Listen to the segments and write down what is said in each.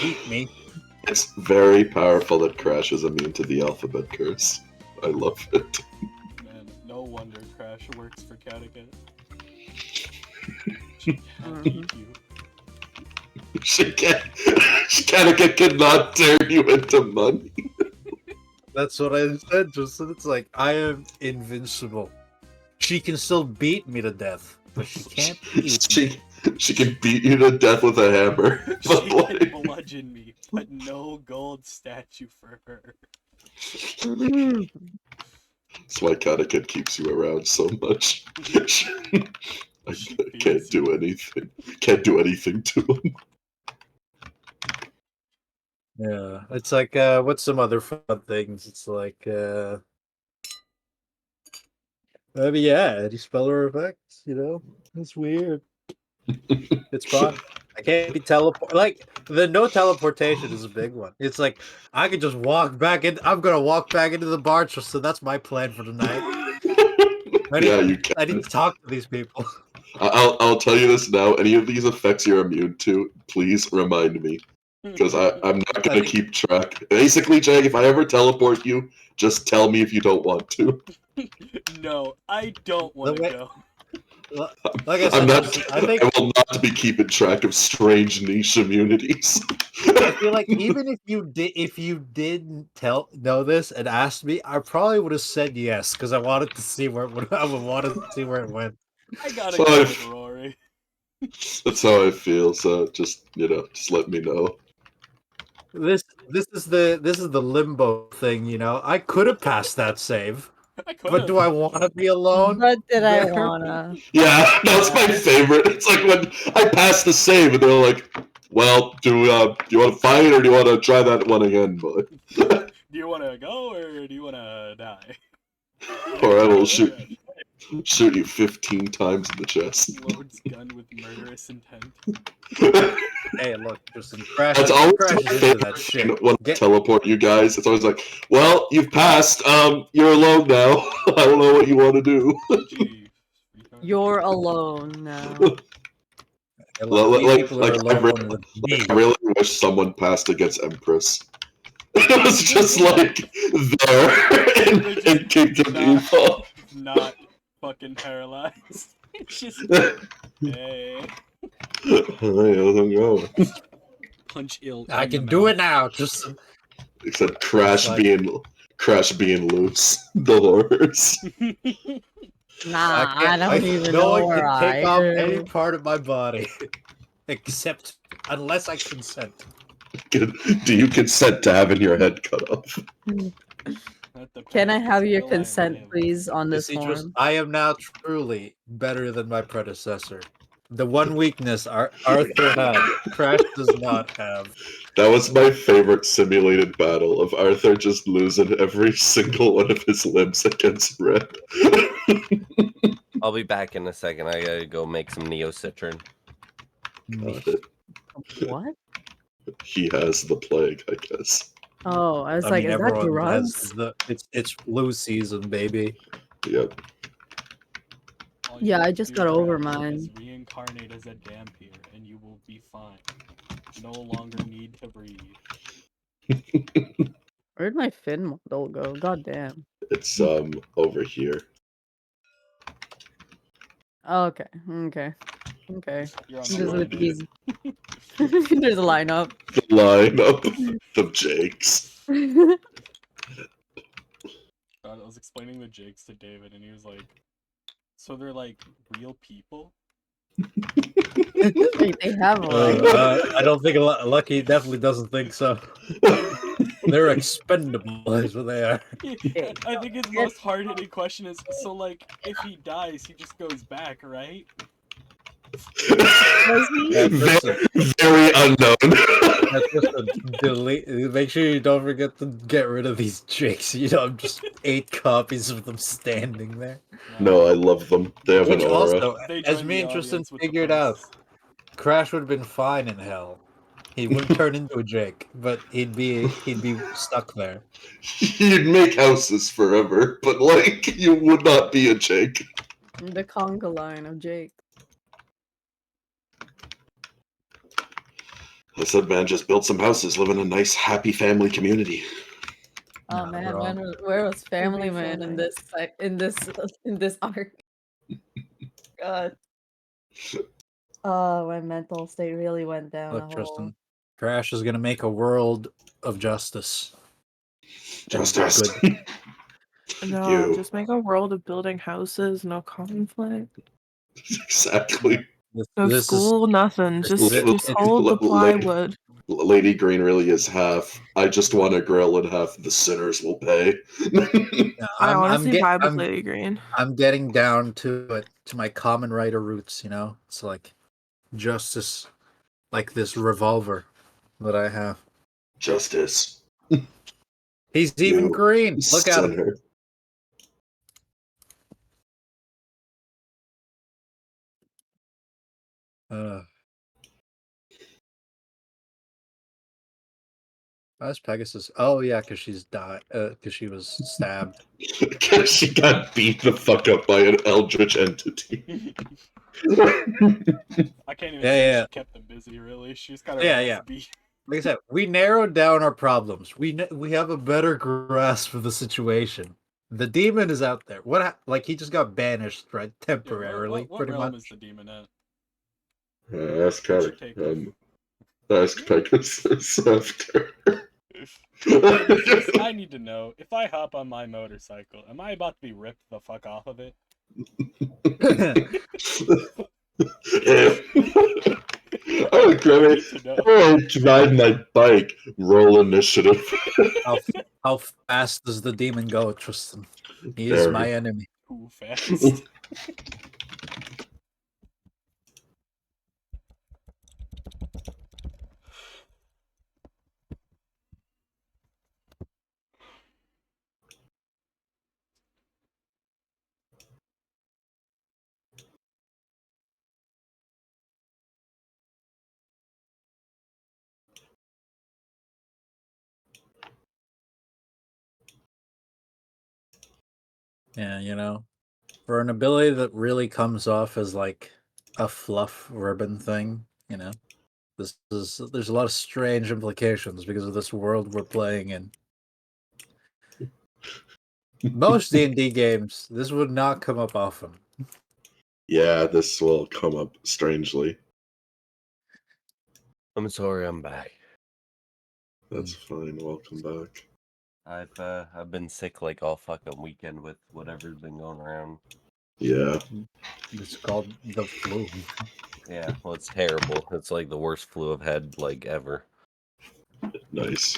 beat me. It's very powerful that Crash is immune to the alphabet curse. I love it. Man, no wonder Crash works for Catechit. She can't beat you. Catechit cannot turn you into money. That's what I said, Justin. It's like, I am invincible. She can still beat me to death, but she can't beat me. She can beat you to death with a hammer. She can bludgeon me, but no gold statue for her. That's why Catechit keeps you around so much. I can't do anything. Can't do anything to him. Yeah, it's like, what's some other fun things? It's like, maybe, yeah, anti-speller effects, you know? It's weird. It's fun. I can't be like, the no teleportation is a big one. It's like, I could just walk back in. I'm gonna walk back into the bar, so that's my plan for tonight. You can. I need to talk to these people. I'll tell you this now. Any of these effects you're immune to, please remind me. Because I'm not going to keep track. Basically, Jay, if I ever teleport you, just tell me if you don't want to. No, I don't want to go. Like I said, I will not be keeping track of strange niche immunities. I feel like even if you didn't know this and asked me, I probably would have said yes because I wanted to see where it went. I gotta go with Rory. That's how I feel. So just let me know. This is the limbo thing. You know, I could have passed that save. But do I want to be alone? But did I wanna? Yeah, that's my favorite. It's like when I pass the save and they're like, "Well, do you want to fight or do you want to try that one again, boy?" Do you want to go or do you want to die? Or I will shoot you 15 times in the chest. Loads gun with murderous intent. Hey, look, there's some crash. That's always into that shit. When I teleport you guys, it's always like, "Well, you've passed. You're alone now. I don't know what you want to do." You're alone now. I really wish someone passed against Empress. It was just like there in Kingdom Evil. Not fucking paralyzed. Just hey. Punch ill. I can do it now. Just except Crash being loose. Dolores. Nah, I don't even know where I can take off am. any part of my body, except unless I consent. Do you consent to having your head cut off? Can I have your consent, please, on this form? I am now truly better than my predecessor. The one weakness Arthur had, Crash does not have. That was my favorite simulated battle of Arthur just losing every single one of his limbs against Red. I'll be back in a second. I gotta go make some Neocitrin. What? He has the plague, I guess. Oh, I was like, is that drugs? It's flu season, baby. Yep. Yeah, I just got over mine. Reincarnate as a Dampier, and you will be fine. No longer need to breathe. Where'd my fin model go? God damn. It's over here. Oh, okay. You're on Just the with these. There's a lineup. The lineup of Jakes. I was explaining the Jakes to David, and he was like, "So they're like real people?" They have one. I don't think Lucky definitely doesn't think so. They're expendable, is what they are. I think his most hard-hitting question is, so like, if he dies, he just goes back, right? Very unknown. That's just a delete. Make sure you don't forget to get rid of these Jakes. You know, just 8 copies of them standing there. No, I love them. They have an aura. Also, as me and Tristan figured out, Crash would have been fine in hell. He wouldn't turn into a Jake, but he'd be stuck there. He'd make houses forever, but like you would not be a Jake. The conga line of Jake. I said, man, just build some houses, live in a nice, happy family community. Oh Nah, man, bro. where was Family be so Man in nice. in this arc? God. Oh, my mental state really went down a Look, hole. Tristan, Crash is gonna make a world of justice. Justice. Good. No, You. just make a world of building houses, no conflict. Exactly. No This is school, nothing. this Just is it. just It's- hold the Like- plywood. Lady Green really is half. I just want a grill and half the sinners will pay. yeah, I I'm honestly get- vibe with I'm- Lady Green. I'm getting down to it, to my common writer roots, you know? It's like justice, like this revolver that I have. Justice. He's even You green. Look at him. sinner. How's Pegasus? Oh yeah, because she's died. Because she was stabbed. Because she got beat the fuck up by an eldritch entity. I can't even say Yeah. she kept them busy. Really, she's kind of Yeah. Like I said, we narrowed down our problems. We have a better grasp of the situation. The demon is out there. Like he just got banished, right? Temporarily, what pretty realm much. is the demon at? Ask What's her. your take? Ask Pegasus after. First, I need to know, if I hop on my motorcycle, am I about to be ripped the fuck off of it? Oh, Grimmy, Need to know. I ride my bike. Roll initiative. How fast does the demon go, Tristan? He is Very. my enemy. Too fast. Yeah, you know, for an ability that really comes off as like a fluff ribbon thing, you know, there's a lot of strange implications because of this world we're playing in. Most D&D games, this would not come up often. Yeah, this will come up strangely. I'm sorry, I'm back. That's fine. Welcome back. I've been sick like all fucking weekend with whatever's been going around. Yeah. It's called the flu. Yeah, well, it's terrible. It's like the worst flu I've had like ever. Nice.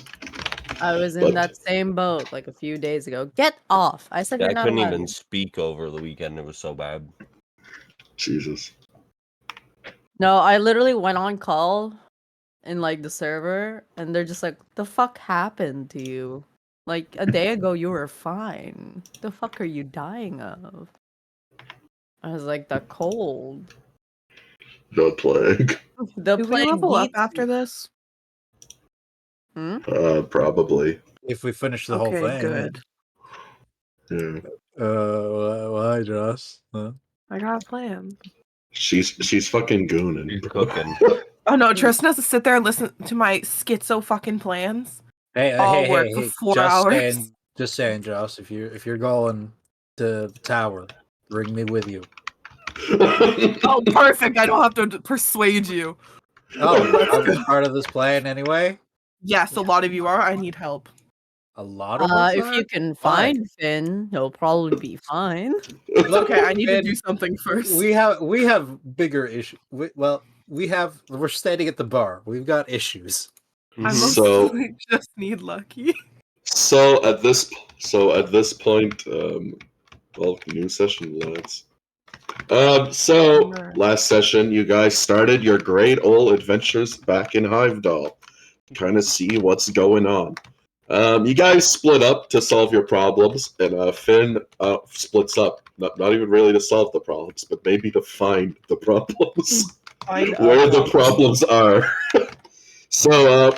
I was in But- that same boat like a few days ago. Get off! I said Yeah, you're I not couldn't allowed. even speak over the weekend. It was so bad. Jesus. No, I literally went on call in like the server, and they're just like, "The fuck happened to you? Like a day ago, you were fine. The fuck are you dying of?" I was like, "The cold, The plague. the Do we plague level up eats after you." this? Probably. If we finish the whole Okay, thing. good. Yeah. Why, Joss? Huh? I got a plan. She's fucking gooning. You're bro. cooking. Oh no, Tristan has to sit there and listen to my schizo fucking plans. Hey, All work for 4 just hours. saying, Joss. If you're going to the tower, bring me with you. Oh, perfect. I don't have to persuade you. Oh, Let's I was go. part of this plan anyway. Yes, a lot of you are. I need help. A lot of us If are? you can Fine. find Finn, he'll probably be fine. It's okay. I need to Finn, do something first. we have bigger issues. We're standing at the bar. We've got issues. I So- mostly just need Lucky. So at this point, well, new session, lads. So last session, you guys started your great old adventures back in Hivedall. Kind of see what's going on. You guys split up to solve your problems, and Finn splits up. Not even really to solve the problems, but maybe to find the problems. Where the problems are. So,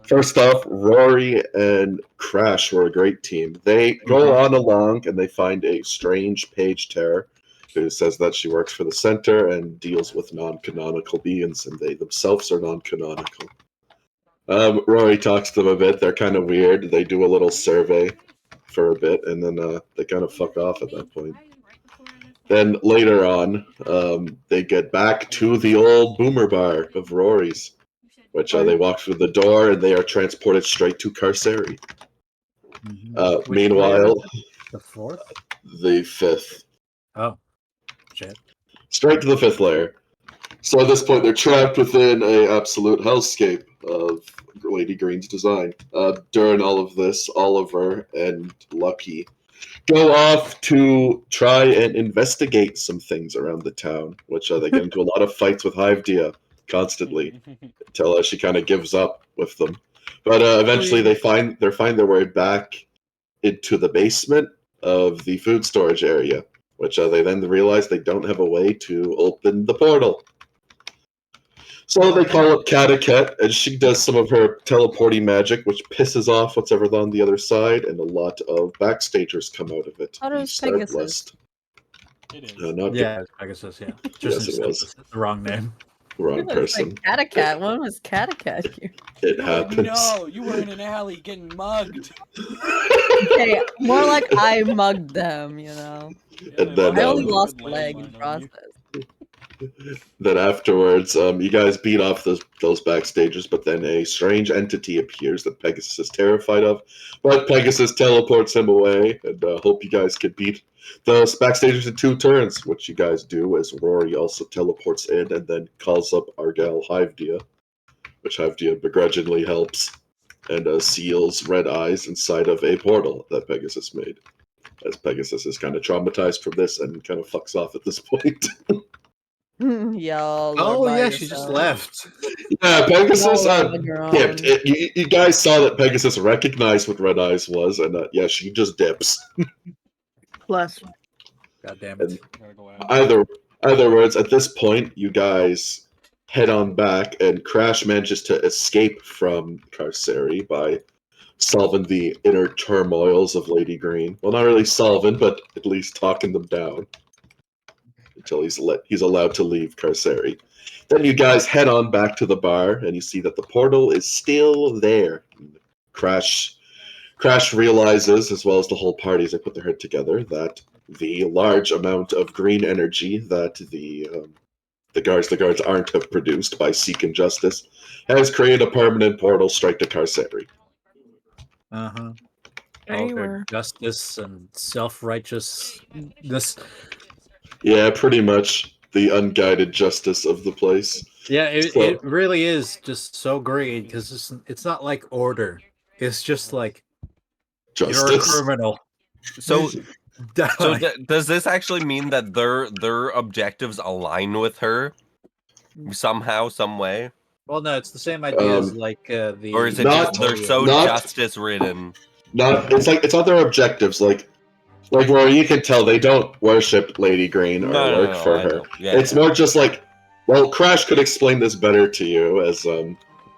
first off, Rory and Crash were a great team. They go on along and they find a strange page terror who says that she works for the center and deals with non-canonical beings, and they themselves are non-canonical. Rory talks to them a bit. They're kind of weird. They do a little survey for a bit, and then they kind of fuck off at that point. Then later on, they get back to the old boomer bar of Rory's, which they walk through the door, and they are transported straight to Carceri. Which Meanwhile, layer? The fourth? the fifth. Oh, shit. Straight to the fifth layer. So at this point, they're trapped within a absolute hellscape of Lady Green's design. During all of this, Oliver and Lucky go off to try and investigate some things around the town, which they get into a lot of fights with Hivedia constantly until she kind of gives up with them. But eventually, they find their way back into the basement of the food storage area, which they then realize they don't have a way to open the portal. So they call up Catacat, and she does some of her teleporting magic, which pisses off what's ever on the other side, and a lot of backstagers come out of it. How does The Pegasus? Stardust. It is. Not Yeah, Pegasus, yeah. Yes, it was. The wrong name. wrong It's person. like Catacat. When was Catacat here? It happens. No, you were in an alley getting mugged. Okay, more like I mugged them, you know. And then, I only um, lost a leg in process. Then afterwards, you guys beat off those backstagers, but then a strange entity appears that Pegasus is terrified of. But Pegasus teleports him away, and hope you guys can beat those backstagers in 2 turns, which you guys do as Rory also teleports in and then calls up Argyle Hivedia, which Hivedia begrudgingly helps, and seals Red Eyes inside of a portal that Pegasus made. As Pegasus is kind of traumatized from this and kind of fucks off at this point. Y'all. Oh, are by yeah, she just yourself. left. Yeah, Pegasus Y'all are on your dipped. own. You guys saw that Pegasus recognized what Red Eyes was, and yeah, she just dips. Plus, God damn it. Gotta go out. Either words, at this point, you guys head on back, and Crash manages to escape from Carceri by solving the inner turmoils of Lady Green. Well, not really solving, but at least talking them down until he's allowed to leave Carceri. Then you guys head on back to the bar, and you see that the portal is still there. Crash realizes, as well as the whole party as they put their head together, that the large amount of green energy that the guards aren't have produced by seeking justice has created a permanent portal straight to Carceri. Uh-huh. there All you their were. justice and self-righteousness. Yeah, pretty much the unguided justice of the place. Yeah, So- it really is just so green because it's not like order. It's just like you're a Justice. criminal. So, Die. does this actually mean that their objectives align with her somehow, some way, Well, no, it's the same idea as Um, like the. or is it Not- just they're so not- justice ridden? It's not their objectives. Like where you can tell they don't worship Lady Green or work for I her. know. Yeah, It's more just like, well, Crash could explain this better to you as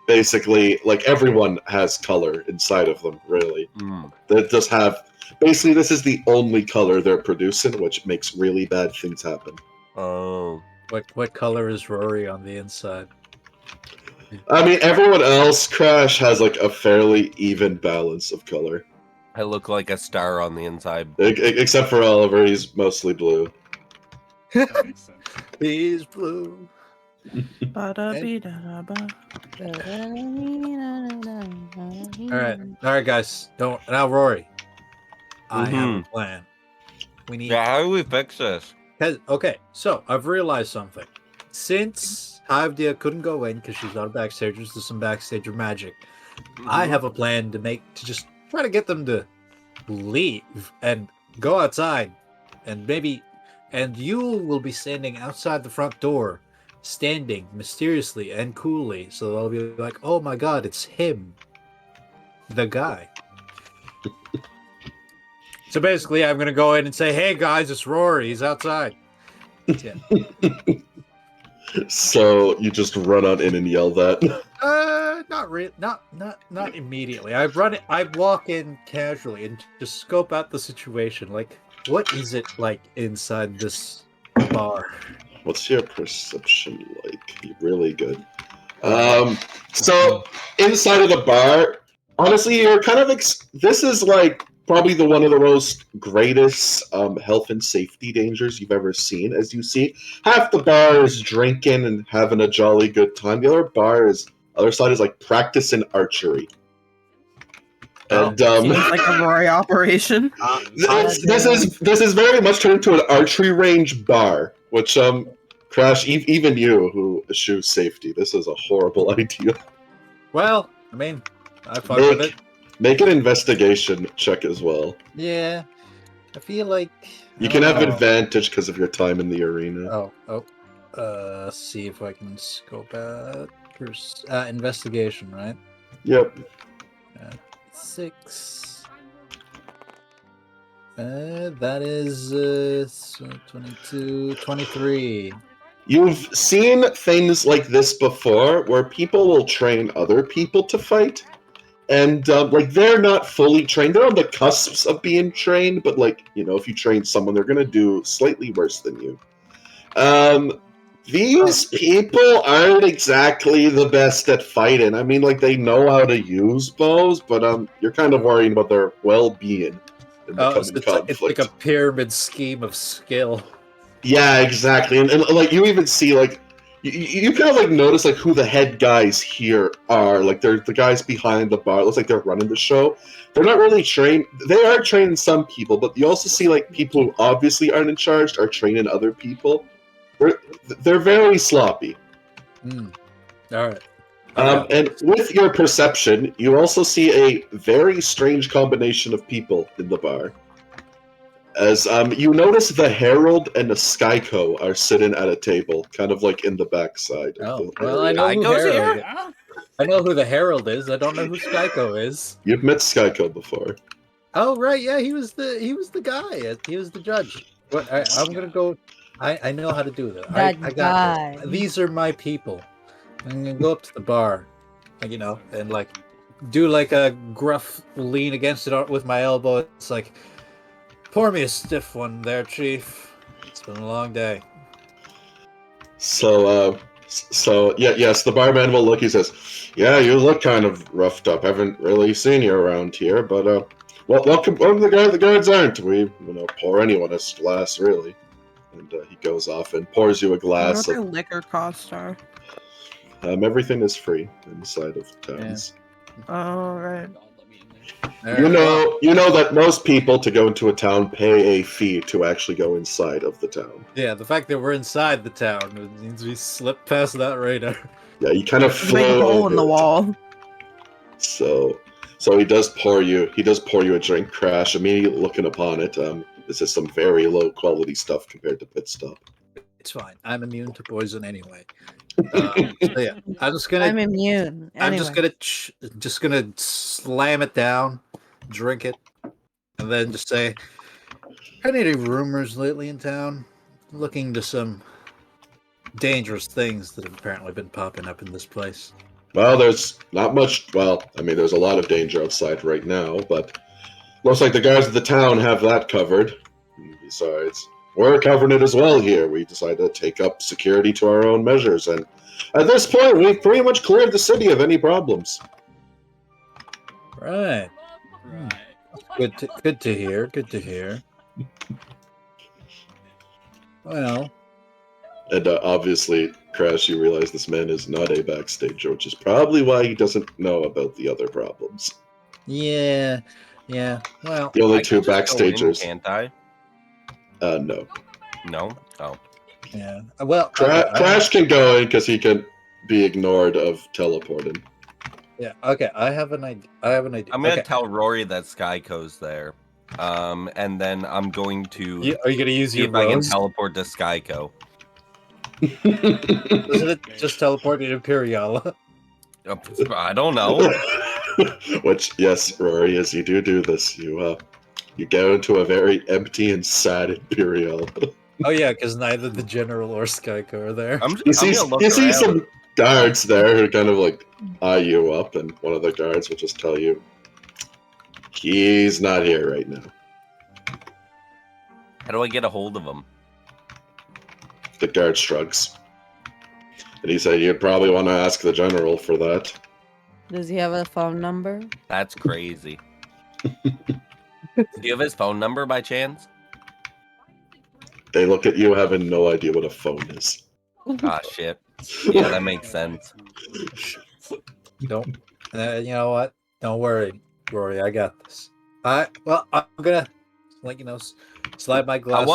basically like everyone has color inside of them, really. Mm. They just have basically this is the only color they're producing, which makes really bad things happen. Oh, What color is Rory on the inside? I mean, everyone else, Crash has like a fairly even balance of color, I look like a star on the inside. except for Oliver. He's mostly blue. That makes sense. He's blue. Ba-da-be-da-da-ba. All right, guys. Don't now, Rory. I have a plan. We need. Yeah, how do we fix this? Okay, so I've realized something. Since Hivedia couldn't go in because she's not a backstager, there's some backstager magic. I have a plan to just try to get them to leave and go outside, and you will be standing outside the front door, standing mysteriously and coolly, so they'll be like, "Oh my God, it's him, the guy." So basically, I'm gonna go in and say, "Hey guys, it's Rory. He's outside." Yeah. So you just run on in and yell that. Not really. Not immediately. I walk in casually and just scope out the situation. Like, what is it like inside this bar? What's your perception like? Really good. So inside of the bar, honestly, you're kind of this is like probably one of the most greatest health and safety dangers you've ever seen. As you see, half the bar is drinking and having a jolly good time. The other side is like practicing archery. And Seems like a Rory operation. this is very much turned into an archery range bar, which Crash, even you who eschews safety, this is a horrible idea. Well, I mean, I fuck with it. Make an investigation check as well. Yeah, I feel like You can have advantage because of your time in the arena. See if I can scope out. Investigation, right? Yep. 6. That is 22, 23. You've seen things like this before, where people will train other people to fight, and like they're not fully trained. They're on the cusps of being trained, but like if you train someone, they're gonna do slightly worse than you. These people aren't exactly the best at fighting. I mean, like they know how to use bows, but you're kind of worried about their well-being in the coming conflict. It's like a pyramid scheme of skill. Yeah, exactly, and like you even see like you kind of like notice like who the head guys here are. Like they're the guys behind the bar. It looks like they're running the show. They're not really trained. They are training some people, but you also see like people who obviously aren't in charge are training other people. They're very sloppy. All right. And with your perception, you also see a very strange combination of people in the bar. As you notice the Herald and the Skyco are sitting at a table, kind of like in the backside. Oh, well, I know who Herald is. I know who the Herald is. I don't know who Skyco is. You've met Skyco before. Oh, right. Yeah, he was the guy. He was the judge. But I'm gonna go. I know how to do this. I got this. These are my people. I'm gonna go up to the bar, and like do like a gruff lean against it with my elbow. It's like, pour me a stiff one there, Chief. It's been a long day. So yes, the barman will look. He says, "Yeah, you look kind of roughed up. Haven't really seen you around here, but welcome. The guards aren't. We pour anyone a glass, really." And he goes off and pours you a glass. What do liquor costs are? Everything is free inside of towns. Yeah. Oh, right. You know that most people to go into a town pay a fee to actually go inside of the town. Yeah, the fact that we're inside the town means we slip past that radar. Yeah, you kind of flow. Big hole in the wall. So he does pour you a drink, Crash. Immediately looking upon it, this is some very low quality stuff compared to Pit Stop. It's fine. I'm immune to poison anyway. So yeah, I'm immune. I'm just gonna slam it down, drink it, and then just say, "Any rumors lately in town? Looking to some dangerous things that have apparently been popping up in this place." Well, there's not much. Well, I mean, there's a lot of danger outside right now, but looks like the guys of the town have that covered. Besides, we're covering it as well here. We decided to take up security to our own measures, and at this point, we've pretty much cleared the city of any problems. Right. Good to hear. Good to hear. Well. And obviously, Crash, you realize this man is not a backstager, which is probably why he doesn't know about the other problems. Yeah. Well, the only two backstagers. Can't I? No. No? Oh. Yeah. Well, Crash can go in because he can be ignored of teleporting. Yeah. Okay. I have an idea. I'm gonna tell Rory that Skyco's there, and then I'm going to. Are you gonna use see your if I can rose? teleport to Skyco? Doesn't it just teleport to Imperiala? I don't know. Which, yes, Rory, as you do this, you go into a very empty and sad Imperial. Oh yeah, because neither the General or Skyco are there. You see some guards there who kind of like eye you up, and one of the guards will just tell you, he's not here right now. How do I get a hold of him? The guard shrugs. And he said you'd probably want to ask the general for that. Does he have a phone number? That's crazy. Do you have his phone number by chance? They look at you having no idea what a phone is. Ah, shit. Yeah, that makes sense. Don't. You know what? Don't worry, Rory. I got this. I'm gonna, like, slide my glass.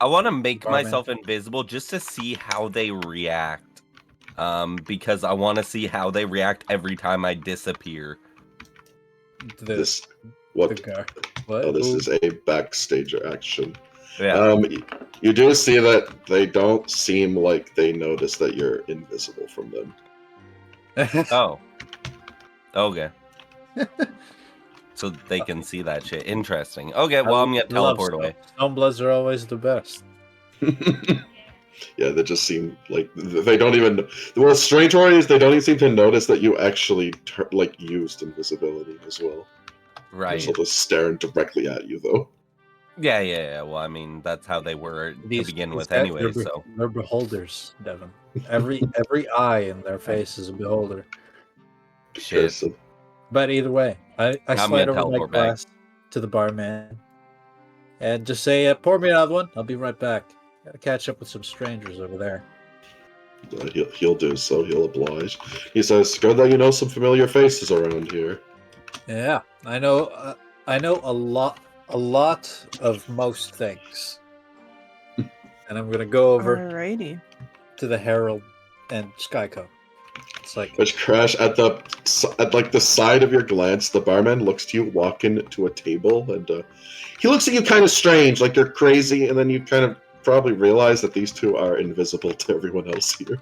I wanna make barman. myself invisible just to see how they react. Because I want to see how they react every time I disappear. This what? The car. What? Oh, this is a backstage action. Yeah. You do see that they don't seem like they notice that you're invisible from them. Oh. Okay. So they can see that shit. Interesting. Okay, well, I'm gonna teleport away. Stonebloods are always the best. Yeah, they just seem like they don't even. What's strange, Rory, is they don't even seem to notice that you actually used invisibility as well. Right. They're just staring directly at you, though. Yeah. Well, I mean, that's how they were to begin with, guys, anyway. They're beholders, Devin. Every eye in their face is a beholder. Shit. Person. But either way, I I'm slide gonna over my teleport back. glass to the barman and just say, "Pour me another one. I'll be right back. Gotta catch up with some strangers over there." He'll do so. He'll oblige. He says, "Good that you know some familiar faces around here." Yeah, I know. I know a lot of most things. And I'm gonna go over Alrighty. to the Herald and Skyco. It's like, Which Crash at the side of your glance, the barman looks to you walking to a table, and he looks at you kind of strange, like you're crazy, and then you kind of probably realize that these two are invisible to everyone else here.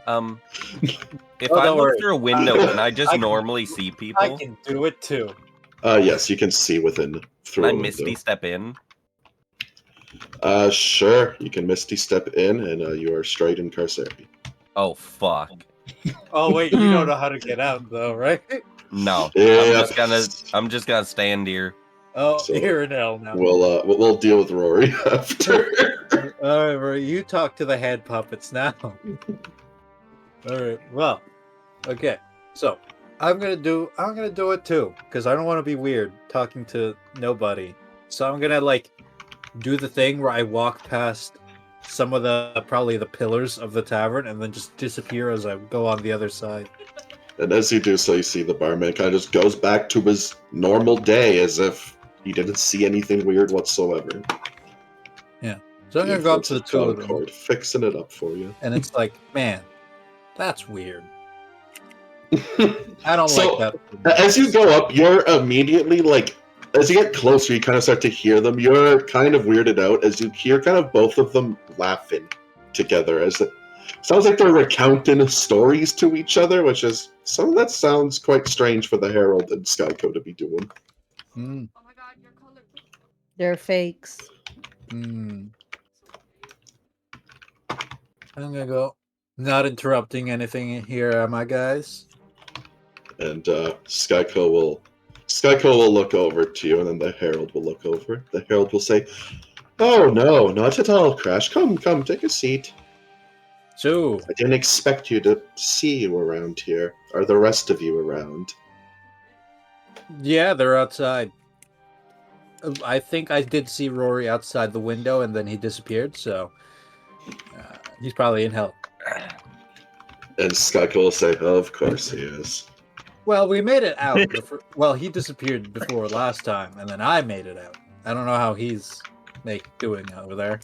If Oh, I don't look worry. through a window, can I just I can- normally see I people? can do it too. Yes, you can see within through Can I a window. Misty step in? Sure, you can Misty step in, and you are straight in Carceri. Oh fuck. Oh wait, you don't know how to get out though, right? No. Yeah. I'm just gonna stand here. Oh, So, you're an L now. We'll deal with Rory after. All right, Rory, you talk to the head puppets now. All right. Well, okay. So I'm gonna do it too because I don't want to be weird talking to nobody. So I'm gonna do the thing where I walk past some of probably the pillars of the tavern and then just disappear as I go on the other side. And as you do so, you see the barman kind of just goes back to his normal day as if he didn't see anything weird whatsoever. So I'm gonna go up to the two of them, Concord, fixing it up for you. and it's like, man, that's weird. I don't So, like that. As you go up, you're immediately as you get closer, you kind of start to hear them. You're kind of weirded out as you hear kind of both of them laughing together. As it sounds like they're recounting stories to each other, which is some of that sounds quite strange for the Herald and Skyco to be doing. Mm, They're fakes. mm. I'm gonna go. Not interrupting anything here, am I, guys? And Skyco will look over to you, and then the Herald will look over. The Herald will say, "Oh no, not at all, Crash. Come, take a seat. So, I didn't expect you to see you around here. Are the rest of you around?" yeah, they're outside. I think I did see Rory outside the window, and then he disappeared. So he's probably in hell. And Skyco will say, "Of course he is." Well, we made it out. Well, he disappeared before last time, and then I made it out. I don't know how he's doing over there.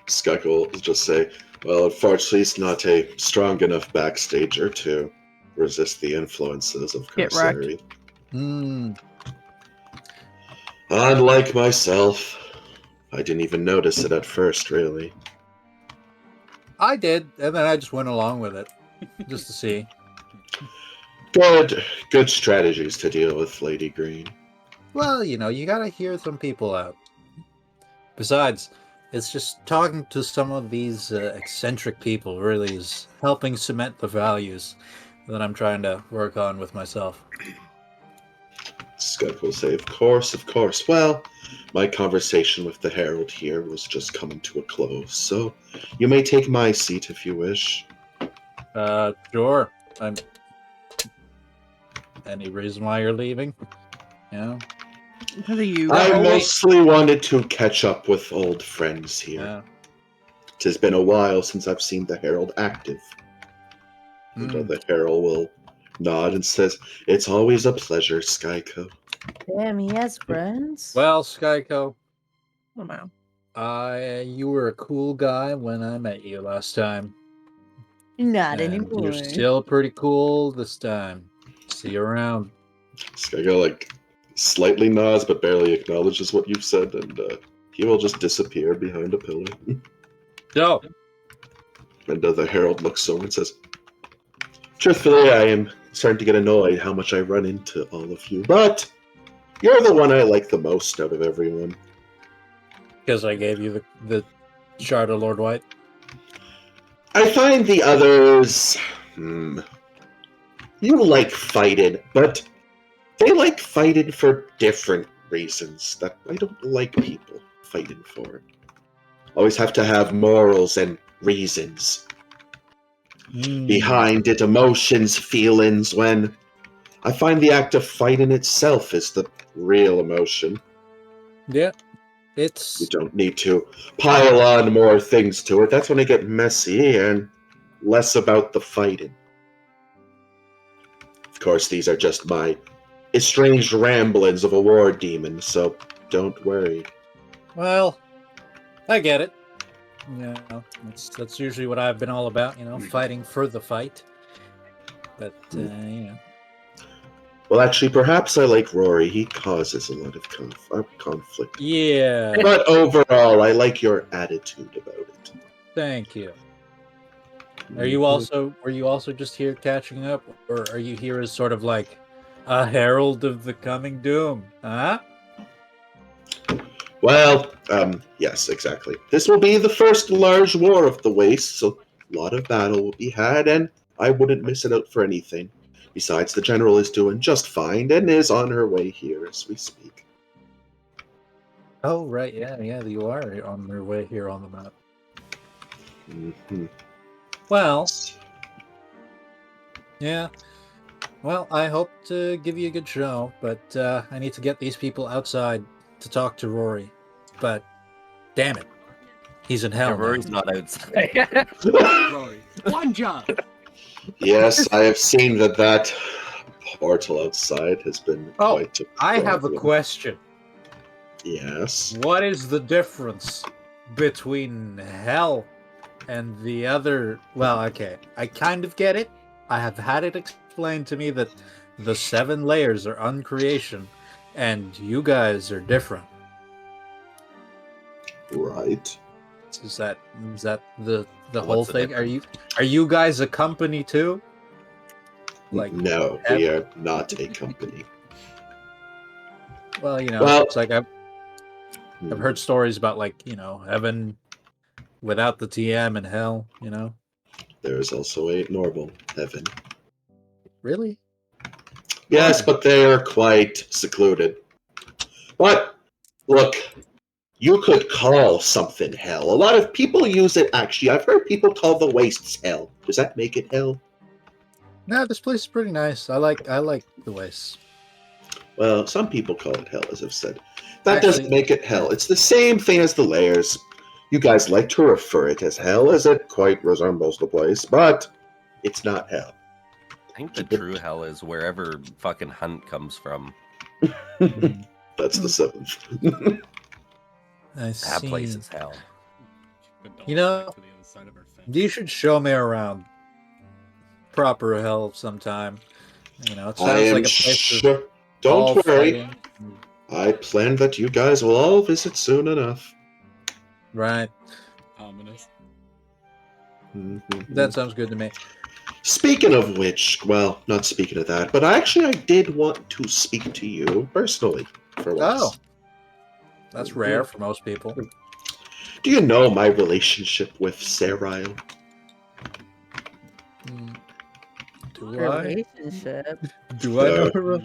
Skyco will just say, "Well, unfortunately, he's not a strong enough backstager to resist the influences of Get wrecked. Carceri. Hmm. Unlike myself, I didn't even notice it at first, really." I did, and then I just went along with it, just to see. Good strategies to deal with, Lady Green. Well, you gotta hear some people out. Besides, it's just talking to some of these eccentric people really is helping cement the values that I'm trying to work on with myself. Scud will say, of course. Well, my conversation with the Herald here was just coming to a close, so you may take my seat if you wish. Sure. Any reason why you're leaving? Yeah. Because of you. I Oh, wait. mostly wanted to catch up with old friends here. Yeah. It has been a while since I've seen the Herald active. And the Herald will nod and says, it's always a pleasure, Skyco. Damn, he has friends. Well, Skyco, Oh, wow. you were a cool guy when I met you last time. Not And anymore. you're still pretty cool this time. See you around. Skyco, like, slightly nods but barely acknowledges what you've said, and he will just disappear behind a pillar. So, And the Herald looks over and says, truthfully, I am starting to get annoyed how much I run into all of you, but you're the one I like the most out of everyone. because I gave you the shard of Lord White. I find the others... You like fighting, but they like fighting for different reasons that I don't like people fighting for. Always have to have morals and reasons behind it, emotions, feelings, when I find the act of fighting itself is the real emotion. Yeah, You it's don't need to pile on more things to it. That's when it gets messy and less about the fighting. Of course, these are just my estranged ramblings of a war demon, so don't worry. well, I get it. You know, that's usually what I've been all about. You know, fighting for the fight. But you know, Well, actually, perhaps I like Rory. He causes a lot of conflict. yeah. But overall, I like your attitude about it. Thank you. Were you also just here catching up, or are you here as sort of like a herald of the coming doom? Huh? Well, yes, exactly. This will be the first large war of the Wastes, so a lot of battle will be had, and I wouldn't miss it out for anything. Besides, the General is doing just fine and is on her way here as we speak. Oh, right. Yeah, you are on your way here on the map. Mhm. Well, yeah. Well, I hope to give you a good show, but I need to get these people outside to talk to Rory. But damn it, he's in hell. Yeah, now. Rory's not outside. Rory, one job. Yes, I have seen that portal outside has been Oh, quite a I have a problem. question. Yes. What is the difference between hell and the other? Well, okay, I kind of get it. I have had it explained to me that the 7 layers are uncreation, and you guys are different. Right. Is that the whole What's the thing? Are you guys a company too? Like, No, we are not a company. well, you know, Well- it's like I've heard stories about, like, you know, heaven without the TM and hell. You know, There is also a normal heaven. really? Yes, but they are quite secluded. But, look, you could call something hell. A lot of people use it, actually. I've heard people call the wastes hell. Does that make it hell? No, this place is pretty nice. I like the wastes. Well, some people call it hell, as I've said. That Actually- doesn't make it hell. It's the same thing as the layers. You guys like to refer it as hell, as it quite resembles the place, but it's not hell. I think the true hell is wherever fucking Hunt comes from. That's the 7th. I That see. place is hell. But don't You know, stick to the other side of our fence. You should show me around proper hell sometime. You know, it I sounds am like a place sure. of Don't all worry. fighting. I plan that you guys will all visit soon enough. Right. Ominous. That sounds good to me. Speaking of which, well, not speaking of that, but I did want to speak to you personally for once. Oh. That's rare for most people. Do you know my relationship with Sarai? Do I? Relationship. Do I know Uh, her?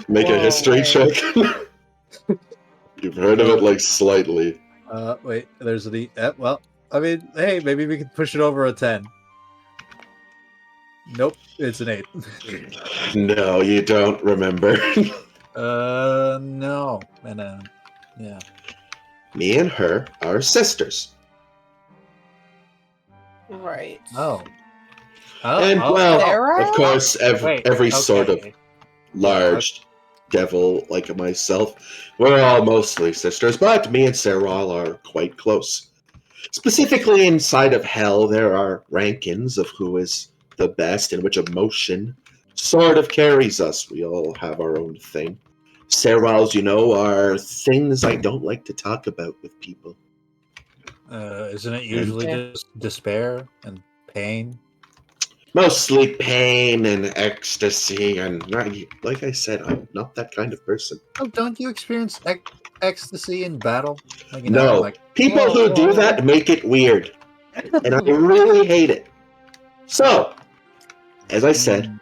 Make a Whoa, history wait. check. You've heard of it like slightly. Wait. There's the. Well, I mean, hey, maybe we could push it over a 10. Nope, it's an 8. No, you don't remember. No, and yeah. Me and her are sisters. Right. Oh, And well, Sarah? of course, Wait, every sort of okay. large devil like myself, we're all mostly sisters, but me and Sarah are quite close. Specifically inside of Hell, there are rankings of who is the best and which emotion sort of carries us. We all have our own thing. Sarah's, are things I don't like to talk about with people. Isn't it usually Yeah. just despair and pain? Mostly pain and ecstasy, and like I said, I'm not that kind of person. Oh, don't you experience ecstasy in battle? Like, No, like people who do that make it weird, and I really hate it. So, as I said,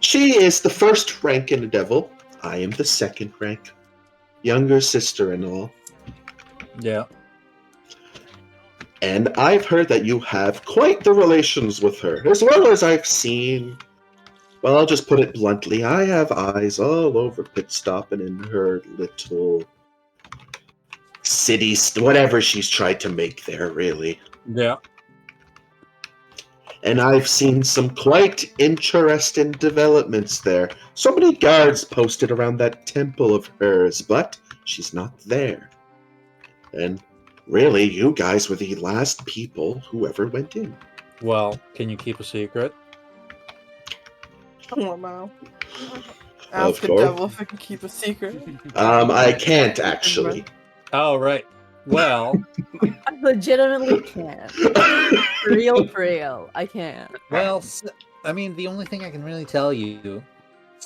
she is the first rank in the devil. I am the second rank, younger sister-in-law. Yeah. And I've heard that you have quite the relations with her, as well as I've seen. Well, I'll just put it bluntly. I have eyes all over Pit Stop and in her little city, whatever she's tried to make there, really. Yeah. And I've seen some quite interesting developments there. So many guards posted around that temple of hers, but she's not there. And really, you guys were the last people who ever went in. Well, can you keep a secret? Oh, wow. Ask a course. devil if I can keep a secret. I can't actually. Oh, right. Well, I legitimately can't. For real. I can't. well. I mean, the only thing I can really tell you.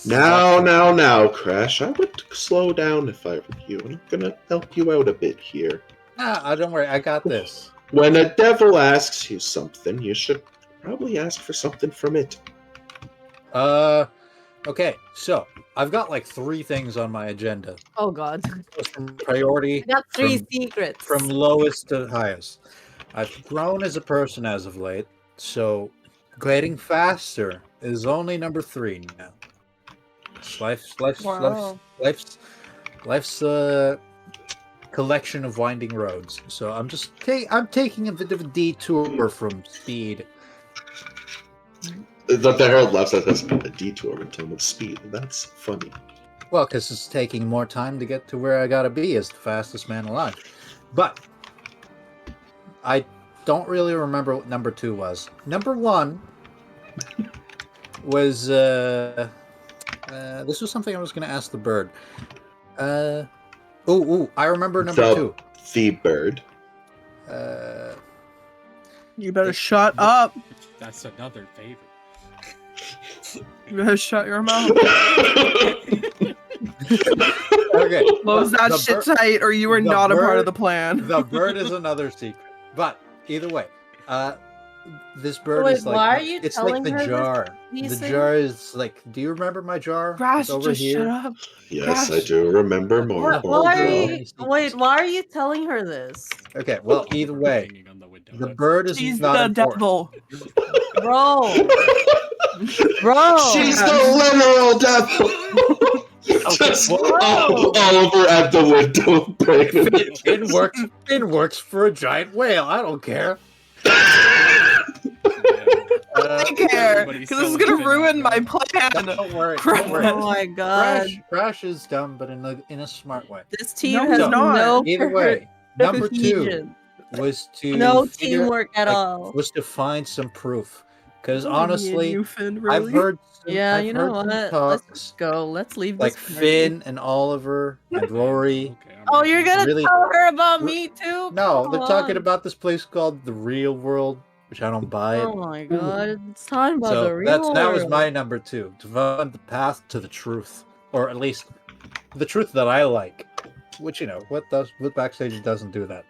Now, Crash. I would slow down if I were you. I'm gonna help you out a bit here. Don't worry. I got this. When a devil asks you something, you should probably ask for something from it. Okay. So I've got like 3 things on my agenda. Oh god. From priority I got 3 From- secrets. from lowest to highest. I've grown as a person as of late, so getting faster is only number 3 now. Wow. Life's a collection of winding roads. So I'm just I'm taking a bit of a detour from speed. The Herald laughs at us a detour in terms of speed. That's funny. Well, because it's taking more time to get to where I gotta be as the fastest man alive. But I don't really remember what number 2 was. Number 1 was this was something I was gonna ask the bird. I remember number 2. The bird. You better shut up. That's another favorite. You better shut your mouth. Okay. Close that the shit bird- tight, or you are the not a part of bird- the plan. The bird is another secret. But either way, this bird Wait, is like why are you it's like telling the her this, jar. these The things? jar is like. Do you remember my jar? Crash, It's over just here. shut up. Yes, I Gosh. do remember more. What- Why are Hold you? on. Wait, why are you telling her this, Okay. Well, either way, Hanging on the window. the That's- bird is She's not the important. devil. bro? Bro, She's the literal devil. Just well- Oliver at the window. pregnant. It works. It works for a giant whale. I don't care. I care, Everybody's because this is so gonna infinite, ruin bro. my plan. Don't worry. Crash. Don't worry. oh my god, Crash is dumb, but in a smart way. this team No, has it's not. no Either way, number 2 cohesion. was to No figure- teamwork at like, all. was to find some proof. Because What do you mean, honestly, you Finn, I've really? heard. Yeah, I've you know heard some what? Let's talks, go. Let's leave like this. party. Finn and Oliver and Rory. Okay, I'm Oh, ready. you're gonna Really- tell her about me too? No, Come they're talking on. about this place called the Real World, which I don't buy it. Oh my god, it's time about the So real that was world. my number 2, to find the path to the truth, or at least the truth that I like. Which what Backstage doesn't do that.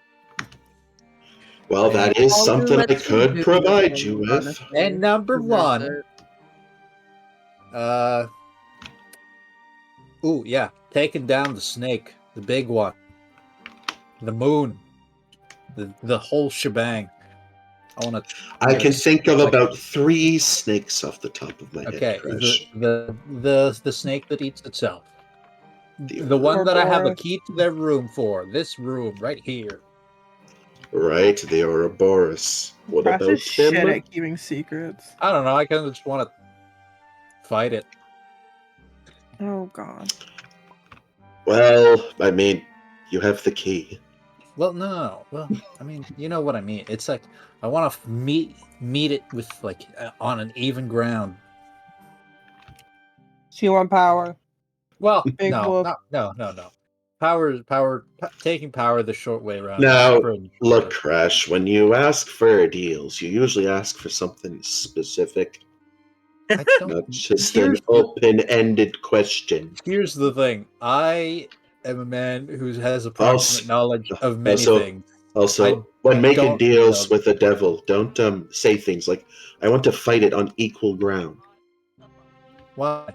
Well, that is I'll do something what I you could do, provide you with. honestly. And number 1 Ooh, yeah. Taking down the snake, the big one, the moon, the whole shebang. I want to. I can think of like- about 3 snakes off the top of my Okay, head, Crash. the snake that eats itself. The one that I have a key to their room for. This room right here. Right, the Ouroboros. What Crash about is shit him? at keeping secrets. I don't know. I kind of just want to fight it. Oh god. Well, I mean, you have the key. Well, no. Well, I mean, you know what I mean. It's like I want to meet it with like on an even ground. So you want power? Well, Big whoop. no. Taking power the short way around. Now, Cringe. Look, Crash, when you ask for deals, you usually ask for something specific, I don't, not just an here's the- open-ended question. Here's the thing. I am a man who has approximate knowledge of many also- things. Also, when making deals with the devil, don't say things like, I want to fight it on equal ground. Why?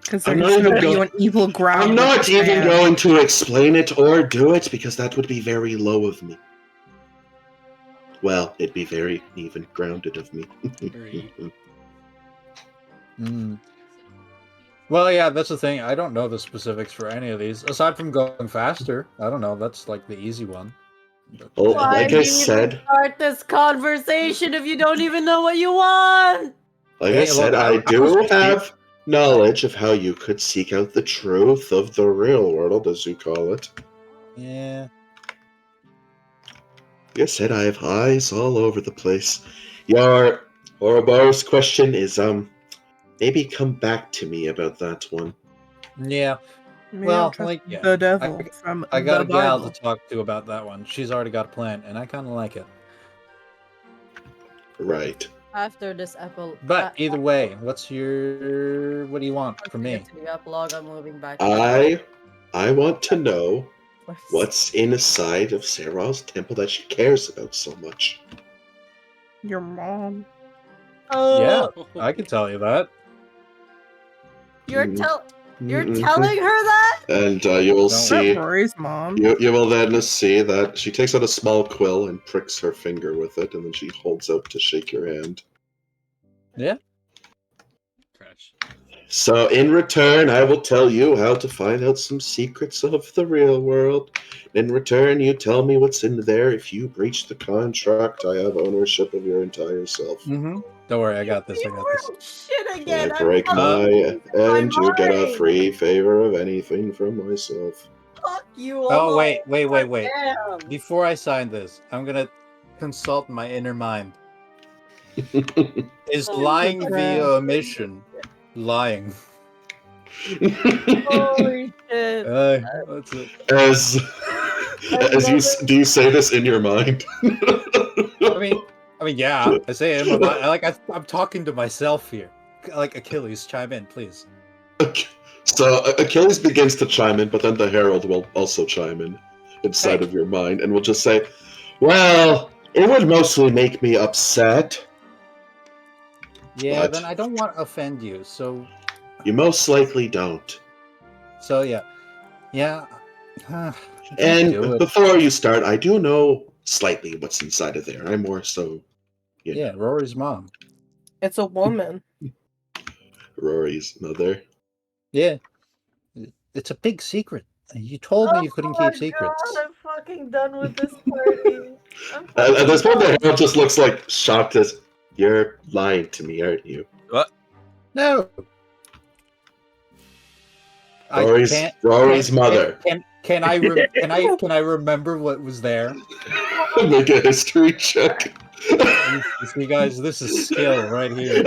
Because I'm they're not gonna even put you going- on equal ground. I'm with not the even sand. going to explain it or do it because that would be very low of me. Well, it'd be very even grounded of me. Agreed. Mm. Well, yeah, that's the thing. I don't know the specifics for any of these. Aside from going faster, I don't know. That's like the easy one. Well, Why like do I you said, start this conversation if you don't even know what you want? like Yeah, I said, well, I I do was- have knowledge of how you could seek out the truth of the real world, as you call it. Yeah. Like I said, I have eyes all over the place. Your Ouroboros question is maybe come back to me about that one. Yeah. Maybe Well, I'll trust like, yeah. the devil from I got the a gal Bible. to talk to about that one. She's already got a plan, and I kind of like it. Right. After this epilogue. But either way, what do you want from me? To the epilogue, I'm moving back. I want to know what's inside of Sarah's temple that she cares about so much. Your mom. Yeah, I can tell you that. You're Mhm. telling her that? And you will Don't- Is that see. Rory's mom? You will then see that she takes out a small quill and pricks her finger with it, and then she holds out to shake your hand. Yeah. Crash. So, in return, I will tell you how to find out some secrets of the real world. In return, you tell me what's in there. If you breach the contract, I have ownership of your entire self. Mm-hmm. Don't worry, I got this. I got this. Shit If again. I I'm break fucking my end, you get a mind. free favor of anything from myself. Fuck you. Oh, all. wait. Damn. Before I sign this, I'm gonna consult my inner mind. Is lying via omission lying? Holy shit. That's it. as do you say this in your mind? I mean, yeah. I say it in my mind. I'm talking to myself here. Like Achilles, chime in, please. So Achilles begins to chime in, but then the Herald will also chime in inside of your mind, and will just say, "Well, it would mostly make me upset. Yeah, What? then I don't want to offend you. So You most likely don't." yeah. Yeah. And do it. before you start, I do know slightly what's inside of there. I'm more so, Yeah, Rory's mom. It's a woman. Rory's mother. Yeah. It's a big secret. You told me you couldn't keep secrets. God, I'm fucking done with this party. At this point, the Herald just looks like shocked as, "You're lying to me, aren't you?" No. Rory's mother. Can I remember what was there? Make a history check. You see, guys, this is skill right here.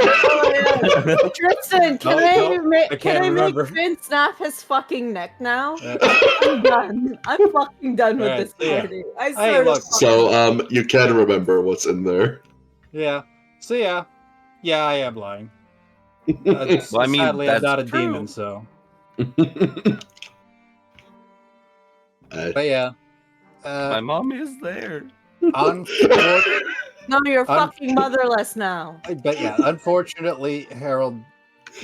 Tristan, can I I can't remember. make Finn snap his fucking neck now? Uh, I'm done. I'm fucking done with Alright, this yeah. party. I Hey, swear to look, fucking- So, you can remember what's in there. Yeah. So yeah, I am lying. Well, I mean, sadly, I'm that's not a true. demon, so. But yeah. My mom is there. Unfortunately, No, you're I'm- fucking motherless now. but yeah, unfortunately, Harold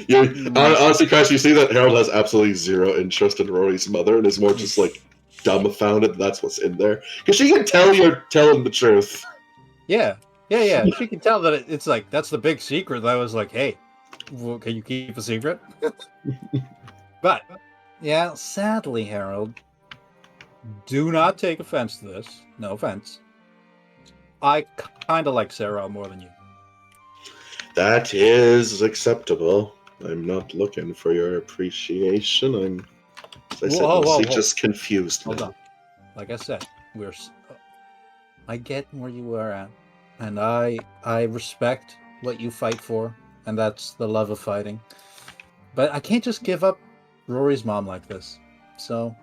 Honestly, Crash, you see that Harold has absolutely zero interest in Rory's mother and is more just like dumbfounded that's what's in there. Because she can tell you're telling the truth. Yeah. She can tell that it's like that's the big secret. That I was like, hey, well, can you keep a secret? But yeah, sadly, Harold, do not take offense to this. No offense. I kind of like Sarah more than you. That is acceptable. I'm not looking for your appreciation. I'm, as I said, mostly just confused. Hold on. Like I said, I get where you are at, and I respect what you fight for, and that's the love of fighting. But I can't just give up Rory's mom like this. So,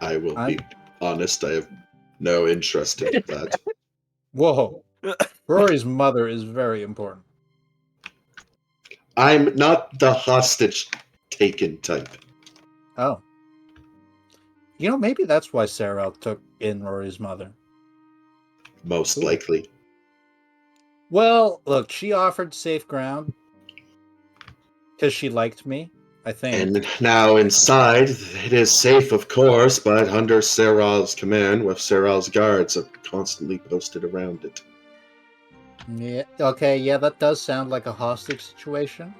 I will be honest. I have no interest in that. Whoa, Rory's mother is very important. I'm not the hostage taken type. Oh. You know, maybe that's why Sarah took in Rory's mother. Most likely. Well, look, she offered safe ground because she liked me, I think. And now inside, it is safe, of course, but under Sarah's command, with Sarah's guards are constantly posted around it. Yeah. Okay. Yeah, that does sound like a hostage situation.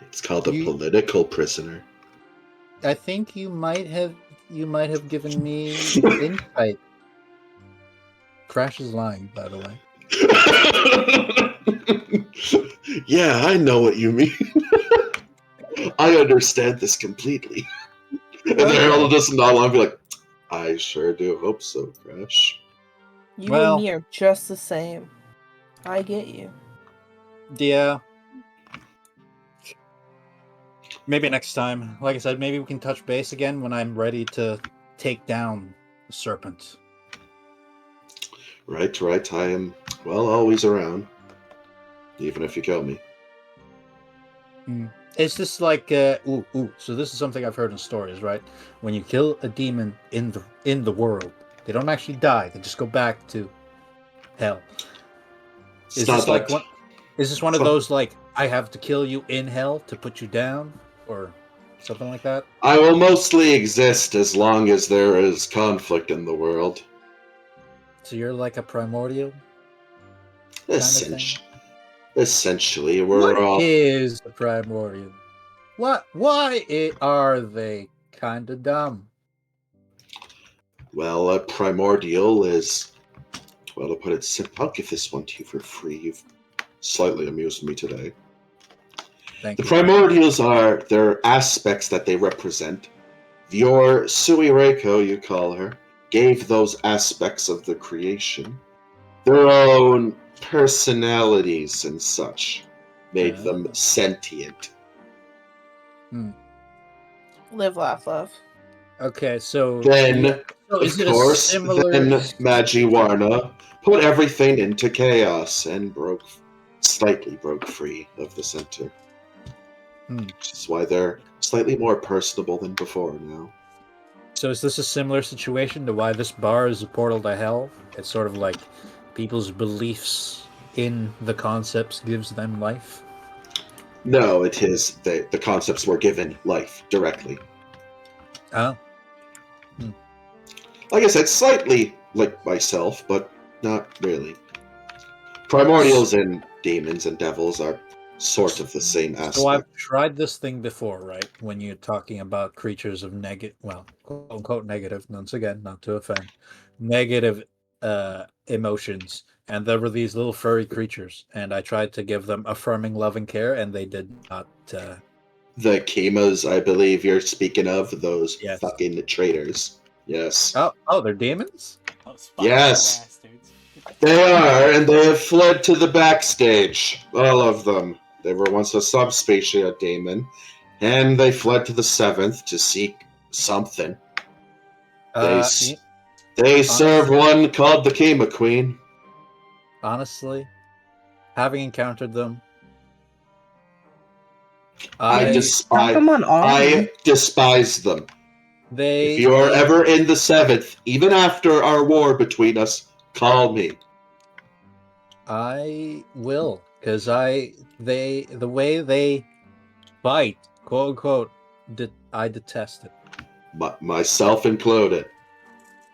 It's called a political prisoner. I think you might have given me insight. Crash is lying, by the way. Yeah, I know what you mean. I understand this completely. And then Harold will just nod along and be like, I sure do hope so, Crash. You and me are just the same. I get you. Yeah. Maybe next time. Like I said, maybe we can touch base again when I'm ready to take down the serpent. Right. I am, well, always around. Even if you kill me. It's just like, so this is something I've heard in stories, right? When you kill a demon in the world, they don't actually die. They just go back to hell. Is this one of those, like, I have to kill you in hell to put you down? Or something like that? I will mostly exist as long as there is conflict in the world. So you're like a primordial? Essentially, we're all... What is a primordial? Why are they kind of dumb? Well, a primordial is... Well, to put it simply, I'll give this one to you for free. You've slightly amused me today. Thank you. The primordials are their aspects that they represent. Your Suireko, you call her, gave those aspects of the creation their own personalities and such, made them sentient. Live, laugh, love. Okay, so then, of course, then Majiwarna put everything into chaos and slightly broke free of the center. Which is why they're slightly more personable than before now. So is this a similar situation to why this bar is a portal to hell? It's sort of like people's beliefs in the concepts gives them life? No, it is the concepts were given life directly. Oh. Like I said, slightly like myself, but not really. Primordials and demons and devils are sort of the same aspect. So I've tried this thing before, right? When you're talking about creatures of quote unquote negative, once again, not to offend, negative emotions. And there were these little furry creatures, and I tried to give them affirming love and care, and they did not. The Kemas, I believe you're speaking of, those fucking traitors. Yes. Oh, they're demons? Yes. Bastards. They are, and they have fled to the backstage. All of them. They were once a subspecies demon, and they fled to the 7th to seek something. They serve one called the Kema Queen. Honestly, having encountered them, I despise them. If you're ever in the 7th, even after our war between us, call me. I will. because the way they fight, quote unquote, I detest it. Myself included.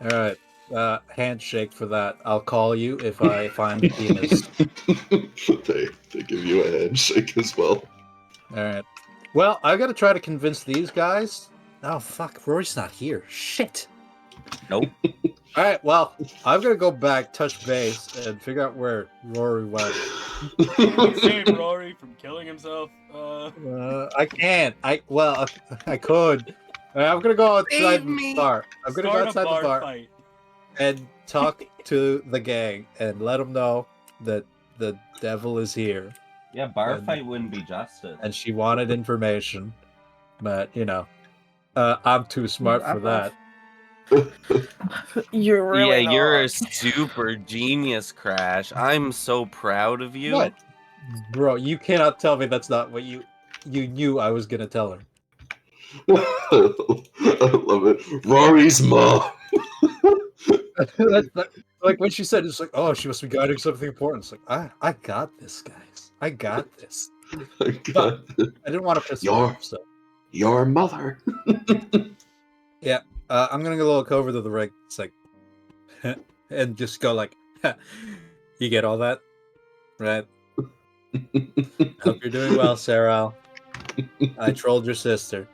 All right, handshake for that. I'll call you if I find the penis. they give you a handshake as well. All right. Well, I've got to try to convince these guys. Oh fuck, Rory's not here. Shit. Nope. All right. Well, I'm gonna go back, touch base, and figure out where Rory went. Save Rory from killing himself. I can't. I could. I'm gonna go outside Save the me. bar. I'm gonna go Start a outside the bar fight. and talk to the gang and let them know that the devil is here Yeah, bar And- fight wouldn't be justice. and she wanted information, but I'm too smart for that. You're really yeah, you're a not. super genius, Crash. I'm so proud of you. What, bro? You cannot tell me that's not what you knew I was gonna tell her. I love it. Rory's mom. Like when she said, it's like, oh, she must be guiding something important. It's like, I got this, guys. I got this. God, I didn't want to piss her Your- off, so your mother. I'm gonna go look over to the rig. It's like, and just go like, you get all that, right? Hope you're doing well, Sarah. I trolled your sister.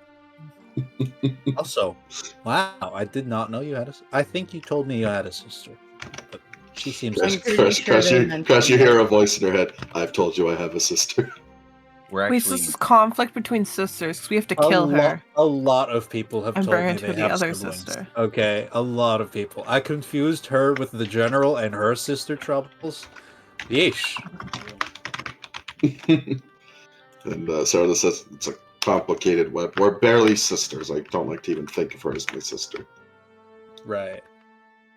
Also, wow, I did not know you had I think you told me you had a sister, but she seems Crash, like pretty sure they mentioned Crash, you that. hear a voice in her head. I've told you I have a sister. We're Wait, so actually this is conflict between sisters because we have to kill her. A lot of people have And told bring me her to they the have other siblings. sister. Okay, a lot of people. I confused her with the general and her sister troubles. Yeesh. And Sarah says it's a complicated web. We're barely sisters. I don't like to even think of her as my sister. Right.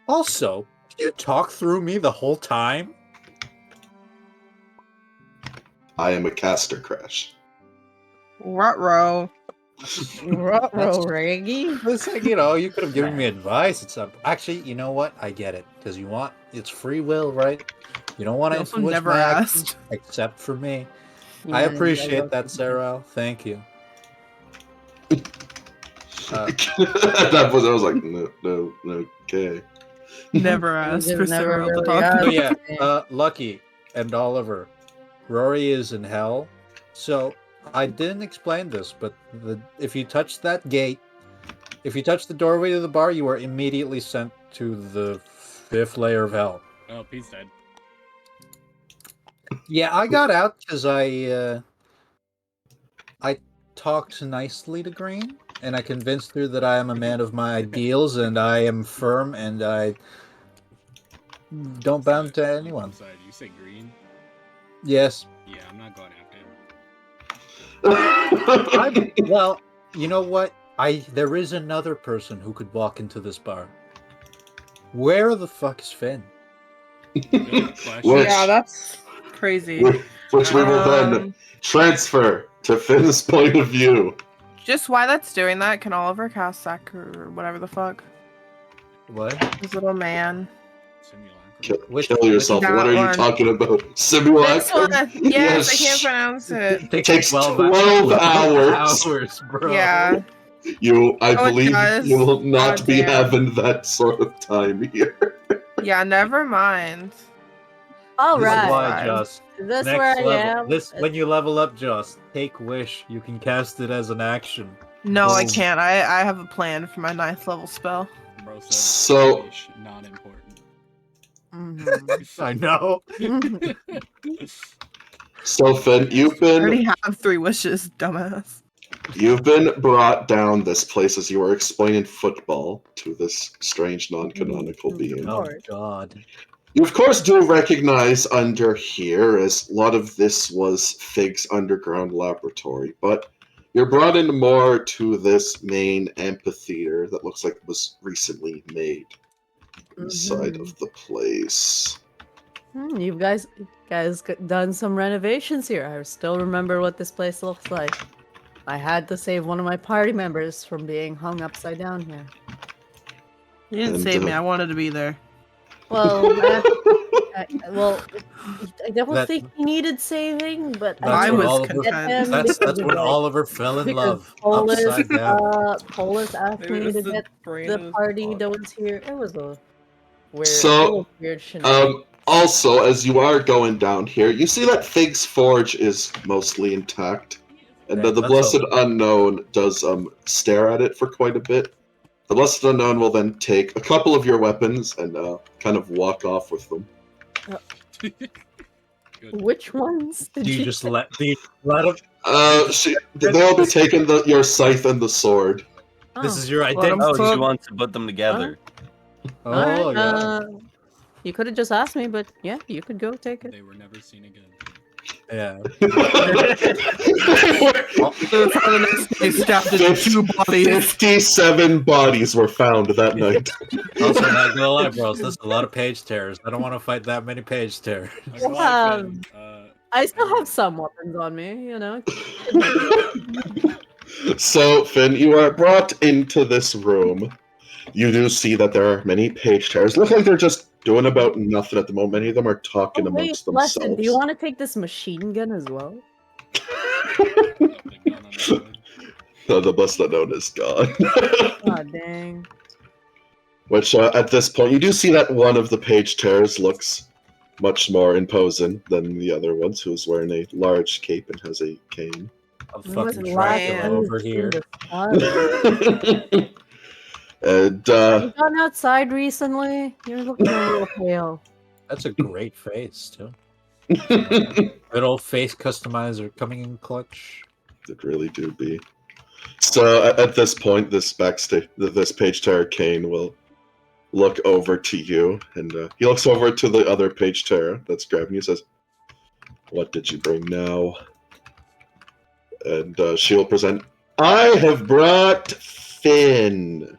Also, did you talk through me the whole time? I am a caster, Crash. Ruh-roh. Ruh-roh, Reggie. It's like, you could have given me advice. Actually, you know what? I get it. Because it's free will, right? You don't want You to also influence never my actions, asked. except for me. Yeah, I you appreciate guys that, also- Sarah. Thank you. That was. I was like, no, okay. Never You asked just for never Cyril to really talk asked. Oh to. yeah, Lucky and Oliver. Rory is in hell. So I didn't explain this, but if you touch that gate, if you touch the doorway to the bar, you are immediately sent to the 5th layer of hell. Oh, Pete's dead. Yeah, I got out because I talked nicely to Green, and I convinced her that I am a man of my ideals, and I am firm, and I don't bound to anyone. I'm sorry, did you say green? Yes. Yeah, I'm not going after him. Well, you know what? There is another person who could walk into this bar. Where the fuck is Finn? Good question. Which- Yeah, that's crazy. which we will then Um, transfer to Finn's point of view. Just why that's doing that, can Oliver cast Sack or whatever the fuck? What? His little man. Simulacrum. Kill yourself. That What are you one. talking about? This Simulacrum? one! Yes, I can't pronounce it. Takes 12 hours. Hours, bro. Yeah. I Oh, it believe does? you will not God be damn. having that sort of time here. Yeah, never mind. All This is right. why, Fine. Just Is this next where I level. am? When you level up, Just take wish. You can cast it as an action. No, I Boom. can't. I have a plan for my 9th level spell. Bro said So- English, not important. Mhm. I know. So Finn, I already have 3 wishes, dumbass. you've been brought down this place as you were explaining football to this strange non-canonical being. Oh God. You of course do recognize under here, as a lot of this was Fig's underground laboratory, but you're brought in more to this main amphitheater that looks like it was recently made inside of the place. You guys done some renovations here. I still remember what this place looks like. I had to save one of my party members from being hung upside down here. You didn't And, save me. uh, I wanted to be there. Well, Well, I don't That- think he needed saving, but That's I when was Oliver. get him That's because of, when like, Oliver fell in because love. Polis, Upside down. Polis asked Maybe me that's to the get brain the of his party dog. that was here. It was a weird, So, it was weird shenanigans. Also, as you are going down here, you see that Fig's forge is mostly intact, and Yeah, the that's Blessed all. Unknown does stare at it for quite a bit. The Blessed Unknown will then take a couple of your weapons and kind of walk off with them. Which ones did Do you you just let him? They'll be taking your scythe and the sword. This Oh, is your Let 'em identity. Oh, she Fuck. wants to put them together. Oh alright, yeah. you could have just asked me, but yeah, you could go take it. They were never seen again. Yeah. So the next day, stabbed into 2 bodies. 57 bodies were found that night. Also, not gonna lie, bros. This is a lot of page tearers. I don't want to fight that many page tearers. I still have some weapons on me, you know. So, Finn, you are brought into this room. You do see that there are many page tearers. Look like they're just doing about nothing at the moment. Many of them are talking Oh, wait, amongst Blessed, themselves. do you want to take this machine gun as well? The Blessed Unknown is gone. Oh, dang. Which, at this point, you do see that one of the page tearers looks much more imposing than the other ones, who's wearing a large cape and has a cane. I'm What's fucking last Dracula time over you've seen here. the sun? And, Have you gone outside recently? You're looking a little pale. That's a great face too. Good old face customizer coming in clutch. it really do be. So, at this point, this page tearer Kane will look over to you, and he looks over to the other page tearer that's grabbing you, says, "What did you bring now?" And she'll present, "I have brought Finn."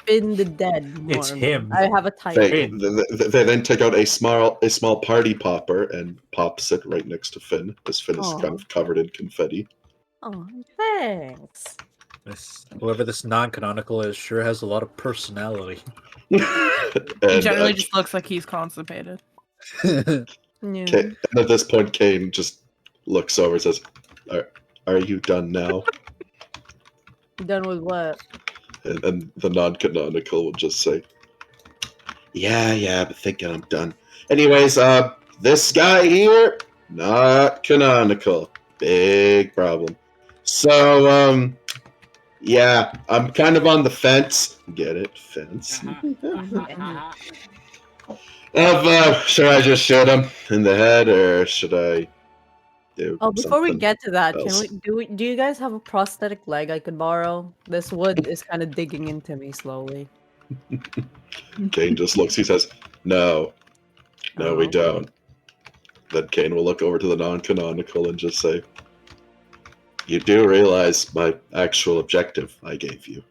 Finn the Dead. It's Mormon. him. I have a title. They then take out a small party popper and pops it right next to Finn, as Finn is kind of covered in confetti. Oh, thanks. Whoever this non-canonical is sure has a lot of personality. He And, generally just looks like he's constipated. Yeah. and at this point, Kane just looks over and says, "Are you done now?" Done with what? And the non-canonical will just say, "Yeah, but thinking I'm done. Anyways, this guy here, not canonical. Big problem. So, yeah, I'm kind of on the fence. Get it? Fence. Should I just shoot him in the head, or should I do Oh, before we something get to that, else? do you guys have a prosthetic leg I could borrow? This wood is kind of digging into me slowly. Kane just looks. He says, "No, we don't." Then Kane will look over to the non-canonical and just say, "You do realize my actual objective I gave you?"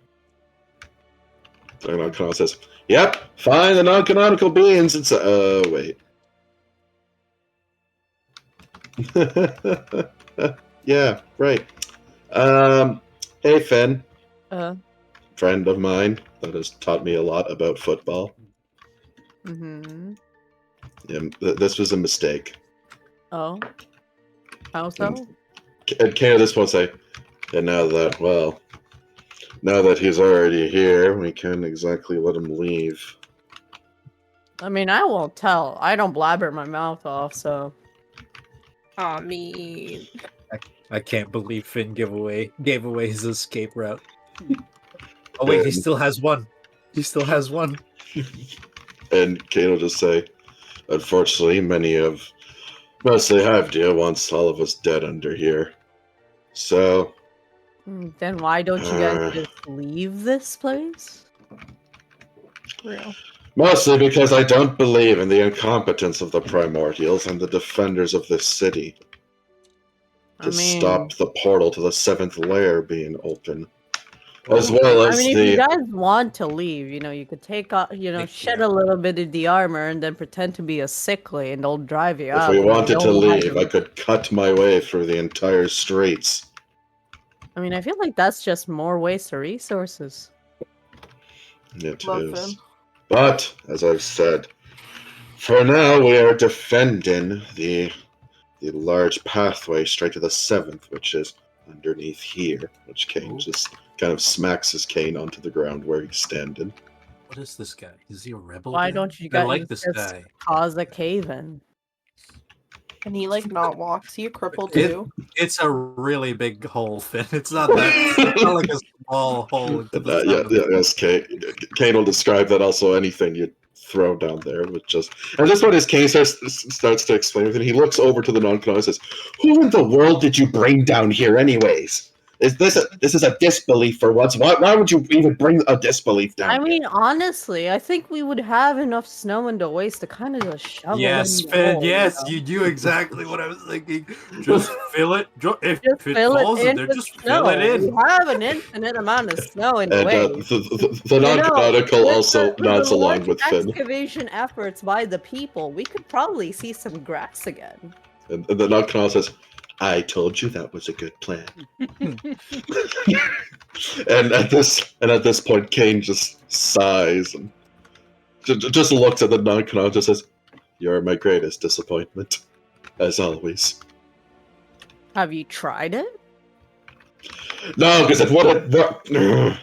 The non-canonical says, "Yep, fine, the non-canonical beings." It's wait. Yeah, right. Hey, Finn. Friend of mine that has taught me a lot about football. Mm-hmm. Yeah, this was a mistake. Oh. How so? And Kane at this point say, "And now that he's already here, we can't exactly let him leave." I mean, I won't tell. I don't blabber my mouth off, so. Aw, mean. I can't believe Finn gave away his escape route. Oh wait, he still has one. He still has one. And Kane will just say, "Unfortunately, mostly Hive wants all of us dead under here. So." Then why don't you guys just leave this place? Real. Mostly because I don't believe in the incompetence of the Primordials and the defenders of this city to stop the portal to the 7th layer being open. As well as if you guys want to leave, you could take off, shed a little bit of the armor and then pretend to be a sickly and they'll drive you out. If we wanted to leave, I could cut my way through the entire streets. I mean, I feel like that's just more waste of resources. It is. But, as I've said, For now, we are defending the large pathway straight to the 7th, which is underneath here. Which Kane just kind of smacks his cane onto the ground where he's standing. What is this guy? Is he a rebel? Why then? don't you I guys like this just guy. cause a cave in? Can he like not walk? Is he a cripple It- too? It's a really big hole, Finn. It's not that. It's not like a small hole. Into the side of the- Yes, Kane will describe that also. Anything you throw down there with just. And this one is Kane starts to explain it, and he looks over to the non-canonical and says, "Who in the world did you bring down here, anyways? This is a disbelief for once. Why would you even bring a disbelief down I here?" mean, honestly, I think we would have enough snow in the waste to kind of just shovel Yes, in the Finn. hole, Yes, know? you knew exactly what I was thinking. Just fill it. If Just it fill falls it in in there, with just snow. fill it in. We have an infinite amount of snow in the And waste. the non-canonical with also with nods the along large with Finn. excavation efforts by the people, we could probably see some grass again. And the non-canonical says, "I told you that was a good plan." and at this point, Kane just sighs and just looks at the non-canonical and just says, "You're my greatest disappointment, as always." Have you tried it? No, because it would.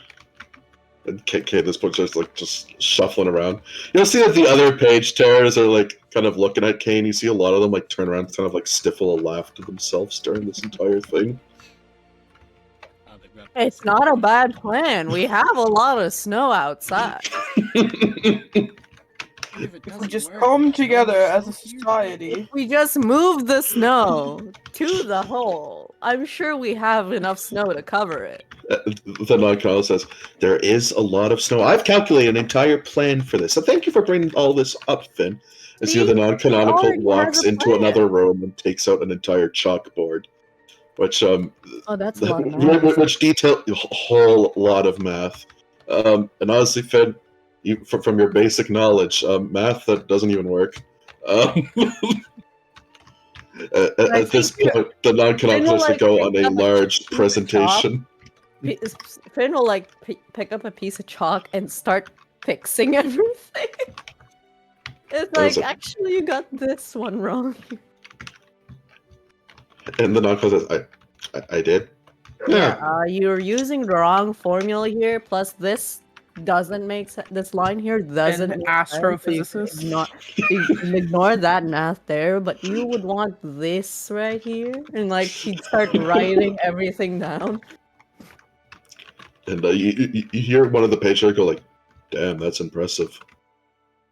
And Kane at this point just shuffling around. You'll see that the other page terrors are like kind of looking at Kane. You see a lot of them like turn around, and kind of like stifle a laugh to themselves during this entire thing. They've got It's not a bad plan. We have a lot of snow outside. If it We doesn't just work, come there's no together as a snow here. society. We just move the snow to the hole. I'm sure we have enough snow to cover it. The non-canonical says, "There is a lot of snow. I've calculated an entire plan for this. So thank you for bringing all this up, Finn." As you, the See? He non-canonical already walks has a into plan. another room and takes out an entire chalkboard, which Oh, that's a lot of math. which detail a whole lot of math. And honestly, Finn, from your basic knowledge, math that doesn't even work. At this think point, the non-canonical has to like, go on pick a up a large piece of presentation. Finn will like pick up a piece of chalk and start fixing everything. It's That was like, a- actually, you got this one wrong. And the non-canonical says, I did? Yeah. You're using the wrong formula here. Plus, this doesn't make sense. This line here doesn't An make sense, so you can astrophysicist. you can ignore that math there, but you would want this right here, and like he'd start writing everything down. And you hear one of the page go like, "Damn, that's impressive."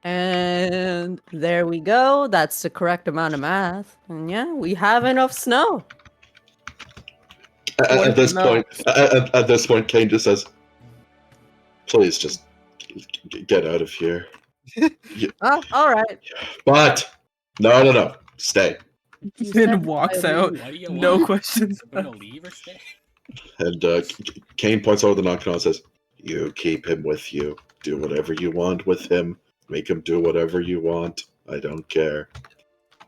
And there we go. That's the correct amount of math. And yeah, we have enough snow. At this No. point, at this point, Kane just says, "Please, just get out of here." Oh, all right. But no, stay. You Finn said walks I out. leave. What do you No want? questions. I'm gonna leave or stay? And Kane points over the non-canonical and says, "You keep him with you. Do whatever you want with him. Make him do whatever you want. I don't care.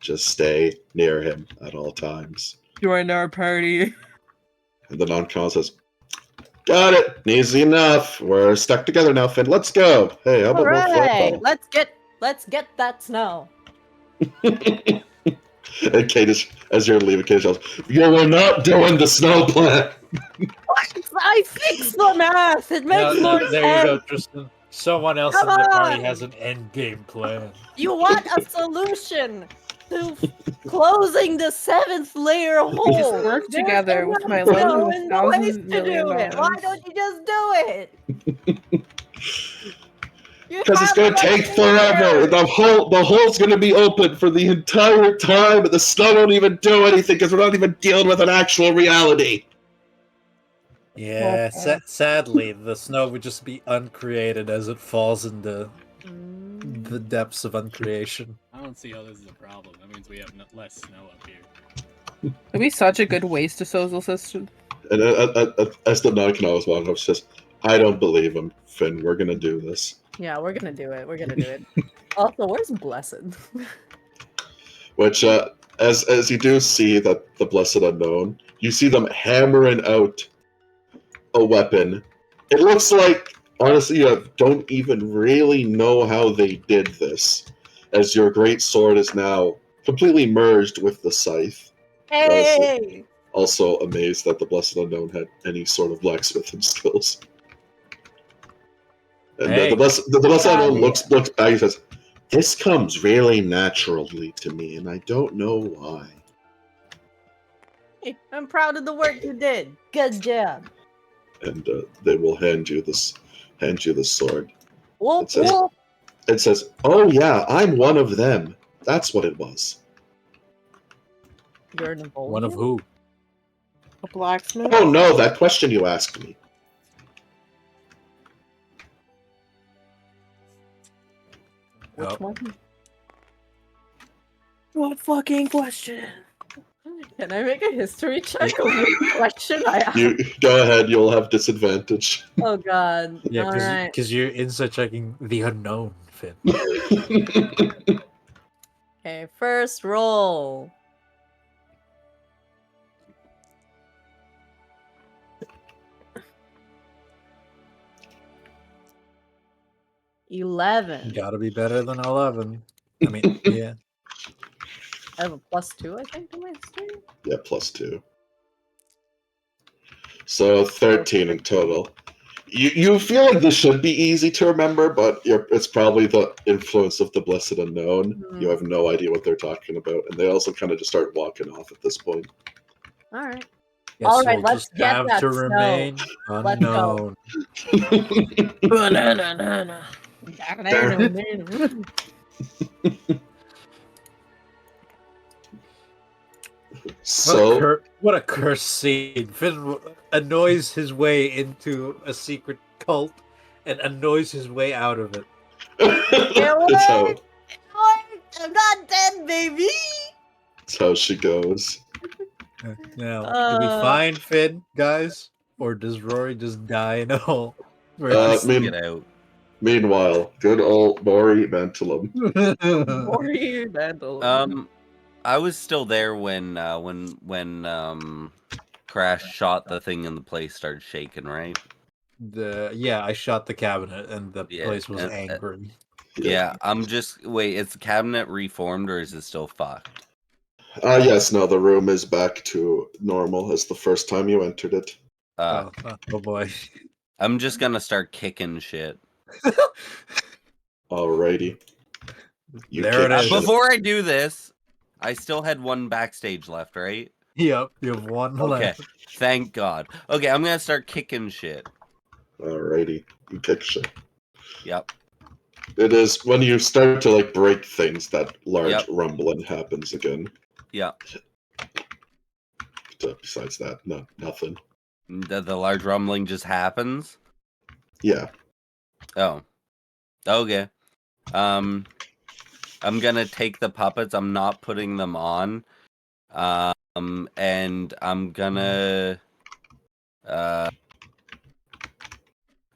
Just stay near him at all times." Join our party. And the non-canonical says, "Got it. Easy enough. We're stuck together now, Finn. Let's go. Hey, how about more Hooray! fun?" Let's get that snow. And Kate is, as you're leaving, Kate yells, "You were not doing the snow plan." I fixed the math. It makes Yeah, more there sense. you go, Tristan. Someone else Come in the party on! has an end game plan. You want a solution to closing the 7th layer hole. Just work There's together with enough my snow lending in the waste $1,000 to do million. it. Why don't you just do it? Because it's gonna take forever. The hole's gonna be open for the entire time, and the snow won't even do anything because we're not even dealing with an actual reality. Yeah, sadly, the snow would just be uncreated as it falls into the depths of uncreation. I don't see how this is a problem. That means we have less snow up here. It'd be such a good waste disposal system. And as the non-canonical walks up, she says, "I don't believe him, Finn. We're gonna do this." Yeah, we're gonna do it. We're gonna do it. Also, where's Blessed? Which, as you do see that the Blessed Unknown, you see them hammering out a weapon. It looks like, honestly, you don't even really know how they did this. as your great sword is now completely merged with the scythe. Hey! Also amazed that the Blessed Unknown had any sort of blacksmithing skills. And Hey. the Blessed Unknown Yeah. looks back and says, "This comes really naturally to me, and I don't know why." I'm proud of the work you did. Good job. And they will hand you the sword. Whoop, It says, whoop. It says, "Oh yeah, I'm one of them." That's what it was. You're an One of who? A blacksmith. Oh no, that question you asked me. Which Oh. one? What fucking question? Can I make a history check of which question I asked? You go ahead. You'll have disadvantage. Oh god. Yeah, Alright. because you're inside checking the unknown, Finn. Okay, first roll. $11. Gotta be better than 11. I mean, yeah. I have a +2, I think, to my history. Yeah, +2. So 13 in total. You feel like this should be easy to remember, but it's probably the influence of the Blessed Unknown. Mhm. You have no idea what they're talking about, and they also kind of just start walking off at this point. Alright. Guess All right, we'll let's just get have that to snow. remain Let's go. unknown. Banana. So What a cursed scene. Finn annoys his way into a secret cult and annoys his way out of it. that's how I'm not dead, baby. that's how she goes. Now, do we find Finn, guys? Or does Rory just die in a hole? Where Uh, he mean- Get out. Meanwhile, good old Maury Mantulum. Warrior Vandal. I was still there when Crash shot the thing and the place started shaking, right? I shot the cabinet and the Yeah, place was and- angry. Yeah, I'm just wait. Is the cabinet reformed or is it still fucked? Yes, no, the room is back to normal as the first time you entered it. Uh, Oh boy. I'm just gonna start kicking shit. Alrighty. You There it kick is. shit. Before I do this, I still had one backstage left, right? Yep, you have one Okay, left. thank God. Okay, I'm gonna start kicking shit. Alrighty. You kick shit. Yep. It is when you start to like break things that large Yep. rumbling happens again. Yep. So besides that, no, nothing. The large rumbling just happens. Yeah. Oh. Okay. I'm gonna take the puppets. I'm not putting them on. And I'm gonna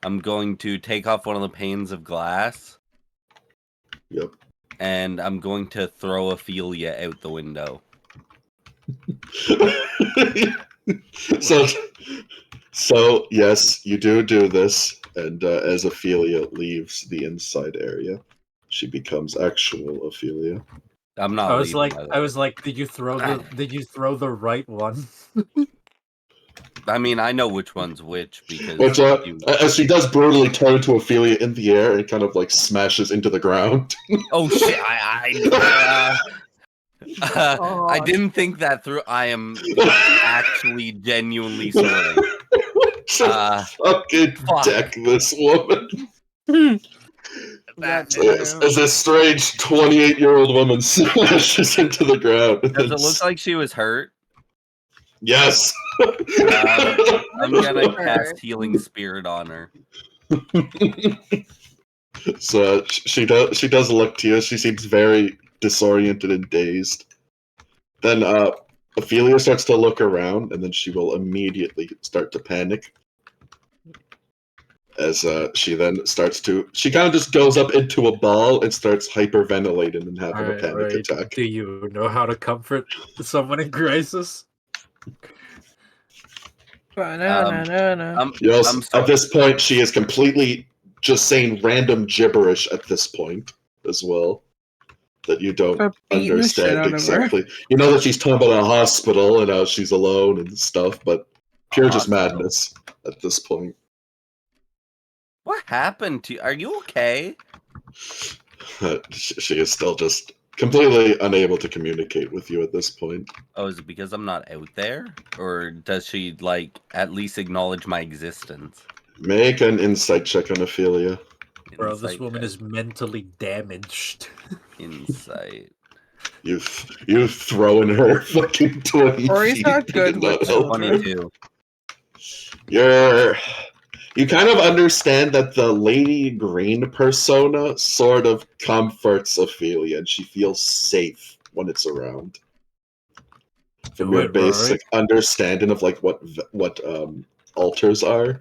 I'm going to take off one of the panes of glass. Yep. And I'm going to throw Ophelia out the window. so yes, you do this, and as Ophelia leaves the inside area, she becomes actual Ophelia. I'm not. I was leaving, like, by the I way. was like, did you throw the right one? I mean, I know which one's which because Which, you... as she does brutally turn to Ophelia in the air and kind of like smashes into the ground. Oh shit! I didn't think that through. I am actually genuinely sorry. Fucking fuck. deck this woman. That, As this strange 28-year-old woman smashes into the ground. does it look like she was hurt? Yes. I'm gonna cast Healing Spirit on her. So she does look to you. She seems very disoriented and dazed. Then Ophelia starts to look around, and then she will immediately start to panic. As she then starts to, she kind of just goes up into a ball and starts hyperventilating and having a panic attack. Do you know how to comfort someone in crisis? Banana. At this point, she is completely just saying random gibberish at this point as well. that you don't For beating the shit understand out of her. exactly. You know that she's talking about a hospital and how she's alone and stuff, but pure just Hospital. madness at this point. What happened to you? Are you okay? She is still just completely unable to communicate with you at this point. Oh, is it because I'm not out there? Or does she, like, at least acknowledge my existence? Make an insight check on Ophelia. Bro, this Insight woman check. is mentally damaged. Insight. You throw in her fucking 20 Rory's feet. not good did not with help. children. 22. You kind of understand that the Lady Green persona sort of comforts Ophelia, and she feels safe when it's around. From Do your it, Rory. basic understanding of like what altars are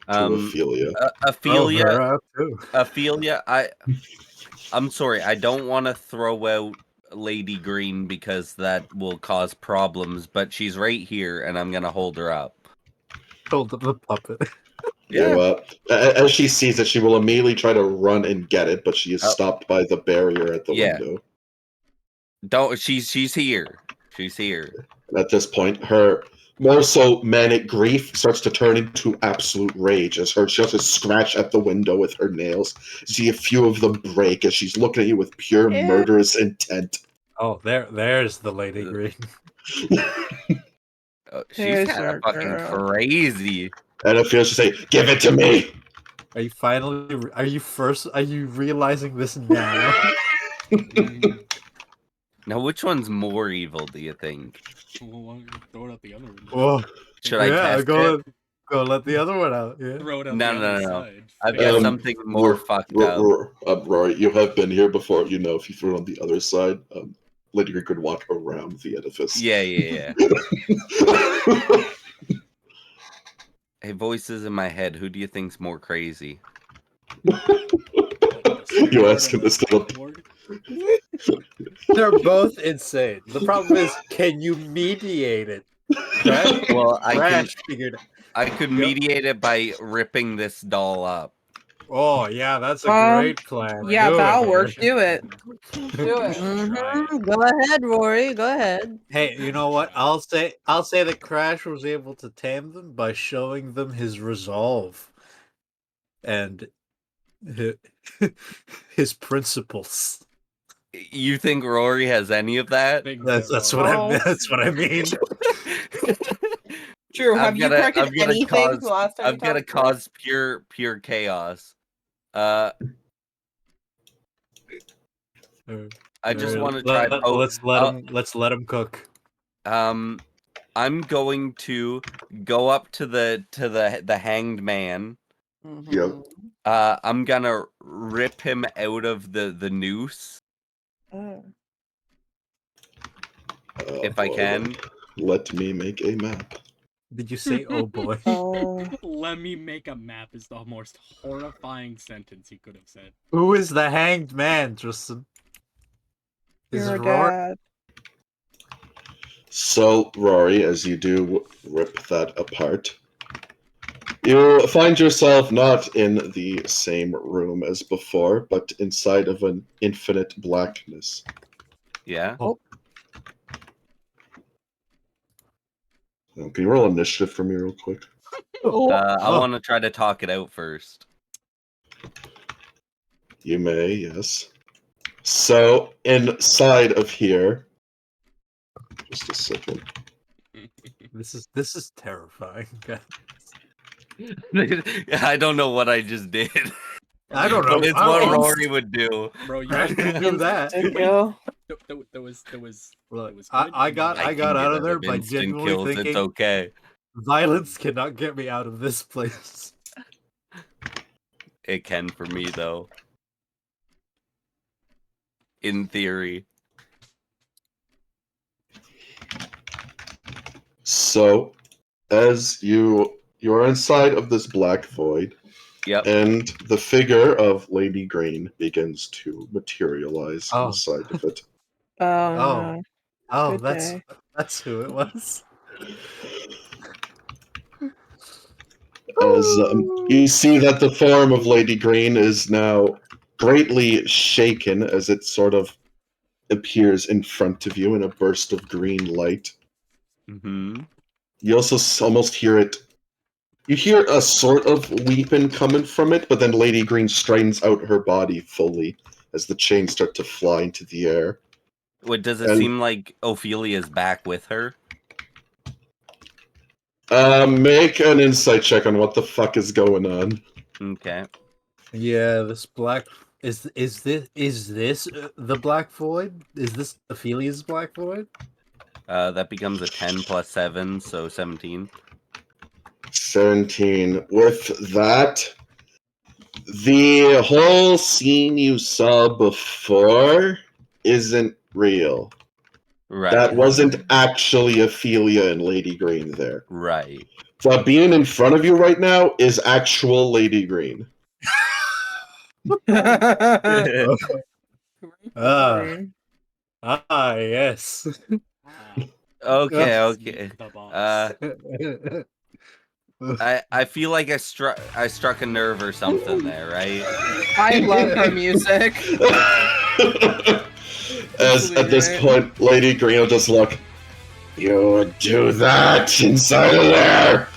to Ophelia. Ophelia, Oh, her out too. Ophelia, I'm sorry, I don't want to throw out Lady Green because that will cause problems, but she's right here and I'm gonna hold her up. Hold up the puppet. As she sees it, she will immediately try to run and get it, but she is Oh. stopped by the barrier at the Yeah. window. She's here. She's here. At this point, her more so manic grief starts to turn into absolute rage as she starts to scratch at the window with her nails. You see a few of them break as she's looking at you with pure murderous intent. Oh, there's the Lady Green. Oh, she's Here's kind our of fucking girl. crazy. And it feels to say, "Give it to me." Are you finally? Are you realizing this now? Now, which one's more evil, do you think? Well, why don't you throw it out the other one? Oh, Should I yeah, test go it? go let the other one out. Yeah. Throw it out No, the no, other no. side. I've got Um, something more fucked up. Rory, you have been here before. You know, if you threw it on the other side, Lady Green could walk around the edifice. Yeah. Hey, voices in my head. Who do you think's more crazy? You asking this to the They're both insane. The problem is, can you mediate it? Crash, Well, Crash figured. I could mediate it by ripping this doll up. Oh yeah, that's a great plan. Yeah, Do that'll it, work. Rory. Do it. Do it. Go ahead, Rory. Go ahead. Hey, you know what? I'll say that Crash was able to tame them by showing them his resolve and his principles. You think Rory has any of that? That's what I mean. Drew, have I'm you gonna- corrected I'm gonna anything cause- the last time I'm you gonna talked to me? cause pure chaos. I just want to try. Let's let him cook. I'm going to go up to the hanged man. Yep. I'm gonna rip him out of the noose if I can. Let me make a map. Did you say, "Oh boy"? Let me make a map is the most horrifying sentence he could have said. Who is the hanged man, Tristan? Is Your it Rory? dad. So, Rory, as you do rip that apart, you find yourself not in the same room as before, but inside of an infinite blackness. Yeah. Can you roll initiative for me real quick? I want to try to talk it out first. You may, yes. So, inside of here, just a second. This is terrifying. I don't know what I just did. I don't know. But it's what Rory would do. Bro, you Crash didn't do that. there was Look, good I got can out get of there rid by instant genuinely kills. thinking It's okay. violence cannot get me out of this place. It can for me though. In theory. So, as you are inside of this black void, Yep. and the figure of Lady Green begins to materialize Oh. inside of it. Oh, Good that's who it was. As you see that the form of Lady Green is now greatly shaken as it sort of appears in front of you in a burst of green light. Mm-hmm. You also almost hear it. You hear a sort of weeping coming from it, but then Lady Green straightens out her body fully as the chains start to fly into the air. What does it And- seem like Ophelia's back with her? Make an insight check on what the fuck is going on. Okay. Yeah, this black is this the Black Void? Is this Ophelia's Black Void? That becomes a 10 plus 7, so 17. 17. With that, the whole scene you saw before isn't real. Right. That wasn't actually Ophelia and Lady Green there. Right. The being in front of you right now is actual Lady Green. Yes. Okay, Yes. okay. The boss. I feel like I struck a nerve or something there, right? I love her music. As at this point, Lady Green will just look. You would do that inside of there.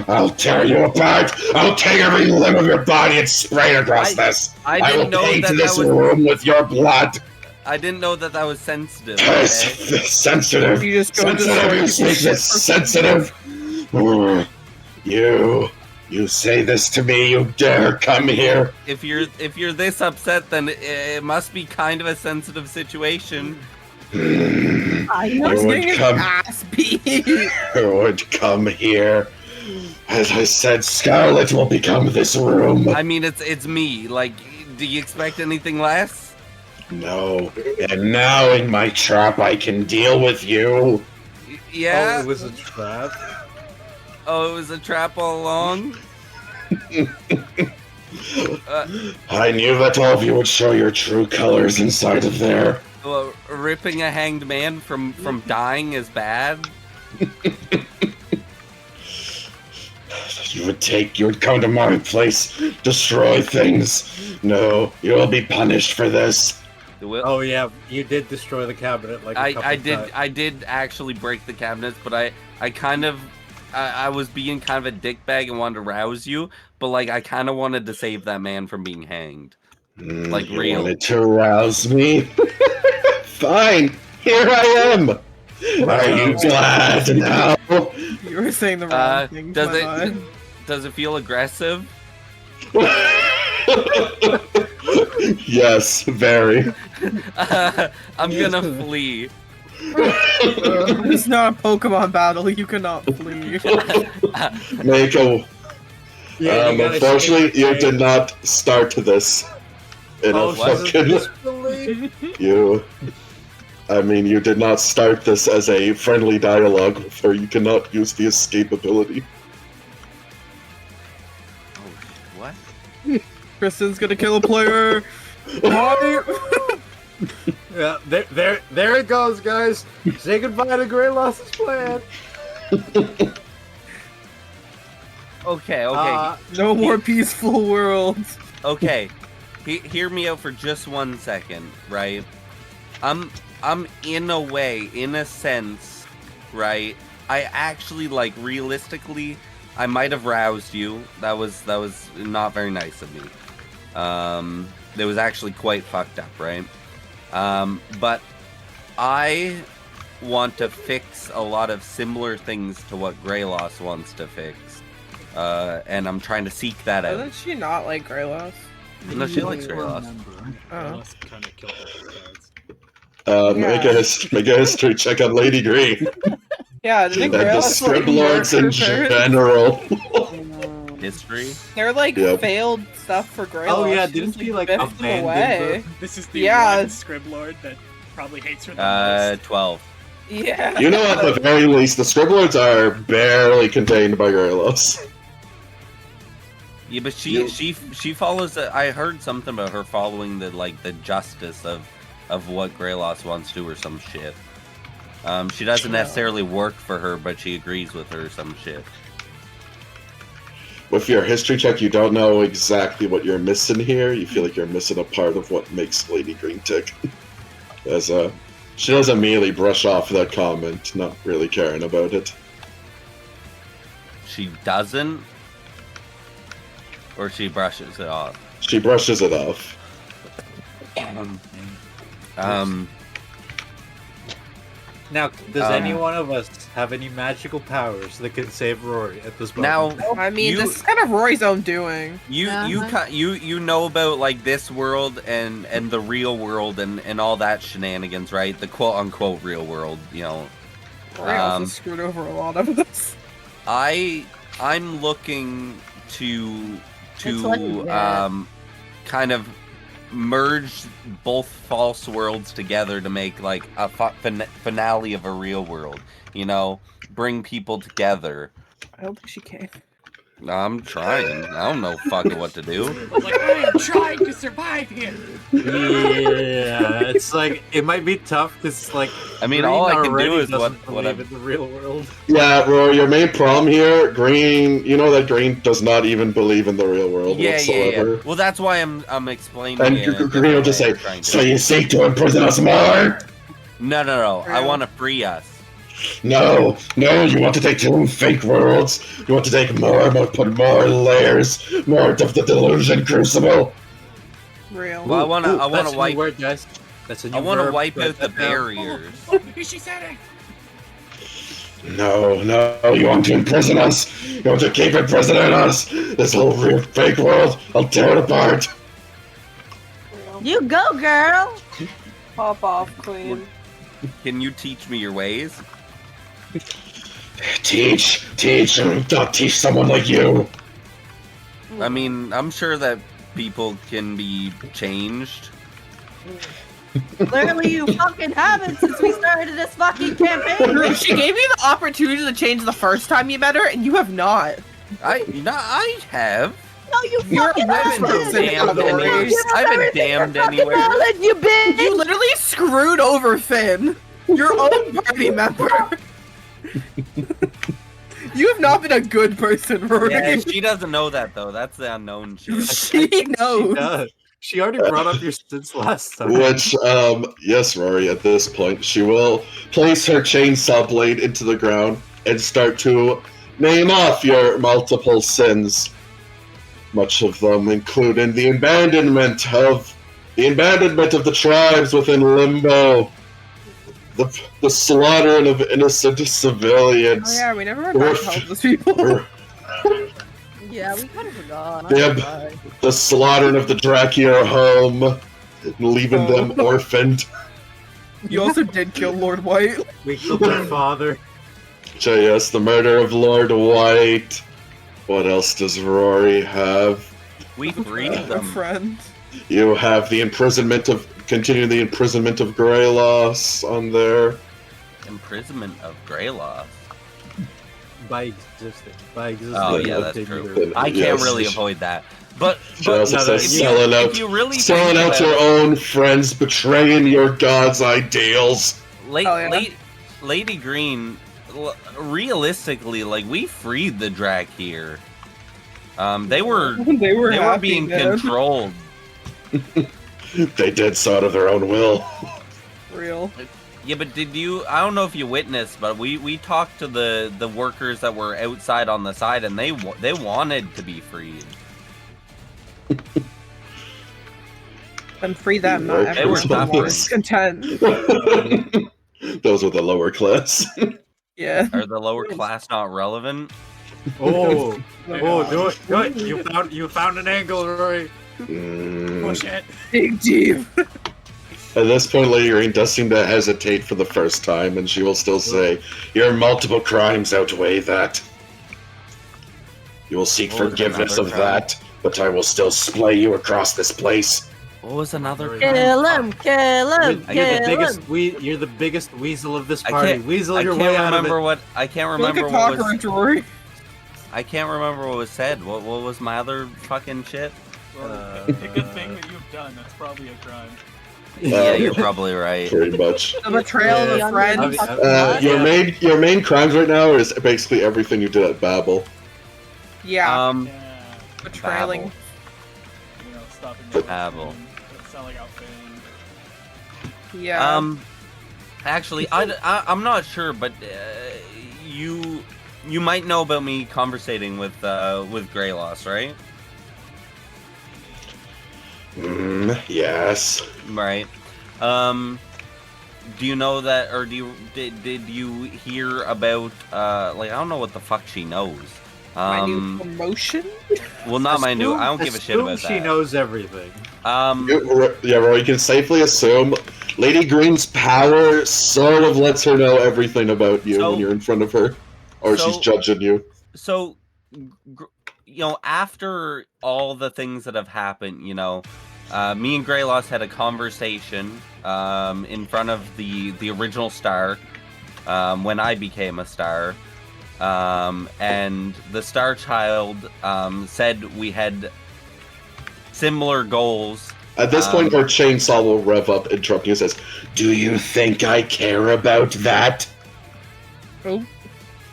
I'll tear you apart. I'll take every limb of your body and spray it across this. I I will didn't know paint that this was. room with your blood. I didn't know that was sensitive. It's Okay? sensitive. You just go Sensitive. You say it's sensitive. You say this to me. You dare come here. If you're this upset, then it must be kind of a sensitive situation. I know You he's would getting his come. ass beat. Who would come here? As I said, Scarlet will become this room. I mean, it's me. Like, do you expect anything less? No. And now in my trap, I can deal with you. Yeah. Oh, it was a trap. Oh, it was a trap all along. I knew that all of you would show your true colors inside of there. Well, ripping a hanged man from dying is bad. You would come to my place, destroy things. No, you will be punished for this. Oh yeah, you did destroy the cabinet like a couple times. I did actually break the cabinets, but I kind of I was being kind of a dickbag and wanted to rouse you, but like I kind of wanted to save that man from being hanged. Like you real. wanted to rouse me? Fine, here I am. Are you glad now? You were saying the wrong thing. Does it feel aggressive? Yes, very. I'm gonna flee. It's not a Pokemon battle. You cannot flee. Make a. Yeah, you gotta Unfortunately, shake you your did not start this. In Oh, a wasn't fucking. this belief? You did not start this as a friendly dialogue, or you cannot use the escape ability. Oh, what? Kristen's gonna kill a player. Yeah, there it goes, guys. Say goodbye to Grey Loss's plan. Okay. No more peaceful worlds. Okay, hear me out for just 1 second, right? I'm in a way, in a sense, right? I actually, like, realistically, I might have roused you. That was not very nice of me. It was actually quite fucked up, right? But I want to fix a lot of similar things to what Greyloss wants to fix. And I'm trying to seek that out. Doesn't she not like Greyloss? No, she likes Greyloss. Oh. Kind of killed all the cards. Make a history check on Lady Green. Yeah, didn't And the Greyloss like Scriblords murder in her parents? general. History? They're like Yep. failed stuff for Greyloss. Oh yeah, She didn't just, she like biffed them abandon away. This is the Yeah. one Scriblord that probably hates her the most. 12. Yeah. You know, at the very least, the Scriblords are barely contained by Greyloss. Yeah, but she follows. I heard something about her following the justice of what Greyloss wants to or some shit. She doesn't necessarily work for her, but she agrees with her or some shit. With your history check, you don't know exactly what you're missing here. You feel like you're missing a part of what makes Lady Green tick. As she does immediately brush off that comment, not really caring about it. She doesn't? Or she brushes it off? She brushes it off. Now, does Um, any one of us have any magical powers that can save Rory at this Now, moment? I mean, You- this is kind of Rory's own doing. you Uh-huh. you know about like this world and the real world and all that shenanigans, right? The quote unquote real world, you know. Rory also Um, screwed over a lot of us. I'm looking to It's like, yeah. kind of merge both false worlds together to make like a finale of a real world, you know, bring people together. I don't think she can. I'm trying. I don't know fucking what to do. I was like, I am trying to survive here. Yeah, it's like it might be tough because like I mean, Green all I can already do is what doesn't what believe I'm. in the real world. Yeah, Rory, your main problem here, Green, you know that Green does not even believe in the real world Yeah. whatsoever. Well, that's why I'm explaining. And it in a Green will different just way, say, trying to- so you seek to imprison us more? No. I Real. want to free us. No, you want to take two fake worlds. You want to take more, put more layers, more of the delusion crucible. Real. Well, I wanna That's a new wipe. word, guys. That's a new I want to verb. wipe Write out the that down. barriers. Oh, she said it. No, you want to imprison us. You want to keep imprisoning us. This little real fake world, I'll tear it apart. You go, girl. Pop off, Queen. Can you teach me your ways? Teach, not teach someone like you. I mean, I'm sure that people can be changed. Clearly, you fucking haven't since we started this fucking campaign. She gave you the opportunity to change the first time you met her, and you have not. I have. No, you You're fucking a worse haven't. person, damned Hillary. anywhere. I haven't damned anywhere. You bitch. You literally screwed over Finn, your own party member. You have not been a good person, Rory. Yeah, she doesn't know that though. That's the unknown shit. She knows. does. She already brought up your sins last time. Which, yes, Rory, at this point, she will place her chainsaw blade into the ground and start to name off your multiple sins. Much of them including the abandonment of the tribes within Limbo, the slaughtering of innocent civilians. Oh yeah, we never went back to help those people. Yeah, we kind of forgot. Yep. The slaughtering of the Dracula home, leaving them orphaned. You also did kill Lord White. We killed their father. JS, the murder of Lord White. What else does Rory have? We freed A them. friend. You have continuing the imprisonment of Greyloss on there. Imprisonment of Greyloss. By existing. Oh yeah, that's true. I can't really avoid that. But She also no, says if selling you really selling think out about your own friends, betraying your god's ideals. Oh, yeah. Lady Green, realistically, like we freed the Drac here. They were They were happy, being man. controlled. They did so out of their own will. Real. Yeah, but did you? I don't know if you witnessed, but we talked to the workers that were outside on the side, and they wanted to be freed. And free them, not They were everyone suffering. was content. Those were the lower class. Yeah. Are the lower class not relevant? Oh, do it. You found an angle, Rory. Push it. Dig deep. At this point, Lady Green does seem to hesitate for the first time, and she will still say, "Your multiple crimes outweigh that. You will seek What was forgiveness another of crime? that, but I will still splay you across this place." What was another? Kill him, kill him, You're the kill biggest. him. You're the biggest weasel of this I party. can't- Weasel I your can't way out of remember it. what I can't Like remember a what was. cockroach, Rory. I can't remember what was said. What was my other fucking shit? Well, a good thing that you've done. That's probably a crime. Yeah, you're probably right. Pretty much. The betrayal of Yeah. a friend. Your main crimes right now is basically everything you did at Babel. Yeah. Yeah. Betraying. You know, stopping the Babel. selling out Finn. Yeah. Actually, I'm not sure, but you might know about me conversating with Greyloss, right? Yes. Right. Do you know that, or did you hear about like, I don't know what the fuck she knows. My new promotion? Well, not my new. I don't give a shit Assume about she that. knows everything. Yeah, Roy, you can safely assume Lady Green's power sort of lets her know everything about you So- when you're in front of her, or she's so- judging you. So, after all the things that have happened, me and Greyloss had a conversation in front of the original star when I became a star. And the Star Child said we had similar goals. At this point, her chainsaw will rev up, interrupting you, says, "Do you think I care about that? Oh.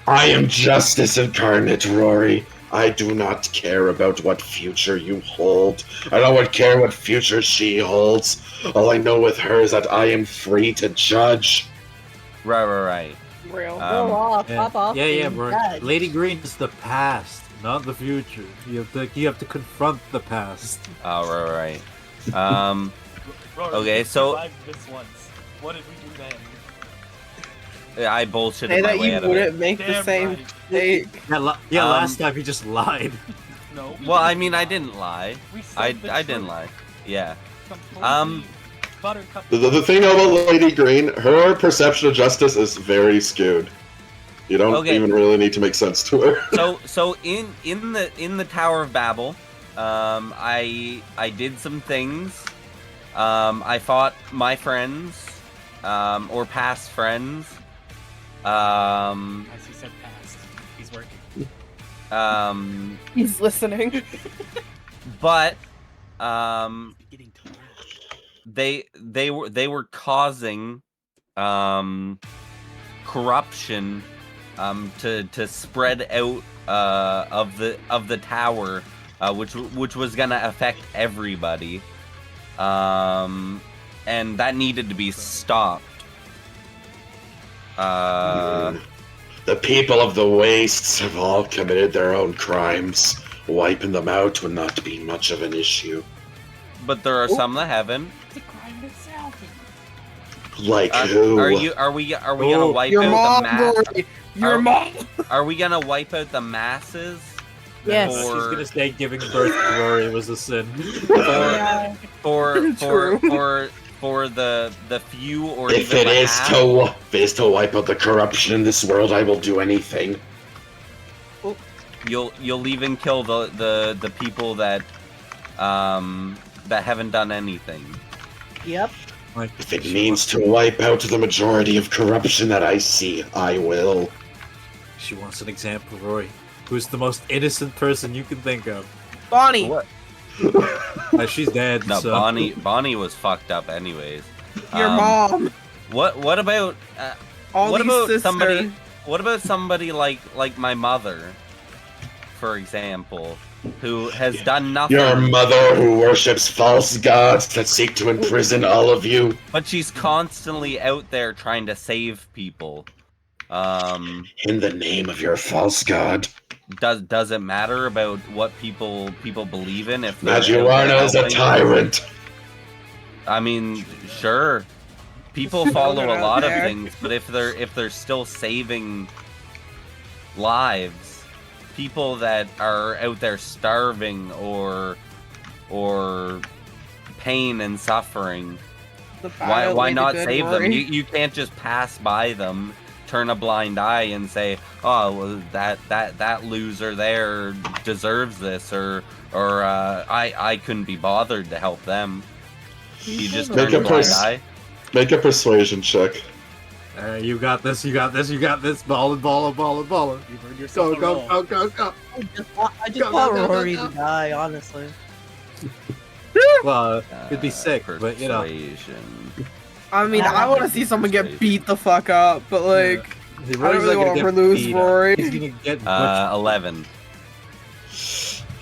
I am justice incarnate, Rory. I do not care about what future you hold. I don't care what future she holds. All I know with her is that I am free to judge." Right. Real. Go off, Yeah, pop off. yeah, being bro. judged. Lady Green is the past, not the future. You have to confront the past. Right. Rory, Okay, we so- survived this once. What did we do then? I bullshitted Say my that way you out of it. wouldn't make the Damn same right. mistake. Yeah, last time he just lied. No. we Well, I didn't mean, I lie. didn't lie. We said I the didn't truth. lie. Yeah. Completely Buttercup. The thing about Lady Green, her perception of justice is very skewed. You don't Okay. even really need to make sense to her. So in the Tower of Babel, I did some things. I fought my friends, or past friends. As he said past. He's working. He's listening. But Beginning to work. they were causing corruption to spread out of the tower, which was gonna affect everybody, and that needed to be stopped. The people of the Wastes have all committed their own crimes. Wiping them out would not be much of an issue. But there are some that haven't. It's a crime itself. Like who? Are we gonna wipe Your out mom, the mass? Rory. Your mom. Are we gonna wipe out the masses? Yes. She's Or- gonna say giving birth to Rory was a sin. Yeah. for True. for the few or If even it the is half, to wipe out the corruption in this world, I will do anything. you'll even kill the people that haven't done anything. Yep. Like, If it means to wipe out the majority of corruption that I see, I will. she wants an example, Rory. Who's the most innocent person you can think of? Bonnie. What? She's dead. No, so. Bonnie was fucked up anyways. Your mom. What about All what these about sisters. somebody? What about somebody like my mother, for example, who has done nothing? Your mother who worships false gods that seek to imprison all of you. But she's constantly out there trying to save people. In the name of your false god. Does it matter about what people believe in? If they're out there Majuana is a helping? tyrant. I mean, sure. People They're follow a out lot of there. things, but if they're still saving lives, people that are out there starving or pain and suffering, The why battle not made the save good them? Rory. You can't just pass by them, turn a blind eye, and say, "Oh, well, that loser there deserves this," or I couldn't be bothered to help them. You just Make turn a a blind pers- eye. Make a persuasion check. You got this. You got this. You got this. Ball and ball and ball and ball. You've earned yourself Go a go roll. go go go. I just Go, want go, go, Rory go. to die, honestly. Well, it'd be sick, but you know, Persuasion. I mean, I want to see someone get beat the fuck up, but like, Rory's I don't really not gonna want to get lose beat up. Rory. He's gonna get 11.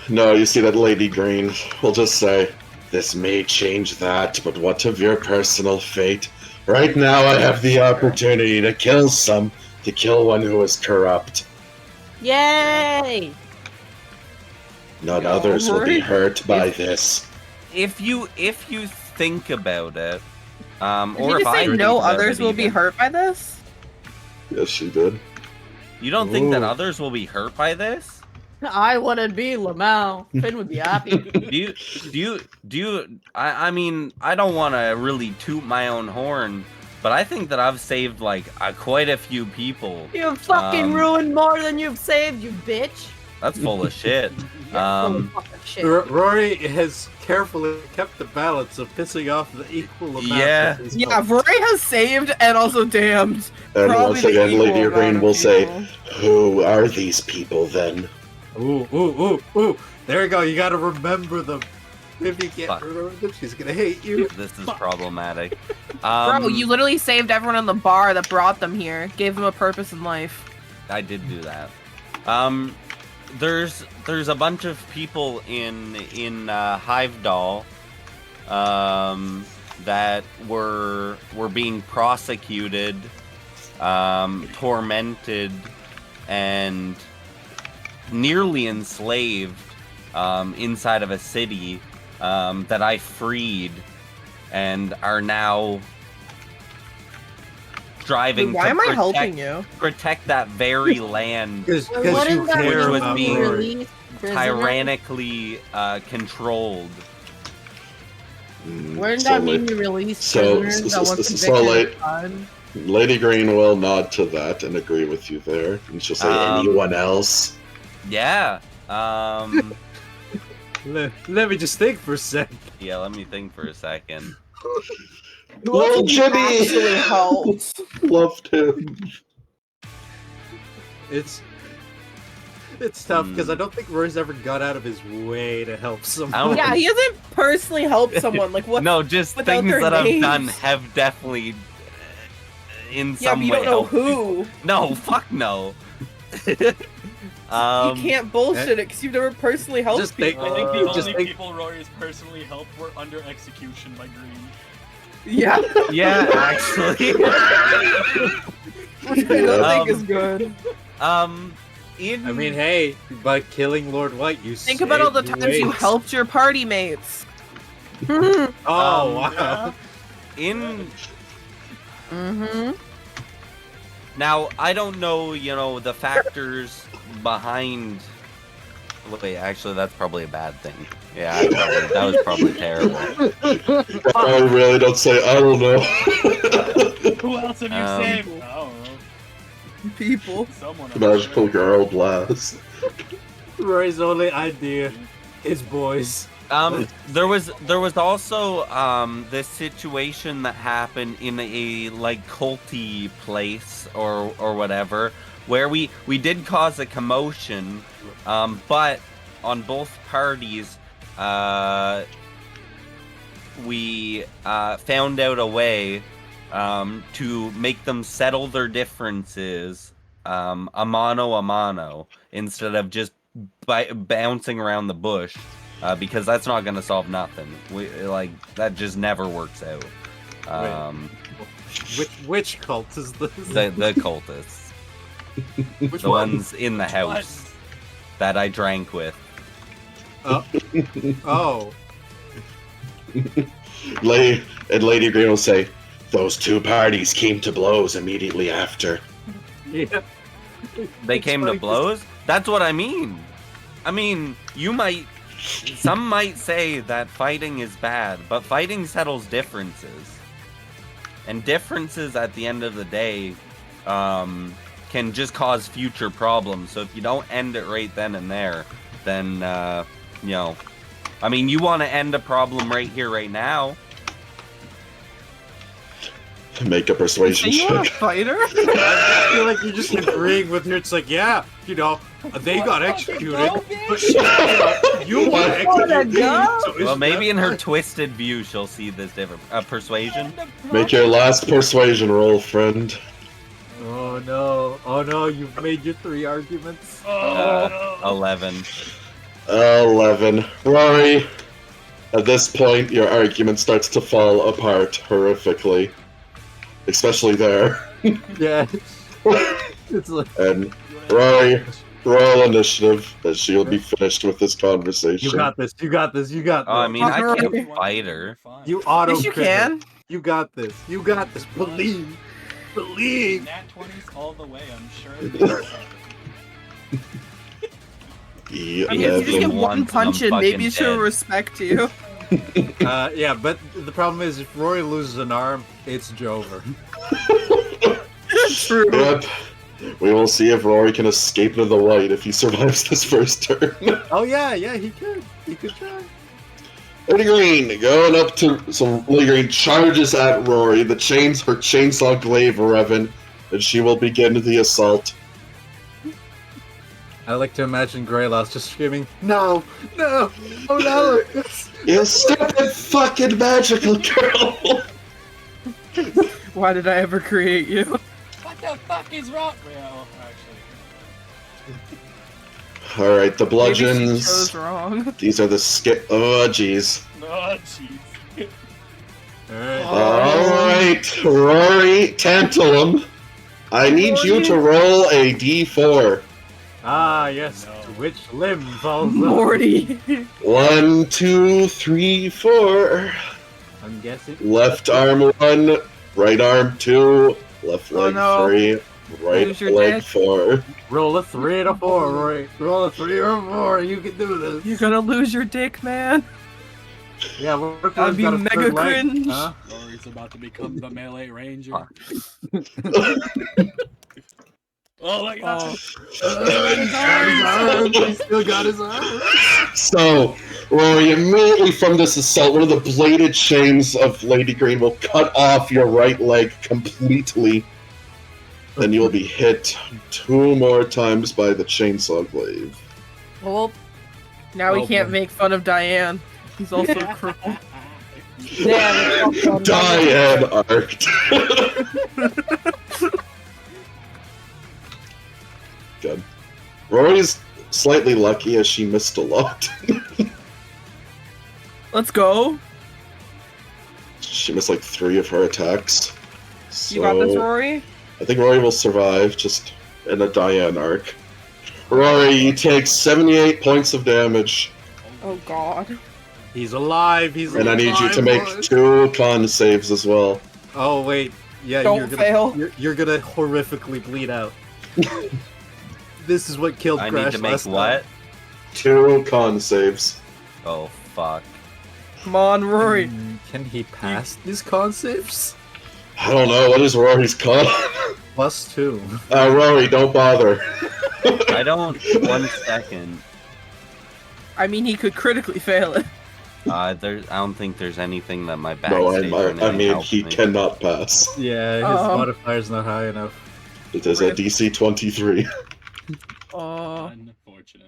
No, you see that Lady Green. We'll just say, this may change that, but what of your personal fate? Right now, I have the opportunity to kill one who is corrupt. Yay! None No, others will be right. hurt by this. If you think about it, Did or you if just I say think no about others it will be even, hurt by this? Yes, she did. You don't think that Ooh. others will be hurt by this? I wouldn't be Lamau. Finn would be happy. Do you? I mean, I don't want to really toot my own horn, but I think that I've saved like quite a few people. You fucking Um, ruined more than you've saved, you bitch. That's full of shit. You're full of fucking shit. Rory has carefully kept the balance of pissing off the equal amount. Yeah. of his Yeah, help. Rory has saved and also damned. And Probably once the again, equal Lady amount Green of will say, people. "Who are these people then?" Ooh. There you go. You gotta remember them. If you can't Fuck. remember them, she's gonna hate you. This is problematic. Bro, you literally saved everyone in the bar that brought them here. Gave them a purpose in life. I did do that. There's a bunch of people in Hivedal that were being prosecuted, tormented, and nearly enslaved inside of a city that I freed and are now striving Wait, why to am I helping you? protect that very land Because Well, you wouldn't that care Which was about being Rory. release prisoners? tyrannically controlled. Wouldn't So that la- mean you release so- prisoners so- that were so- convicted so of late- crime? Lady Green will nod to that and agree with you there, and she'll say, "Anyone else?" Yeah. Let me just think for a sec. Yeah, let me think for a second. Little Jimmy Actually helped. loved him. It's tough because I don't think Rory's ever got out of his way to help I someone. don't- Yeah, he hasn't personally helped someone. Like what? No, just without things their that I've names. done have definitely in Yeah, some but you way don't know helped who. people. No, fuck no. You can't bullshit it because you've never personally helped Just think- people. I think the just only think- people Rory has personally helped were under execution by Green. Yeah, Yeah, actually. which I don't think Um, is good. In I mean, hey, by killing Lord White, you Think about all the saved times you waste. helped your party mates. Oh Um, wow! in Mm-hmm. now, I don't know, the factors behind. Wait, actually, that's probably a bad thing. Yeah, that was probably terrible. I really don't say. I don't know. Who else have you Um, saved? I don't know. People. Someone. I'm Magical sure. girl blast. Rory's only idea is boys. There was also this situation that happened in a like culty place or whatever, where we did cause a commotion, but on both parties, we found out a way to make them settle their differences a mano, instead of just bouncing around the bush, because that's not going to solve nothing. That just never works out. Which cult is this? The cultists, Which the one? ones in the house that I drank with. Oh, Lady Green will say, "Those two parties came to blows immediately after." yeah. They It's came to funny 'cause- blows. That's what I mean. Some might say that fighting is bad, but fighting settles differences. And differences at the end of the day can just cause future problems. So if you don't end it right then and there, then, you want to end a problem right here, right now. Make a Are persuasion you a check. fighter? I feel like you're just agreeing with her. It's like, yeah, they got executed, but you want to Wanna execute me, go? so Well, isn't maybe that in her fine? twisted view, she'll see this different. Persuasion? Make your last persuasion roll, friend. Oh no! You've made your 3 arguments. Oh, no. 11. 11. Rory, at this point, your argument starts to fall apart horrifically. especially there. Yeah. It's like And Rory, roll initiative, as she'll be finished with this conversation. you got this. You got this. You got this. Oh, I mean, I Rory. can't fight her. You auto Yes, you crit her. can. You got this. You got this. Believe. Believe. Nat 20s all the way, I'm sure. it'd be awesome. I mean, if you just get Eleven one once, punch I'm in, maybe fucking she'll dead. respect you. Yeah, but the problem is if Rory loses an arm, it's Jover. True. Yep. We will see if Rory can escape into the white if he survives this first turn. Oh yeah, yeah, he could. He could try. Lady Green going up to Lady Green charges at Rory. Her chainsaw glaive Revan, and she will begin the assault. I like to imagine Greylouse just screaming, "No, no, oh no!" You stupid fucking magical girl! Why did I ever create you? What the fuck is wrong? Well, actually. Alright, the Maybe she bludgeons. chose wrong. These are the skip. Oh, jeez. Oh, jeez. Alright, Rory Tantalum. I need you to roll a d4. Ah, yes. No. Which limb falls off? Morty. 1, 2, 3, 4. I'm guessing. Left arm 1, right arm 2, left Oh, leg no. 3, right Lose your leg dick. 4. Roll a 3 and a 4, Rory. Roll a 3 or a 4. You can do this. You're gonna lose your dick, man. Yeah, what if That'd one's be got a mega third leg, cringe. Huh? Rory's about to become the melee ranger. Fuck. Oh my god. He still got his arm. So, Rory, immediately from this assault, one of the bladed chains of Lady Green will cut off your right leg completely. Then you'll be hit 2 more times by the chainsaw glaive. Oh, Now we Oh, can't boy. make fun of Diane. He's also crippled. damn it. Diane arced. Good. Rory's slightly lucky as she missed a lot. Let's go. She missed like 3 of her attacks. You got this, So, Rory? I think Rory will survive just in a Diane arc. Rory, you take 78 points of damage, Oh god. He's alive. He's and I alive. need you to make boys. 2 con saves as well. Oh wait, yeah, Don't you're gonna, fail. You're gonna horrifically bleed out. This is what killed I Crash need to make last what? 2 con saves. Oh, fuck. Come on, time. Rory. Can he pass these con saves? I don't know, what is Rory's con? +2. Rory, don't bother. I don't. 1 second. I mean, he could critically fail it. I don't think there's anything that my back No, I anything mean, helps he me. cannot pass. Yeah, his Oh. modifier's not high enough. It is a Rip. DC 23. Oh. Unfortunate.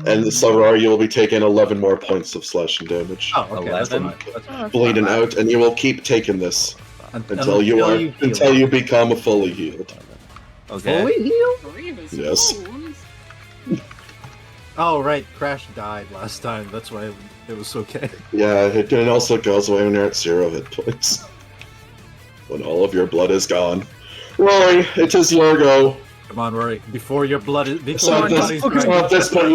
And so, Rory, you will be taking 11 more points of slashing damage. Oh, okay. that's 11? fine. That's fine. Bleeding out, and you will keep taking this until you heal. become fully healed. Okay. Fully healed? Remus Yes. Bones. Oh right, Crash died last time. That's why it was okay. Yeah, it also goes away when you're at 0 hit points. When all of your blood is gone. Rory, it is your go. Come on, Rory. Before your blood is. Before So your at blood this, is so drained. at this point,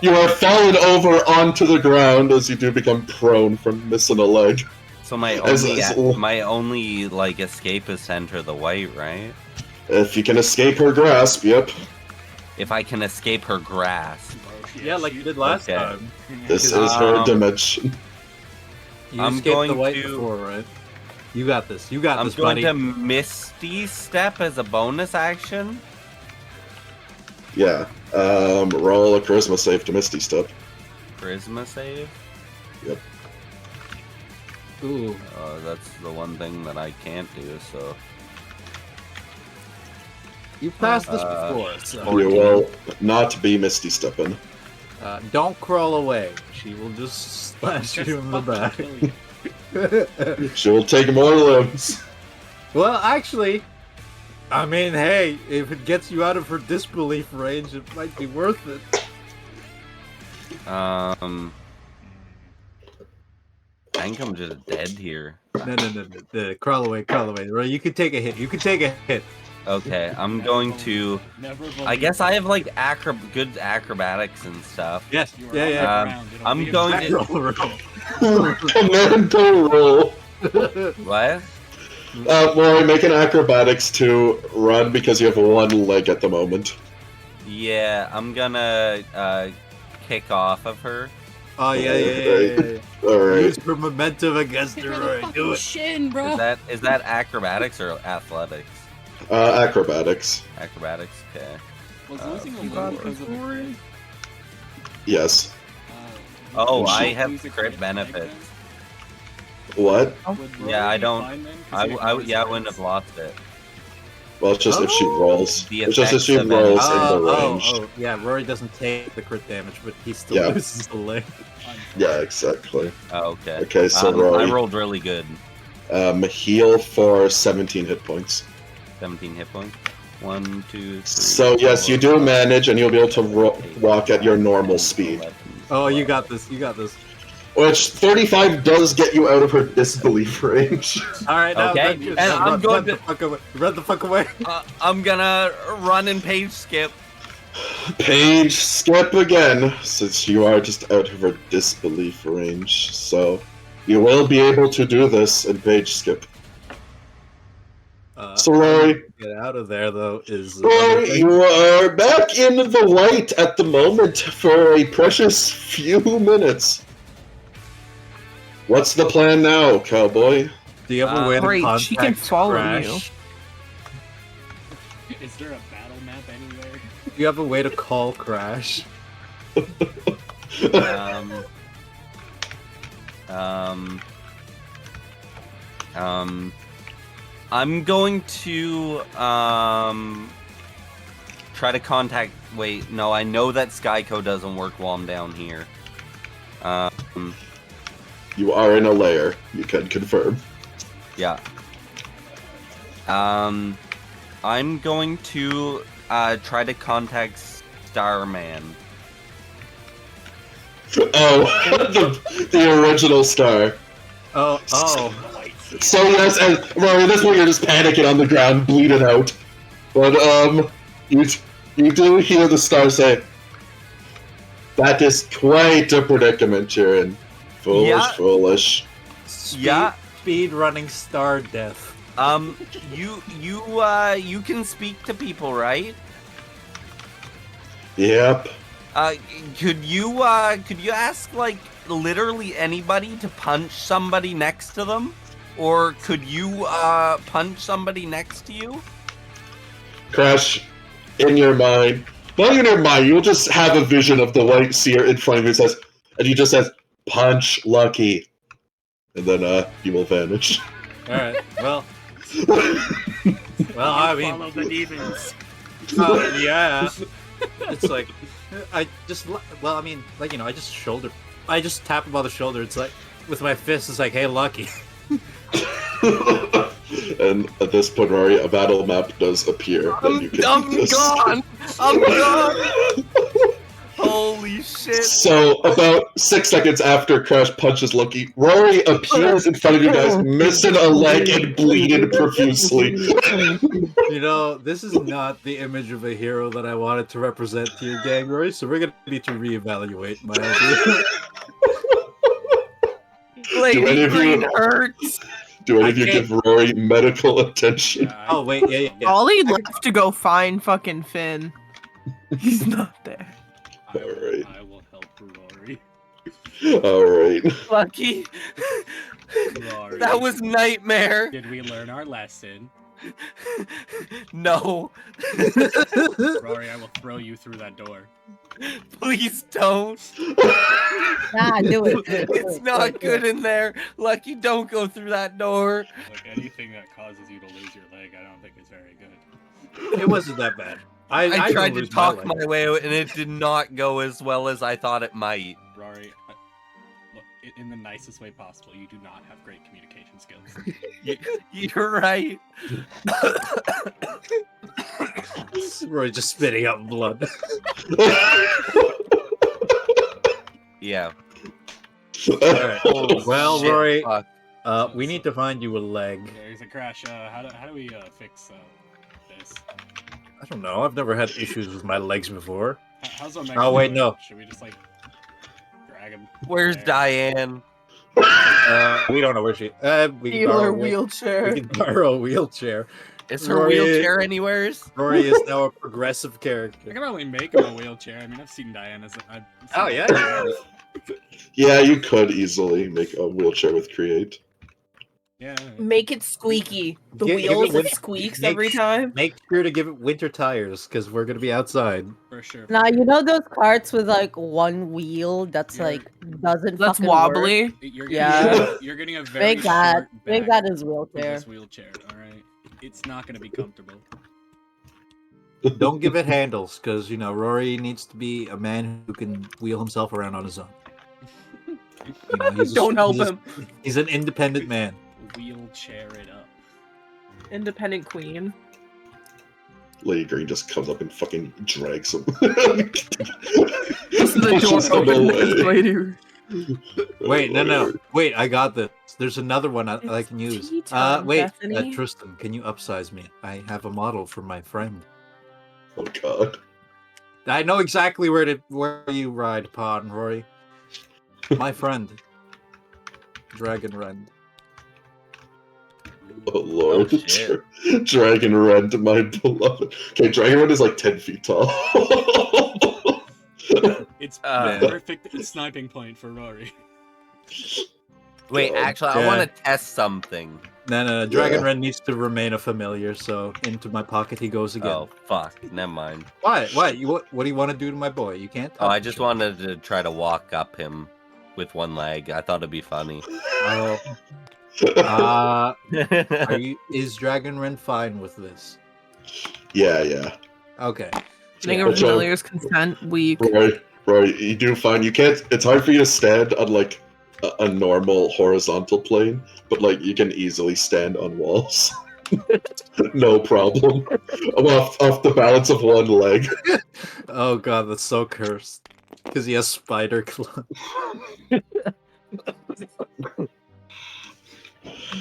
you are fallen over onto the ground as you do become prone from missing a leg. So my As- only as- my only like escape is to enter the white, right? If you can escape her grasp, yep. If I can escape her grasp. Yeah, like you did last Okay. time. This is her Um, dimension. You I'm escaped going the white to- before, right? You got this. You got I'm this, going buddy. to Misty Step as a bonus action. Yeah. Roll a charisma save to Misty Step. Charisma save. Ooh. That's the one thing that I can't do. So You passed this Uh, before, so 14. You will not be Misty Stepping. don't crawl away. She will just splash you in the back. She will take more limbs. Well, actually, I mean, hey, if it gets you out of her disbelief range, it might be worth it. think I'm just dead here. No. Crawl away. Roy, you can take a hit. Okay, I'm going to. Never I guess I have like good acrobatics and stuff. Yes. You're Yeah. all around. It'll I'm be a going great- to- Commando roll. What? Rory, make an acrobatics to run because you have one leg at the moment. Yeah, I'm gonna kick off of her. Oh yeah. Alright. Use her momentum against Hit her, her in the Roy. Do fucking it. shin, bro. Is that acrobatics or athletics? Acrobatics. Acrobatics. Okay. Was losing a You little got because this, of the Rory? crit. Yes. Oh, She- I Lose have a crit leg benefits. What? then? Would Yeah, I Rory be don't- fine then? 'Cause you I ignore yeah, I wouldn't crits? have lost it. Well, it's just if she Oh, rolls. the It's just if she effects of rolls it. in the range. Oh, yeah. Rory doesn't take the crit damage, but he still Yeah. loses the leg. Yeah, exactly. Oh, okay. Okay, so I Rory, rolled really good. heal for 17 hit points. 17 hit points. 1, 2, 3. So yes, you do manage, and you'll be able to walk at your normal speed. Oh, you got this. Which 35 does get you out of her disbelief range. All right, now Okay, run, and I'm going run the fuck away. Run the fuck away. I'm gonna run and page skip. Page skip again, since you are just out of her disbelief range. So you will be able to do this in page skip. So Rory, Get out of there though is Rory, you are back in the light at the moment for a precious few minutes. What's the plan now, cowboy? Do you have a way to Great, contact she can follow Crash? Is there a battle map anywhere? Do you have a way to call Crash? I'm going to try to contact. Wait, no, I know that Skyco doesn't work while I'm down here. You are in a lair. You can confirm. Yeah. I'm going to try to contact Starman. Oh, the original star. Oh. So yes, and Rory, this one you're just panicking on the ground, bleeding out. But you do hear the star say, "That is quite a predicament you're in. Foolish, Yeah. foolish." Yeah. Speed running star death. You can speak to people, right? Yep. Could you ask like literally anybody to punch somebody next to them, or could you punch somebody next to you? Crash, in your mind. Not in your mind, you'll just have a vision of the white seer in front of you and he just says, "Punch Lucky." And then he will vanish. All right. Well, I mean, Follow the demons. yeah. It's like I just I mean, like I just tap him on the shoulder. It's like with my fist. It's like, hey, Lucky. And at this point, Rory, a battle map does appear. I'm gone. I'm gone. Holy shit. So, about 6 seconds after Crash punches Lucky, Rory appears in front of you guys, missing a leg and bleeding profusely. This is not the image of a hero that I wanted to represent to your gang, Rory. So we're gonna need to reevaluate my idea. Lady Green hurts. Do any I of you can't- give Rory medical attention? Yeah, Oh wait, yeah. Ollie left to go find fucking Finn. He's not there. Alright. I will help Rory. Alright. Lucky. Rory. That was nightmare. Did we learn our lesson? No. Rory, I will throw you through that door. Please don't. Nah, do it. It's not good in there. Lucky, don't go through that door. Like anything that causes you to lose your leg, I don't think is very good. It wasn't that bad. I don't tried to lose talk leg. my way out, and it did not go as well as I thought it might. Rory, look, in the nicest way possible, you do not have great communication skills. You're right. Rory just spitting out blood. Yeah. Alright. Well, Shit, Rory, fuck. we need to find you a leg. There's a crash. How do we fix this? I don't know. I've never had issues with my legs before. How's our Oh, wait, no. Should we just like drag him? Where's there? Diane? We don't know where she. We can Dealer borrow, wheelchair. we can borrow a wheelchair. Is her Rory- wheelchair anywheres? Rory is now a progressive I character. can probably make him a wheelchair. I mean, I've seen Diane as a. Oh, yeah. Yeah, you could easily make a wheelchair with Create. Yeah. Make it squeaky. The Give it wheels win- it squeaks make- every time. Make sure to give it winter tires because we're gonna be outside. For sure. Now you know those carts with like one wheel that's You're- like doesn't That's fucking work? wobbly. You're Yeah. You're getting a very Make that. short Make back that his with wheelchair. this wheelchair. All right. It's not gonna be comfortable. Don't give it handles because you know Rory needs to be a man who can wheel himself around on his own. You know, Don't help he's a- him. He's an independent man. Wheelchair it up. Independent queen. Lady Green just comes up and fucking drags him. Just the Pushes door him open. away. Lady. Wait, no. Wait, I got this. There's another one I It's can use. tea time, Wait, Bethany. Tristan, can you upsize me? I have a model for my friend. Oh god. I know exactly where you ride upon, Rory. My friend, Dragon Rend. Oh lord. Oh, shit. Dragon Rend, my beloved. Okay, Dragon Rend is like 10 feet tall. It's Uh, perfect sniping point for Rory. Wait, God. actually, I Yeah. want to test something. No. Dragon Yeah. Rend needs to remain a familiar, so into my pocket he goes again. Oh, fuck. Never mind. Why? What do you want to do to my boy? You can't. Oh, I touch just him. wanted to try to walk up him with one leg. I thought it'd be funny. Oh. Is Dragon Rend fine with this? yeah. Okay. Getting Yeah, a but Joe- familiar's consent weak. Rory, you do fine. You can't. It's hard for you to stand on like a normal horizontal plane, but like you can easily stand on walls. No problem. Off the balance of one leg. Oh god, that's so cursed. Because he has spider claws.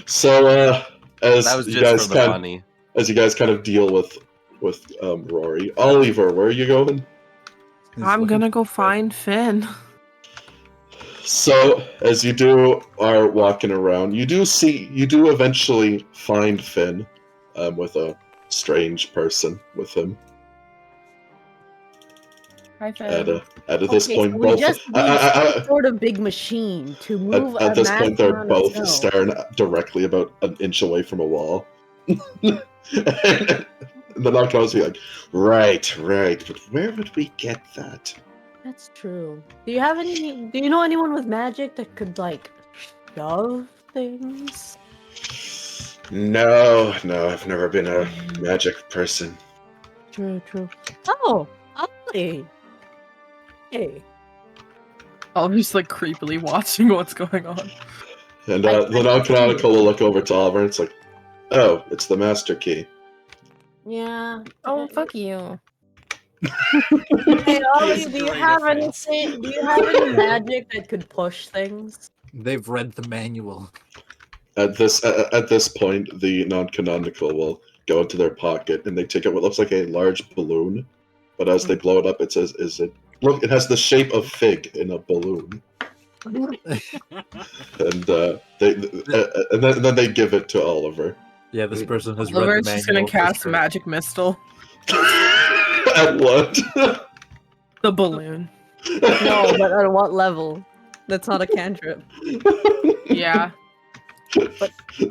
So as That was you just guys for the kind funny. as you guys kind of deal with Rory, Oliver, where are you going? I'm gonna go find Finn. So as you are walking around, you do eventually find Finn, with a strange person with him. Hi, At Finn. this Okay, point, so we both just need some sort of big machine to move at this a point they're massive both amount of snow. staring directly about an inch away from a wall. And the Nocturnes be like, right, but where would we get that? That's true. Do you know anyone with magic that could like shove things? No, I've never been a magic person. True. Oh, Ollie. Hey. I'm just like creepily watching what's going on. And I the non-canonical will look over to Oliver and it's like, oh, it's the master key. Yeah. Oh, fuck you. Hey Ollie, It's do you great have offense. anything? Do you have any magic that could push things? They've read the manual. At this point, the non-canonical will go into their pocket and they take out what looks like a large balloon, but as they blow it up, it says, Look, it has the shape of fig in a balloon." And then they give it to Oliver. Yeah, this person has Oliver's read the just manual. gonna for cast sure. magic missile. At what? The balloon. No, but at what level? That's not a cantrip. Yeah.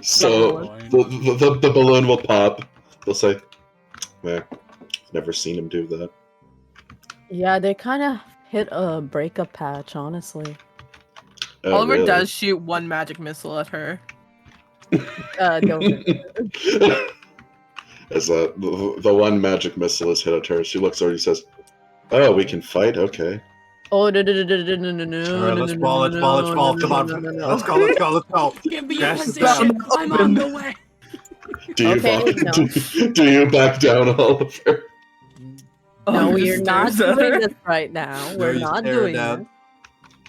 So the balloon will pop. They'll say, "Man, never seen him do that." Yeah, they kind of hit a breakup patch, honestly. Oh, Oliver really? does shoot one magic missile at her. Don't. As the one magic missile is hit at her, she looks over and says, "Oh, we can fight? Okay." Oh, no. Alright, let's ball. Come on. Let's go. Give me Yes, a position. I'm on the way. Do you, Okay, back, no. do you back down, Oliver? No, Oliver we're not stares at doing her. this right now. No, We're you not stare doing down. this.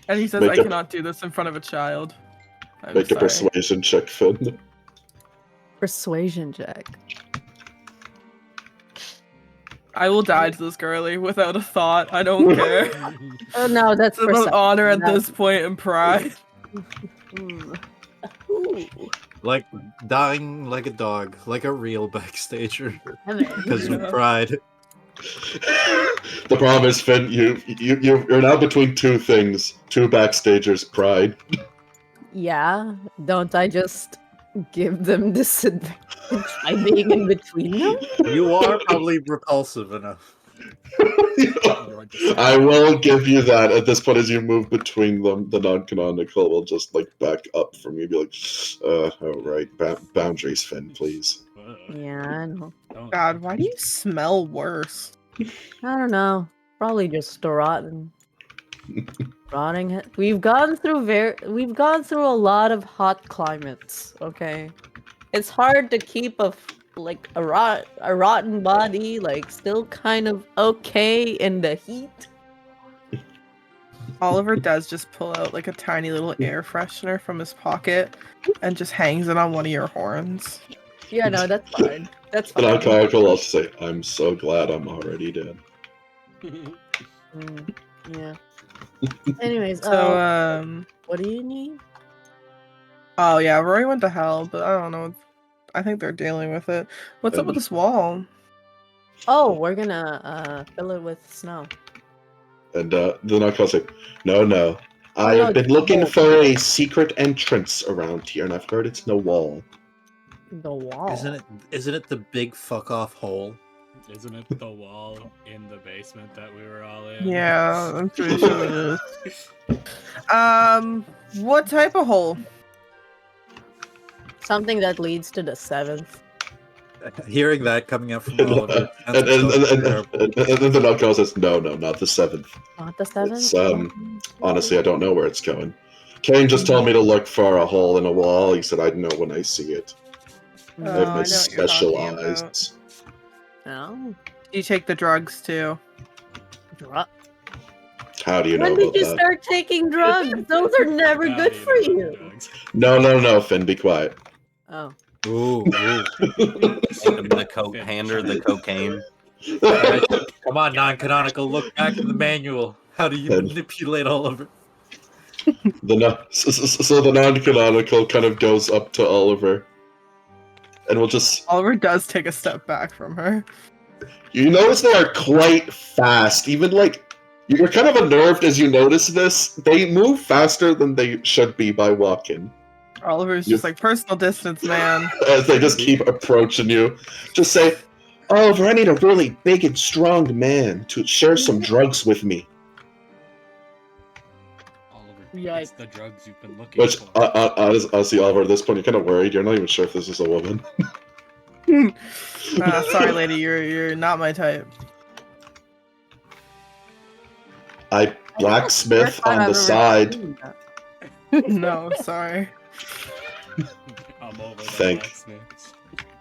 And he says, Make I a- cannot do this in front of a child. I'm Make a sorry. persuasion check, Finn. Persuasion check. I will die to this girlie without a thought. I don't care. Oh no, that's It's about perception. honor at That's- this point and pride. Mm. Ooh. Like dying like a dog, like a real backstager, because Yeah. of pride. The problem is, Finn, you're now between two things: two backstagers, pride. Yeah, don't I just give them disadvantage by being in between them? You are probably repulsive enough. I will give you that. At this point, as you move between them, the non-canonical will just like back up from you, be like, "Oh right, boundaries, Finn, please." Yeah, I know. God, why do you smell worse? I don't know. Probably just rotting. We've gone through a lot of hot climates. Okay, it's hard to keep a rotten body like still kind of okay in the heat. Oliver does just pull out like a tiny little air freshener from his pocket and just hangs it on one of your horns. Yeah, no, that's fine. That's The fine. non-canonical will also say, "I'm so glad I'm already dead." Mm, yeah. Anyways, So, what do you need? oh yeah, Rory went to hell, but I don't know. I think they're dealing with it. What's up with this wall? Oh, we're gonna fill it with snow. And the non-canonical say, "No, no. I no, have been it's a looking hole. for a secret entrance around here, and I've heard it's no wall." The wall. Isn't it the big fuck off hole? Isn't it the wall in the basement that we were all in? Yeah, I'm pretty sure it is. What type of hole? Something that leads to the 7th. Hearing that coming out from And Oliver. and the non-canonical says, "No, no, not the 7th. Not the 7th? It's, honestly, I don't know where it's going. Kane just told me to look for a hole in a wall. He said I'd know when I see it. I Oh, have I know my what you're special talking about. eyes." Oh. You take the drugs too. How do you know When about did you that? start taking drugs? Those are never How good do you for know about you. drugs? No, Finn, be quiet. Oh. Ooh, ooh. Hand him hand her the cocaine. Alright, come on, non-canonical. Look back in the manual. How do you Then- manipulate Oliver? So the non-canonical kind of goes up to Oliver, and we'll just. Oliver does take a step back from her. You notice they are quite fast. Even like you're kind of unnerved as you notice this. They move faster than they should be by walking. Oliver's You- just like personal distance, man. As they just keep approaching you, just say, "Oliver, I need a really big and strong man to share some drugs with me." Oliver, Yikes. it's the drugs you've been looking Which, for. honestly, Oliver, at this point, you're kind of worried. You're not even sure if this is a woman. Sorry, lady, you're not my type. I blacksmith First time on I've the ever side. seen that. No, sorry. I'm over the Thank- blacksmiths.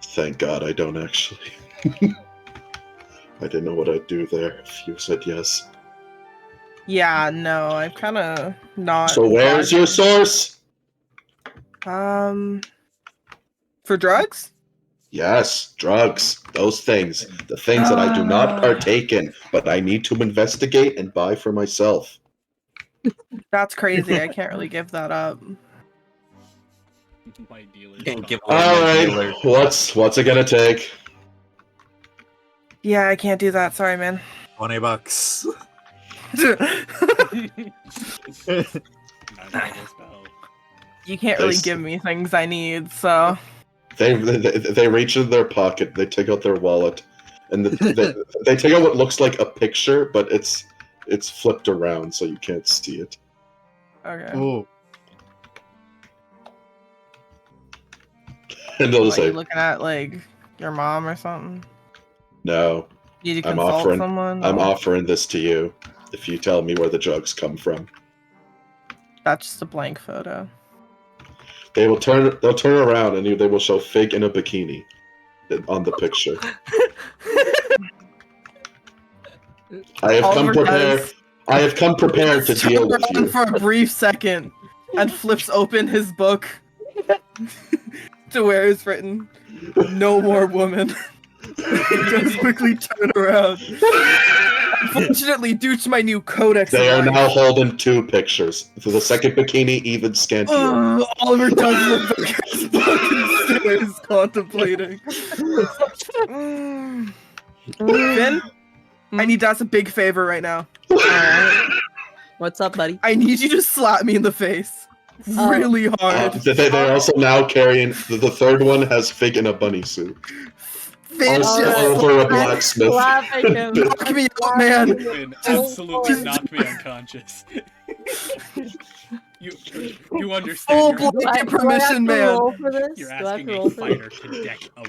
Thank God I don't actually. I didn't know what I'd do there if you said yes. Yeah, no, I'm kind of not. So where's your source? For drugs? Yes, drugs. Those things. The things that I do not partake in, but I need to investigate and buy for myself. That's crazy. I can't really give that up. My dealer's Can't give gone. away my Alright, dealer. what's it gonna take? Yeah, I can't do that. Sorry, man. $20. Magical spell. You can't really Nice. give me things I need, so. They reach in their pocket, they take out their wallet, and they take out what looks like a picture, but it's flipped around so you can't see it. Okay. Ooh. And they'll Are just you say, looking at, like, your mom or something? "No, Need to I'm consult offering- someone? I'm or- offering this to you if you tell me where the drugs come from." That's just a blank photo. They'll turn around and they will show Fig in a bikini on the picture. I have come Oliver prepared. does. I have come prepared to deal with Turns around you. for a brief second and flips open his book to where it's written, "No more woman." He does quickly turn around. Unfortunately, due to my new codex, They of are life, now holding 2 pictures. For the second bikini, even scantier. Oliver does look back at his book and stares, contemplating. Finn, I need to ask a big favor right now. Alright. What's up, buddy? I need you to slap me in the face. Oh. Really hard. They're also now carrying the third one has Fig in a bunny suit. Finn, Also just over a blacksmith. Laughing him. knock me out, man. Finn absolutely knocked me unconscious. you understand? Full You're, blanket permission, man. you're asking a fighter to deck a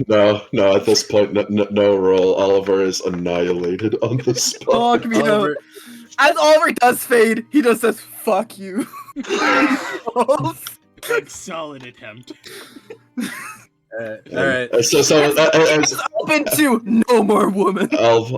wizard. No. At this point, no roll. Oliver is annihilated on the spot. Knock me out. Oliver, As Oliver does fade, he just says, "Fuck you." Like, solid attempt. all right. As Open to no more woman. I'll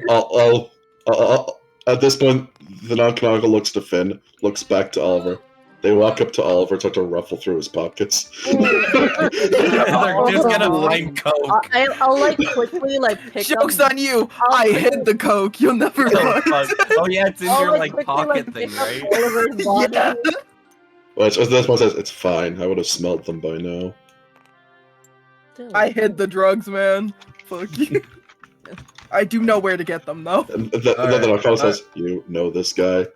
at this point, the non-canonical looks to Finn, looks back to Oliver. They walk up to Oliver, start to ruffle through his pockets. They're just gonna find coke. I'll like quickly like pick Joke's up. on you. I'll I pick hid up- the coke. You'll never Oh, find. fuck. Oh yeah, it's in I'll, your like quickly, pocket pick thing, up right? Oliver's body. Yeah. Which, as this one says, it's fine. I would have smelled them by now. I hid the drugs, man. Fuck you. I do know where to get them, though. And the Alright, non-canonical says, "You know this guy."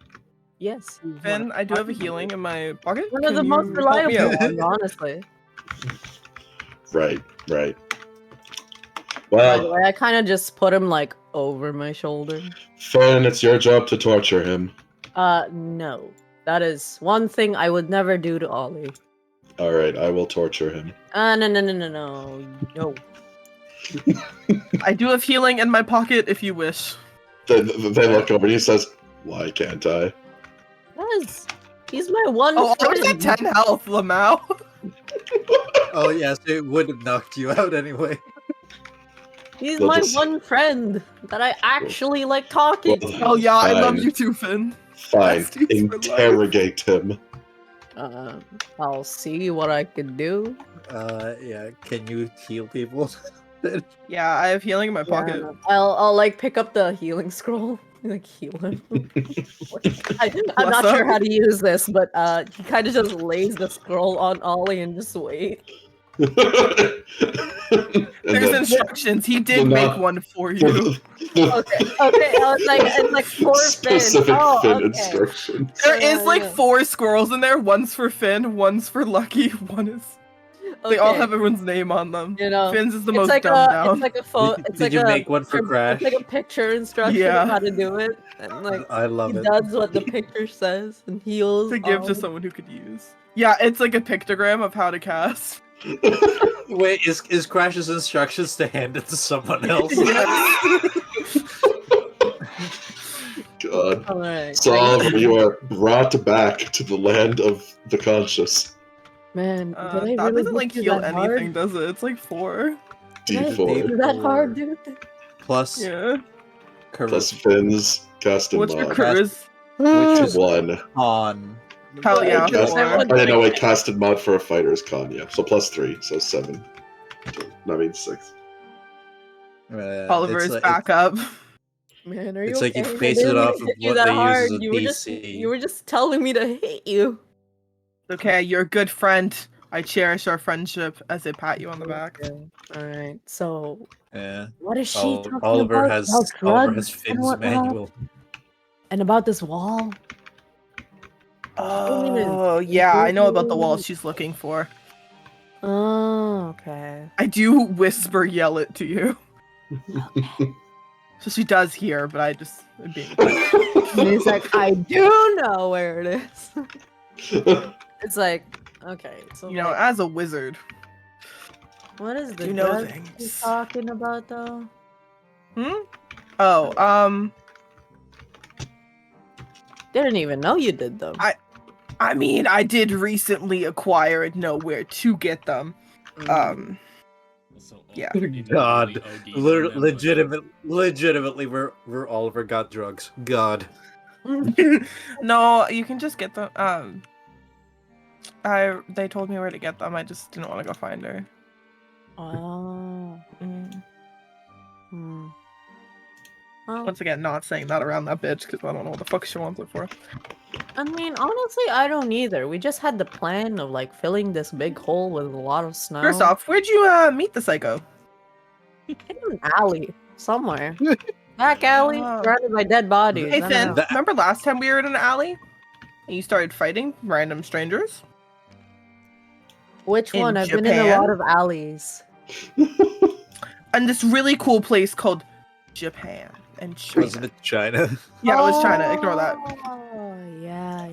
Yes. Finn, I do have a healing in my pocket. One of the Can most you help me reliable out? ones, honestly. Right. By the Well, way, I kind of just put him like over my shoulder. Finn, it's your job to torture him. No. That is one thing I would never do to Ollie. Alright, I will torture him. No. I do have healing in my pocket if you wish. They look over and he says, "Why can't I?" Yes. He's my one Oh, I was friend. at 10 health, Lamau. Oh yes, it would have knocked you out anyway. He's They'll my just- one friend that I actually like talking Well, to. Oh yeah, I love Fine. you too, Finn. Fine, Besties for life. interrogate him. I'll see what I can do. Yeah. Can you heal people? Yeah, I have healing in my pocket. Yeah, I'll like pick up the healing scroll and like heal him. I'm not What's sure up? how to use this, but he kind of just lays the scroll on Ollie and just wait. And There's then- instructions. He did Well, make not- one for you. Okay, it's like for Finn. specific Oh, Finn okay. instructions. There is like Yeah. 4 squirrels in there. One's for Finn, one's for Lucky, one is. They all Okay, have everyone's name on them. you know. Finn's is the It's most like dumbed a, down. it's like a photo. It's Did like you a make one for Crash? It's like a picture instruction Yeah. of how to do it, and like I love he it. does what the picture says and heals. To give to someone who could use. Yeah, it's like a pictogram of how to cast. Wait, is Crash's instructions to hand it to someone else? God. Alright. So Oliver, you are brought back to the land of the conscious. Man, did I That really doesn't hit like you heal that anything, hard? does it? It's like 4. Did I hit D4 you that hard, dude? Plus Yeah. plus charisma Finn's casting What's your mod. charisma? which is 1. on. Hell yeah. Because Cast- I would I didn't know like- wait, casted mod for a fighter is con, yeah. So plus 3, so 7. I mean 6. Oliver it's is like- back up. Man, are you It's like you okay? I base it didn't off hit of you what that they use hard. as a You were just DC. you were just telling me to hit you. Okay, you're a good friend. I cherish our friendship as I pat you on the back. Alright, so Yeah. what is she Oh, talking Oliver about? has About Oliver drugs has and Finn's whatnot? manual. And about this wall? Oh, yeah, I know about the walls she's looking for. Oh, okay. I do whisper yell it to you. So she does hear, but I just... I'm being- And he's like, I do know where it is. It's like, okay, so You know, like, as a wizard, what is the you know drug things. he's talking about though? Oh, Didn't even know you did them. I mean, I did recently acquire and know where to get them. So, Yeah. you didn't God, really OD on them, but- legitimately, we're Oliver got drugs. God. No, you can just get them. They told me where to get them. I just didn't want to go find her. Oh. Mm. Hmm. Well, Once again, not saying that around that bitch because I don't know what the fuck she wants it for. I mean, honestly, I don't either. We just had the plan of like filling this big hole with a lot of snow. First off, where'd you meet the psycho? in an alley somewhere. Back alley, Oh. surrounded by dead bodies. Hey I don't Finn, know. That- remember last time we were in an alley and you started fighting random strangers? Which in one? I've been in a Japan? lot of alleys. And this really cool place called Japan and China. Wasn't it China? Yeah, it was China. Ignore that. Oh, yeah.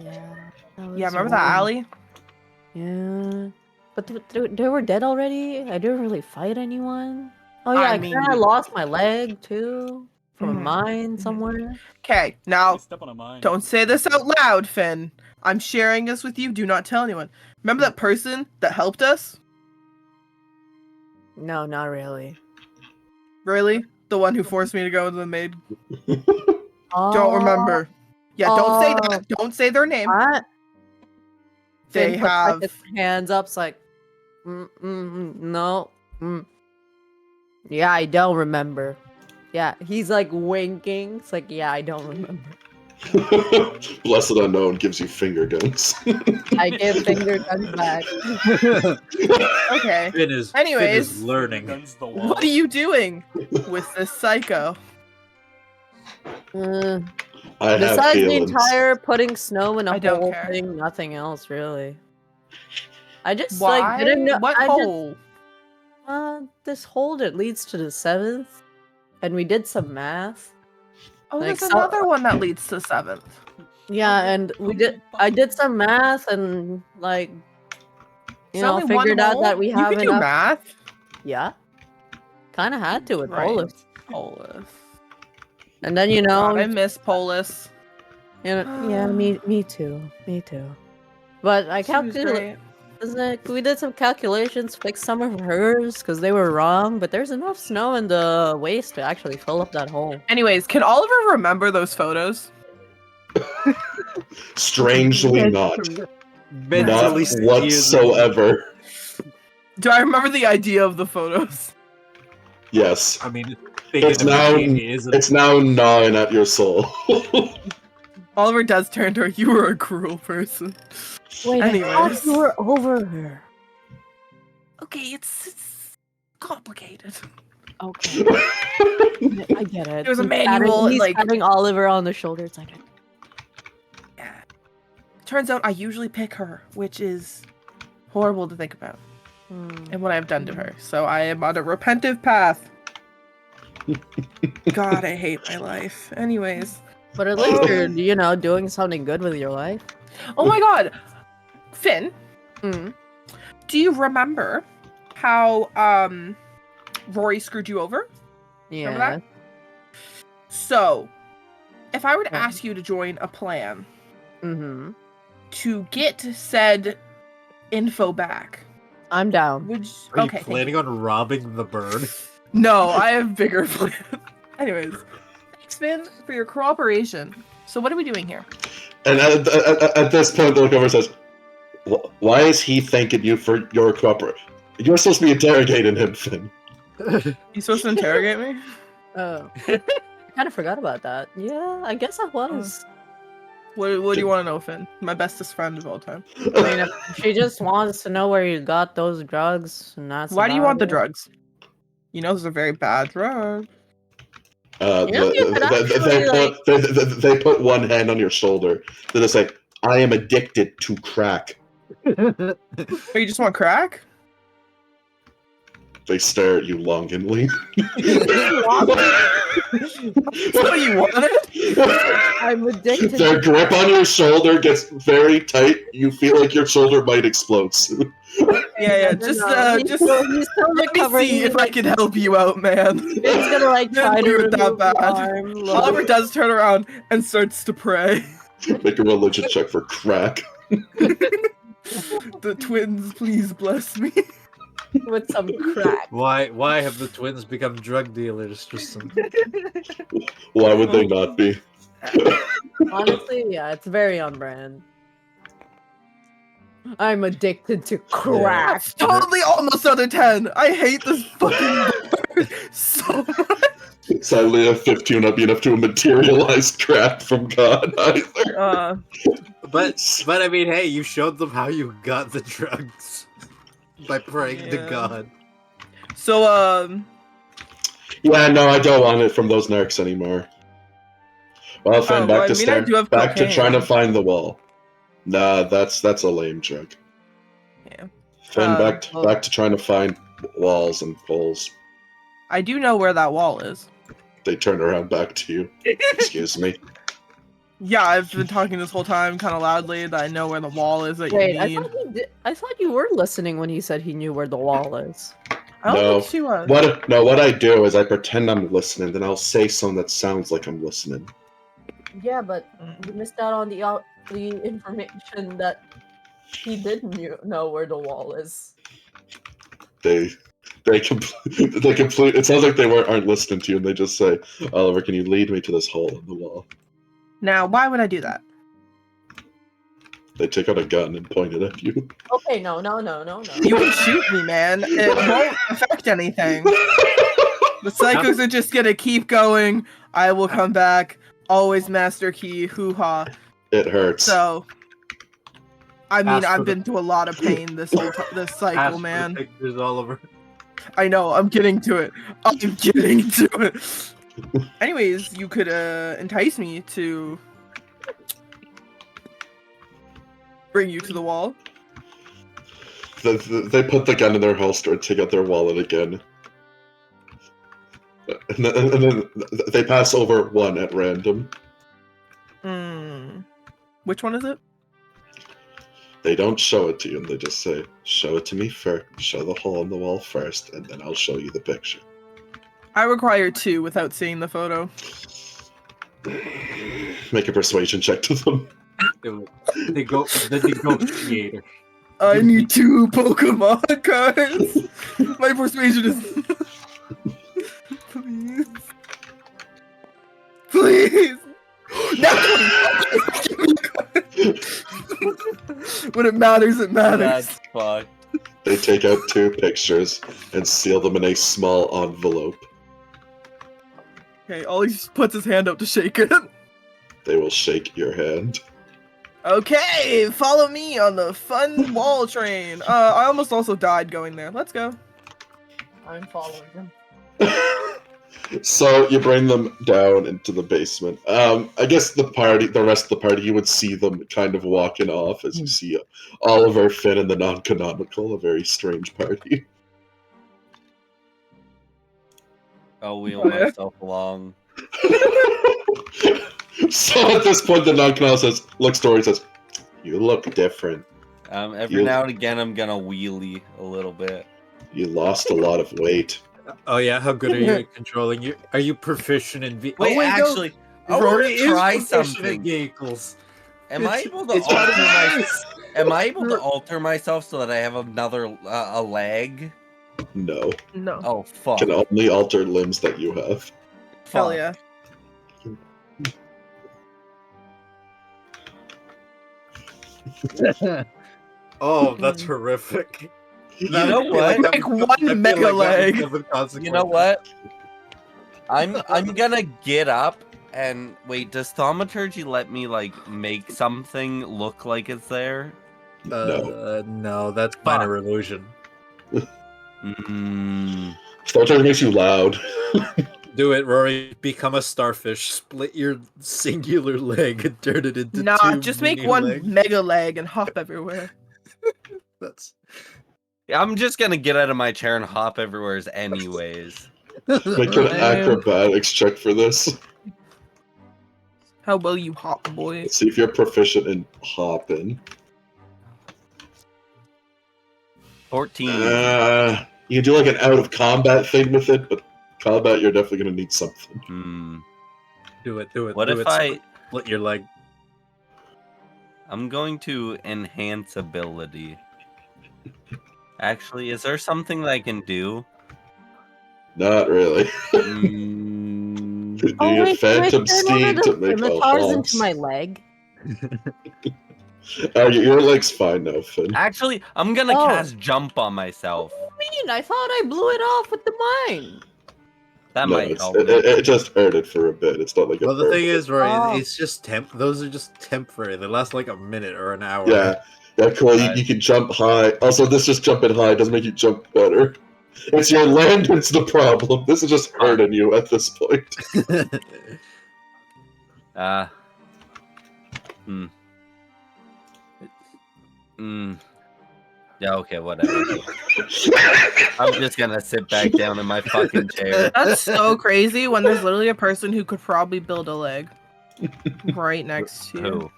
That was Yeah, remember that one. alley? Yeah. But they were dead already? I didn't really fight anyone. Oh, yeah, I I mean- kind of lost my leg, too. From a Mhm. mine somewhere. Okay, I now step on a mine. don't say this out loud, Finn. I'm sharing this with you. Do not tell anyone. Remember that person that helped us? No, not really. Really? The one who forced me to go to the maid? Oh, Don't remember. Yeah, don't say Oh. that. Don't say their name. What? They Finn puts, have. like, his hands up, it's like, no. Yeah, I don't remember. Yeah, he's like winking. It's like, yeah, I don't remember. Blessed Unknown gives you finger guns. I give finger guns back. Okay. Finn is Anyways. learning. Guns the wall. What are you doing with this psycho? I have Besides the feelings. entire putting snow in a I don't hole care. thing, nothing else really. I just Why? like didn't know. What I hole? Just, this hole that leads to the 7th, and we did some math. Oh, like, there's so- another one that leads to 7th. Yeah, and I did some math and like It's only one figured out hole? that we have You can do enough. math. Yeah, kind of had to with Right. Polis, Polis. and then God, I miss Polis. yeah, me too, But I She was calculated. great. We did some calculations, fixed some of hers because they were wrong, but there's enough snow in the waste to actually fill up that hole. Anyways, can Oliver remember those photos? Strangely not. Mentally Not sneezing. whatsoever. Do I remember the idea of the photos? Yes. I mean, It's now- is It's now gnawing at your soul. Oliver does turn to her. You were a cruel person. Wait, I Anyways. thought you were over her. Okay, it's complicated. Okay, I get it. There was a He's manual, patting, he's like- patting Oliver on the shoulder. It's like, Yeah. Turns out I usually pick her, which is horrible to think about, and what I've done to her. So I am on a repentive path. God, I hate my life. Anyways. But at least you're, doing something good with your life. Oh my god! Finn, Mm. do you remember how Rory screwed you over? Yeah. Remember that? So, if I were to Yeah. ask you to join a plan Mm-hmm. to get said info back, I'm down. would you... Are you Okay, thank planning on robbing the bird? No, I have bigger plans. Anyways, thanks, Finn, for your cooperation. So what are we doing here? And at this point, the look over and says, "Why is he thanking you for your cooperation? You're supposed to be interrogating him, Finn." You supposed to interrogate me? Oh. I kind of forgot about that. Yeah, I guess I was. What do you want to know, Finn? My bestest friend of all time. I mean, if she just wants to know where you got those drugs, and that's Why do you about want the it. drugs? You know, those are very bad drugs. You know, you could They put one hand on your shoulder. Then it's like, "I am addicted to crack." Or you just want crack? They stare at you longingly. That's what you wanted? I'm addicted. Their grip on your shoulder gets very tight. You feel like your shoulder might explode soon. Yeah, No, just no, he's just still, he's still let me recovering. see if I can help you out, man. He's gonna like try to Didn't do it that remove the bad. arm. look. Oliver does turn around and starts to pray. Make a religion check for crack. The twins, please bless me. with some crack. Why have the twins become drug dealers? Just some... Why would they not be? Honestly, yeah, it's very on brand. I'm addicted to crack. That's totally almost out of 10. I hate this fucking bar so much. Sadly, a 15 would not be enough to materialize crap from God either. But I mean, hey, you showed them how you got the drugs by praying to Yeah. God. So, Yeah, no, I don't want it from those narcs anymore. Well, Finn, Oh, back well, to I mean, I start. do have Back to trying to cocaine. find the wall. Nah, that's a lame joke. Yeah. Finn, well- back to trying to find walls and poles. I do know where that wall is. They turn around back to you. Excuse me. Yeah, I've been talking this whole time kind of loudly that I know where the wall is that Wait, you I need. thought I thought you were listening when he said he knew where the wall is. I don't No. think she was. What I do is I pretend I'm listening, then I'll say something that sounds like I'm listening. Yeah, but you missed out on the information that he didn't know where the wall is. They complete. It sounds like they aren't listening to you, and they just say, "Oliver, can you lead me to this hole in the wall?" Now, why would I do that? They take out a gun and point it at you. Okay, no. You can shoot me, man. It won't affect anything. The psychos are just gonna keep going. I will come back. Always master key. Hoo ha. It hurts. So, I mean, Ask for I've the- been through a lot of pain this whole this Ask cycle, for the man. pictures, Oliver. I know. I'm getting to it. I'm getting to it. Anyways, you could entice me to bring you to the wall. They put the gun in their holster and take out their wallet again. And then they pass over one at random. Which one is it? They don't show it to you, and they just say, "Show it to me first. Show the hole in the wall first, and then I'll show you the picture." I require 2 without seeing the photo. Make a persuasion check to them. The negotiator. I need 2 Pokemon cards. My persuasion is. Please. Please. That's when it matters, it matters. That's fucked. They take out 2 pictures and seal them in a small envelope. Okay, Ollie just puts his hand up to shake it. They will shake your hand. Okay, follow me on the fun wall train. I almost also died going there. Let's go. I'm following him. So you bring them down into the basement. I guess the rest of the party, you would see them kind of walking off as you see Oliver, Finn, and the non-canonical, a very strange party. I'll wheel Oh, yeah? myself along. So at this point, the non-canonical looks toward and says, "You look different. Every now and again, I'm gonna wheelie a little bit. You lost a lot of weight." Oh yeah, how good are you at controlling your? Are you proficient in Wait, no, actually, I want Rory to is try proficient something. in vehicles. Am I It's- able to it's part alter of my? this. Am I able to alter myself so that I have another a leg? No, No. Oh fuck! can only alter limbs that you have. Hell Fuck. yeah. Oh, that's horrific. You know what? Like one mega leg. You know what? I'm gonna get up and wait. Does thaumaturgy let me like make something look like it's there? No, that's minor illusion. Mm. Starter makes you loud. Do it, Rory. Become a starfish. Split your singular leg and turn it into Nah, two just make mini one legs. mega leg and hop everywhere. That's I'm just gonna get out of my chair and hop everywhere anyways. Make an acrobatics check for this. How will you hop, boy? Let's see if you're proficient in hopping. 14. You can do like an out of combat thing with it, but combat you're definitely gonna need something. Hmm. do it. Do it. What do if it. Split your leg? I'm going to enhance ability. Actually, is there something that I can do? Not really. Mm, Oh The wait, phantom can I turn one steed of to the make a scimitars horse. into my leg? Your leg's fine now, Finn. Actually, I'm gonna Oh. cast jump on myself. I thought I blew it off with the mine. That No, might help me. it just hurt it for a bit. It's not like a Well, the thing is, Rory, Oh. it's just those are just temporary. They last like a minute or an hour. Yeah, cool. Right. You can jump high. Also, this just jumping high doesn't make you jump better. It's your land that's the problem. This is just hurting you at this point. Yeah, okay, whatever. I'm just gonna sit back down in my fucking chair. That's so crazy when there's literally a person who could probably build a leg right next to you. Who?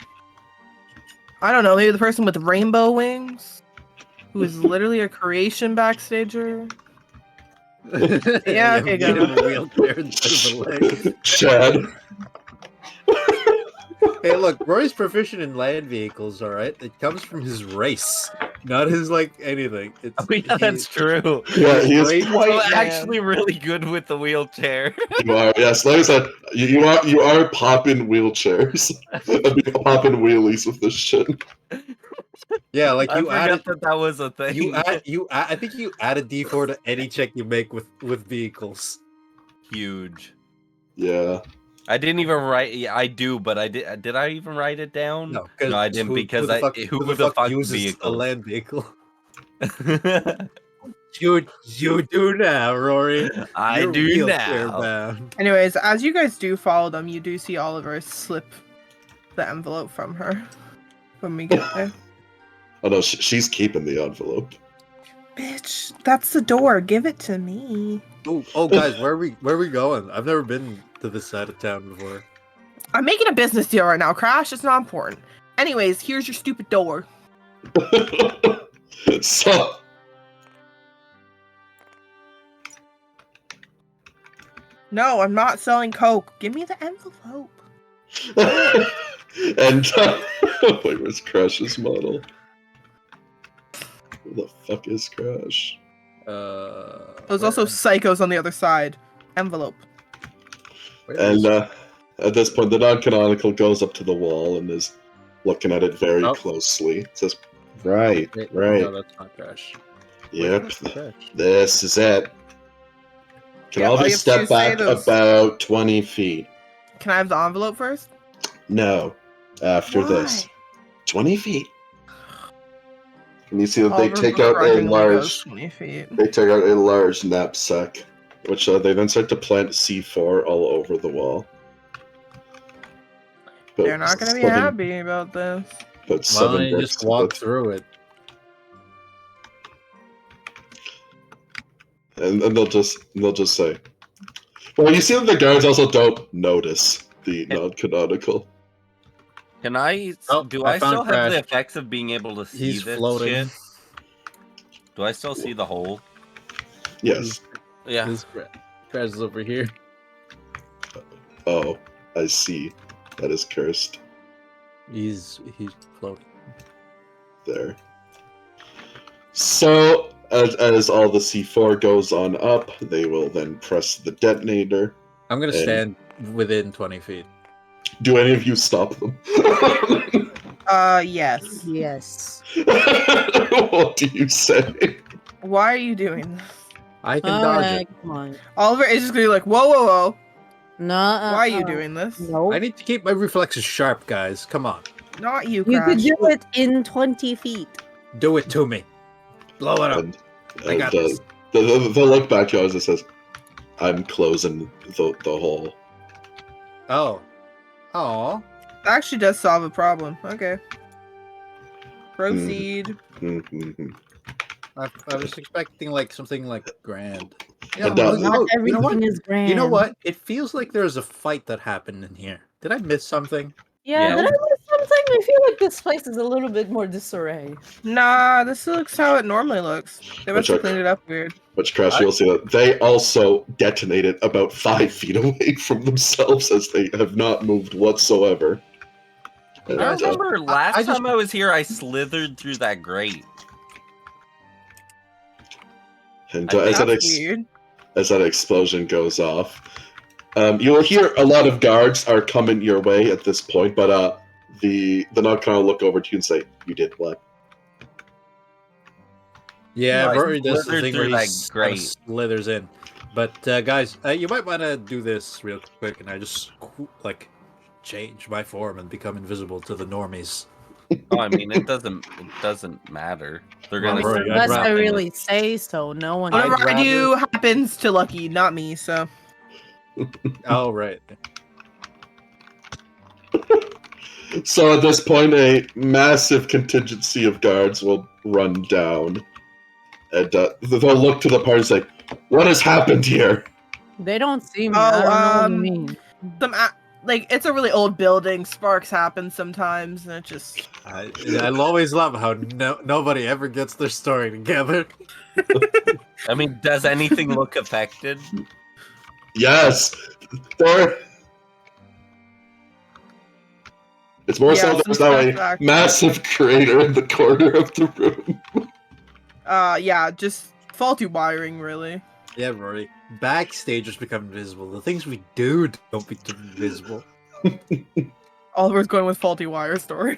I don't know, maybe the person with rainbow wings, who is literally a creation backstager. Yeah, okay, give go. him a wheelchair instead of a leg. Chad. Hey, look, Rory's proficient in land vehicles. All right, it comes from his race, not his like anything. It's Oh, yeah, that's true. Yeah, he is. Great I'm White man. actually really good with the wheelchair. You are. Yes, like I said, you are popping wheelchairs, popping wheelies with this shit. Yeah, like I you added. forgot that was a thing. I think you add a D4 to any check you make with vehicles. Huge. Yeah. I didn't even write. Yeah, I do, but I did. Did I even write it down? No, No, I didn't because who the the fuck uses a vehicles? land vehicle? You do now, Rory. I You're do wheelchair now. bound. Anyways, as you guys do follow them, you do see Oliver slip the envelope from her when we get there. Oh no, she's keeping the envelope. Bitch, that's the door. Give it to me. Oh, guys, where are we going? I've never been to this side of town before. I'm making a business deal right now, Crash. It's not important. Anyways, here's your stupid door. So. No, I'm not selling Coke. Give me the envelope. And wait, where's Crash's model? Where the fuck is Crash? There's also psychos on the other side. Envelope. And at this point, the non-canonical goes up to the wall and is looking at it very Oh. closely. It says, "Right, Wait, right, No, that's not Crash. yep, Where's Crash? this is it." Can Yeah, all all of you you have to step do is say back those. about 20 feet? Can I have the envelope first? No, after this. Why? 20 feet. And you see that they Oliver take out a begrudgingly goes large 20 feet. They take out a large knapsack, which they then start to plant C4 all over the wall. But They're not gonna be seven- happy about this. But Why don't 7 you bricks. just walk through it? And they'll just say, well, you see that the guards also don't notice the non-canonical. Can I? Oh, do I I found still have the Crash. effects of being able to see He's this floating. shit? Do I still see the hole? Yes. Yeah. This Crash is over here. Oh, I see. That is cursed. He's floating. There. So, as all the C4 goes on up, they will then press the detonator. I'm gonna And- stand within 20 feet. Do any of you stop them? Yes. Yes. What do you say? Why are you doing this? I can dodge Alright, it. come on. Oliver is just gonna be like, whoa, whoa, whoa. No. Why are you doing this? No. I need to keep my reflexes sharp, guys. Come on. Not you, You could Crash. do it in 20 feet. Do it to me. Blow it up. And, I got and, this. they'll look back to us and says, I'm closing the hole. Oh. Oh. That actually does solve a problem. Okay. Proceed. Mhm. I was expecting like something like grand. It does. Not you know everything what? is grand. You know what? It feels like there's a fight that happened in here. Did I miss something? Yeah, Yeah. did I miss something? I feel like this place is a little bit more disarray. Nah, this looks how it normally looks. They must have Check. cleaned it up weird. Which, Crash, you'll see that they also detonated about 5 feet away from themselves as they have not moved whatsoever. And, I remember last I just- time I was here, I slithered through that grate. and I as, think that That's weird. as that explosion goes off, You will hear a lot of guards are coming your way at this point, but the non-con will look over to you and say, "You did what?" Yeah, Nice. Rory does the Slither thing through where he that grate. slithers in. But guys, you might want to do this real quick, and I just like change my form and become invisible to the normies. Oh, I mean, it doesn't matter. They're Well, gonna Rory, see I'd Unless rather- I nothing. really say so, no one. I'd Whatever I do rather- happens to Lucky, not me. So Oh right. So at this point, a massive contingency of guards will run down, and they'll look to the party and say, "What has happened here?" They don't see me. Oh, I don't know what you mean. like it's a really old building. Sparks happen sometimes, and it just I'll always love how nobody ever gets their story together. I mean, does anything look affected? Yes, there. It's more so Yeah, there's some now a flashbacks. massive crater in the corner of the room. yeah, just faulty wiring, really. Yeah, Rory. Backstagers become invisible. The things we do don't become invisible. Oliver's going with faulty wire story.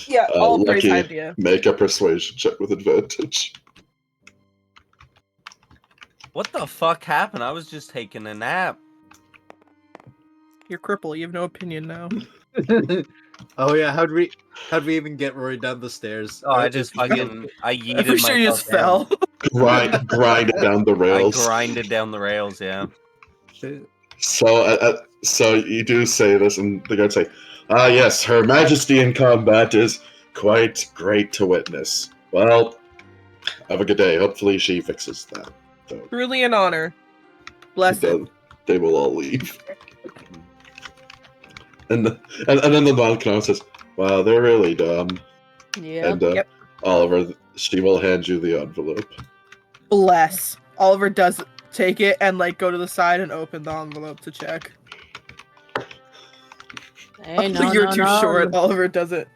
Yeah, Oliver's Lucky. idea. Make a persuasion check with advantage. What the fuck happened? I was just taking a nap. You're crippled. You have no opinion now. Oh yeah, how'd we even get Rory down the stairs? Oh, I just fucking I I'm yeeted pretty sure you myself just down. fell. Grind it down the I rails. grinded down the rails. Yeah. So you do say this, and the guards say, "Ah, yes, Her Majesty in combat is quite great to witness." Well, have a good day. Hopefully, she fixes that. So, Truly an honor. Bless it. then they will all leave. And then the non-con says, "Wow, they're really dumb." Yeah. And Yep. Oliver, she will hand you the envelope. Bless. Oliver does take it and like go to the side and open the envelope to check. Hey, no, You're no, too no. short. Oliver does it.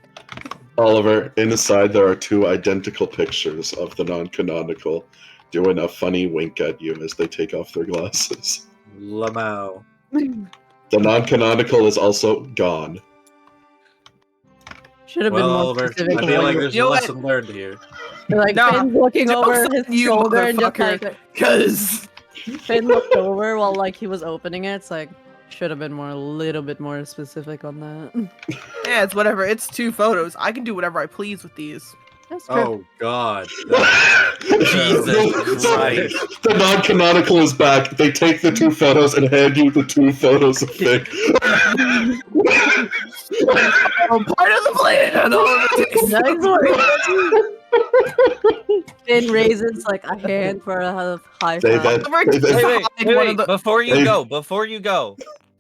Oliver, inside there are two identical pictures of the non-canonical doing a funny wink at you as they take off their glasses. Lamau. The non-canonical is also gone. Should have been Well, more Oliver, specific. I in feel what like you- there's You a know what? lesson learned here. like Nah, Finn looking joke's over on his you, shoulder and just motherfucker. like Cause Finn looked over while like he was opening it. It's like should have been a little bit more specific on that. yeah, it's whatever. It's 2 photos. I can do whatever I please with these. That's true. Oh God. Jesus Christ. The non-canonical is back. They take the 2 photos and hand you the 2 photos of Vic. Oh, part of the plan. Oliver takes Nice one. Finn raises like a hand for a high They five. then- Oliver they- takes they- one of the. Before you They- go, before you go.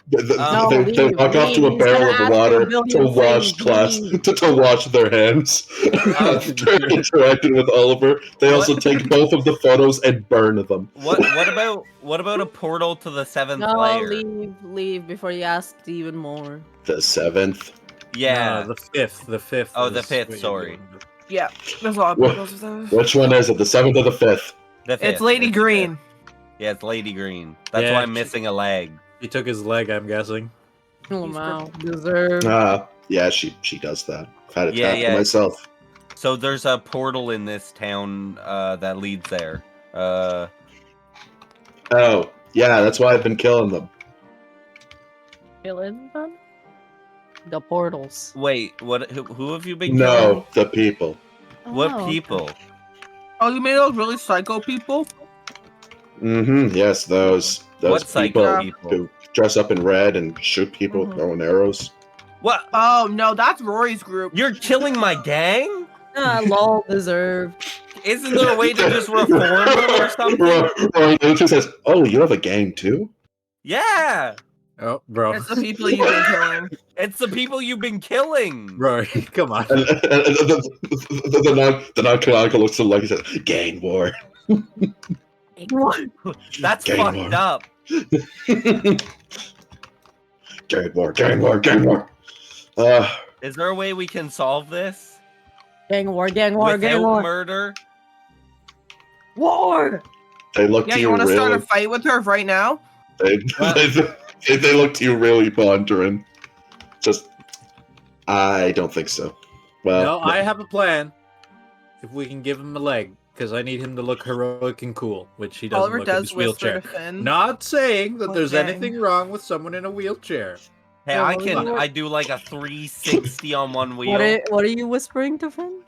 They No, they leave, walk off to a leave. He's barrel gonna of ask water for a to billion wash things, leave. to wash their hands after interacting with Oliver. They also take both of the photos and burn them. What about a portal to the 7th No, layer? leave before you ask even more. The 7th. Yeah. No, the fifth. Oh, the is fifth, what you're sorry. doing. Yeah, there's a lot of What- photos of those. Which one is it? The 7th or the 5th? The 5th. It's Lady the 5th. Green. Yeah, it's Lady Green. That's Yeah, why I'm missing a leg. He took his leg, I'm guessing. Oh wow, deserve. Yeah, she does that. I've had it Yeah, happen yeah. myself. So there's a portal in this town that leads there. Oh, yeah, that's why I've been killing them. Killing them? The portals. Wait, what? Who have you been killing? No, the people. What Oh, people? Oh, you made those really psycho people? Mm-hmm. Yes, those What people psycho people? who dress up in red and shoot people, Mhm. throwing arrows. What? Oh no, that's Rory's group. You're killing my gang? Ah, lol, deserved. Isn't there a way to just reform them or something? Roy Lucha says, "Oh, you have a gang too?" Yeah, Oh, bro. It's the people you've been killing. it's the people you've been killing. Rory, come on. And the non-canonical looks at him like he says, "Gang war." That's Gang fucked war. up. Gang war, gang war, gang war. Is there a way we can solve this Gang war, gang war, gang without war. murder? War. They look Yeah, to you you want to start a really. fight with her right now? They, they look to you really pondering. Just, I don't think so. Well, No, I have a plan. If we can give him a leg, because I need him to look heroic and cool, which he doesn't Oliver look in does his whisper wheelchair. to Finn. Not saying that Oh, there's dang. anything wrong with someone in a wheelchair. Hey, Yeah, I what were can. you- I do like a 360 on one wheel. What are you whispering to Finn?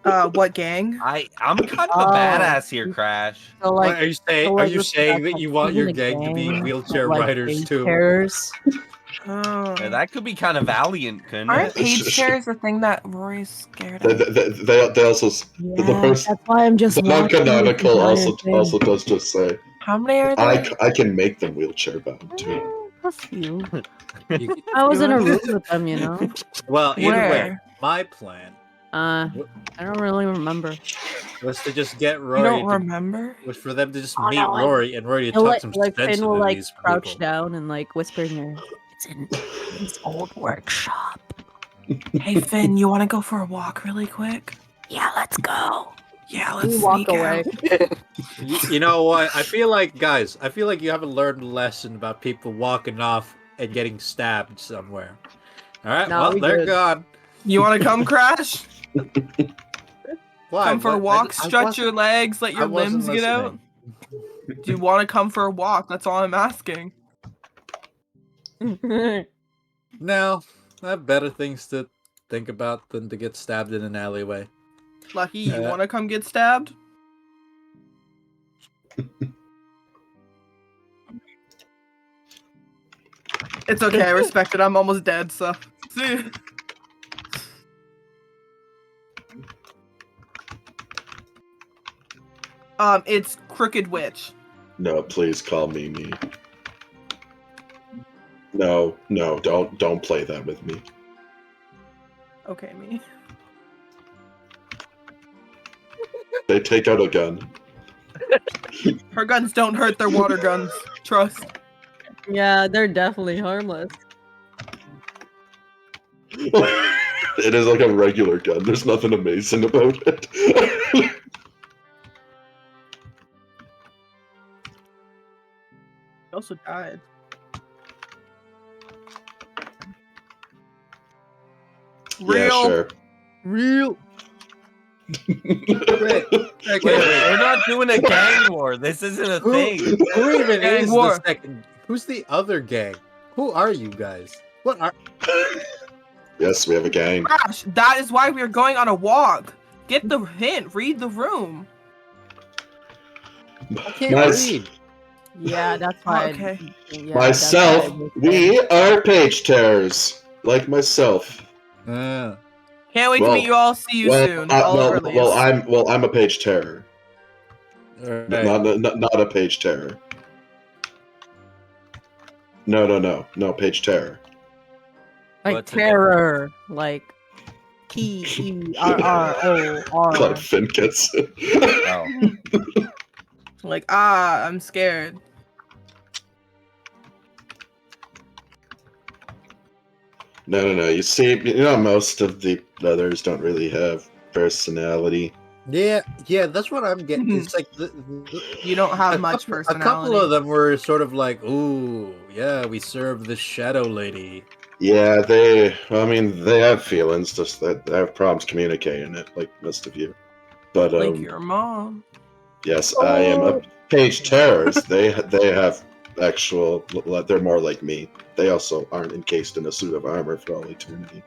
What gang? I'm kind of a Oh. badass here, Crash. So What, like, are you saying? so, Are like, you with saying that, that you like, want your even a gang to be gang, wheelchair like, riders page too? terrors. Oh. Yeah, that could be kind of valiant, couldn't Aren't it? page chairs the thing that Rory's scared they, of? they also the Yeah, person that's why I'm just the watching this non-canonical entire thing. also does just say How many are there? I can make them wheelchair bound too. A few. You- I was in a Few? room with them, you know. well, either way, Where? my plan I don't really remember. was to just get You Rory. don't To, remember? was for them to just Oh, meet no, Rory and Rory to He'll, talk some like sense Finn will into like these crouch people. down and like whisper in your. It's in his old workshop. Hey Finn, you want to go for a walk really quick? Yeah, let's go. Yeah, We let's walk sneak away. out. You know what? I feel like, guys, I feel like you haven't learned a lesson about people walking off and getting stabbed somewhere. All right, No, well, we they're good. gone. You want to come, Crash? Why? Come for a What? walk, I stretch wasn't- your legs, let I your wasn't limbs get out. listening. Do you want to come for a walk? That's all I'm asking. No, I have better things to think about than to get stabbed in an alleyway. Lucky, you Uh, want to come get stabbed? It's okay, I respect it. I'm almost dead, so. See. It's Crooked Witch. No, please call me me. No, don't play that with me. Okay, me. They take out a gun. Her guns don't hurt their water guns. Trust. Yeah, they're definitely harmless. It is like a regular gun. There's nothing amazing about it. He also died. Yeah, Real. sure. Real. Okay, Wait, we're not doing a gang war. This isn't a thing. Who even Gang is war. the second? Who's the other gang? Who are you guys? What are? Yes, we have a gang. Crash, that is why we are going on a walk. Get the hint. Read the room. I can't Nice. read. Yeah, that's why. Okay. Yeah, Myself, that's why I we are page terrors. Like myself. Uh, Can't wait Well, to meet you all. See you soon. Oliver leaves. I'm a page terror. alright. Not a page terror. No, page terror. like What's the terror, like TERROR. Glad Finn gets it. Oh. Like, I'm scared. No. You see, most of the others don't really have personality. Yeah, that's what I'm getting. It's like You don't have a much couple, personality. A couple of them were sort of like, "Ooh, yeah, we serve the Shadow Lady." Yeah, they have feelings, just that they have problems communicating it, like most of you. But Like your mom. yes, I am a page terrors. They have actual. They're more like me. They also aren't encased in a suit of armor for all eternity.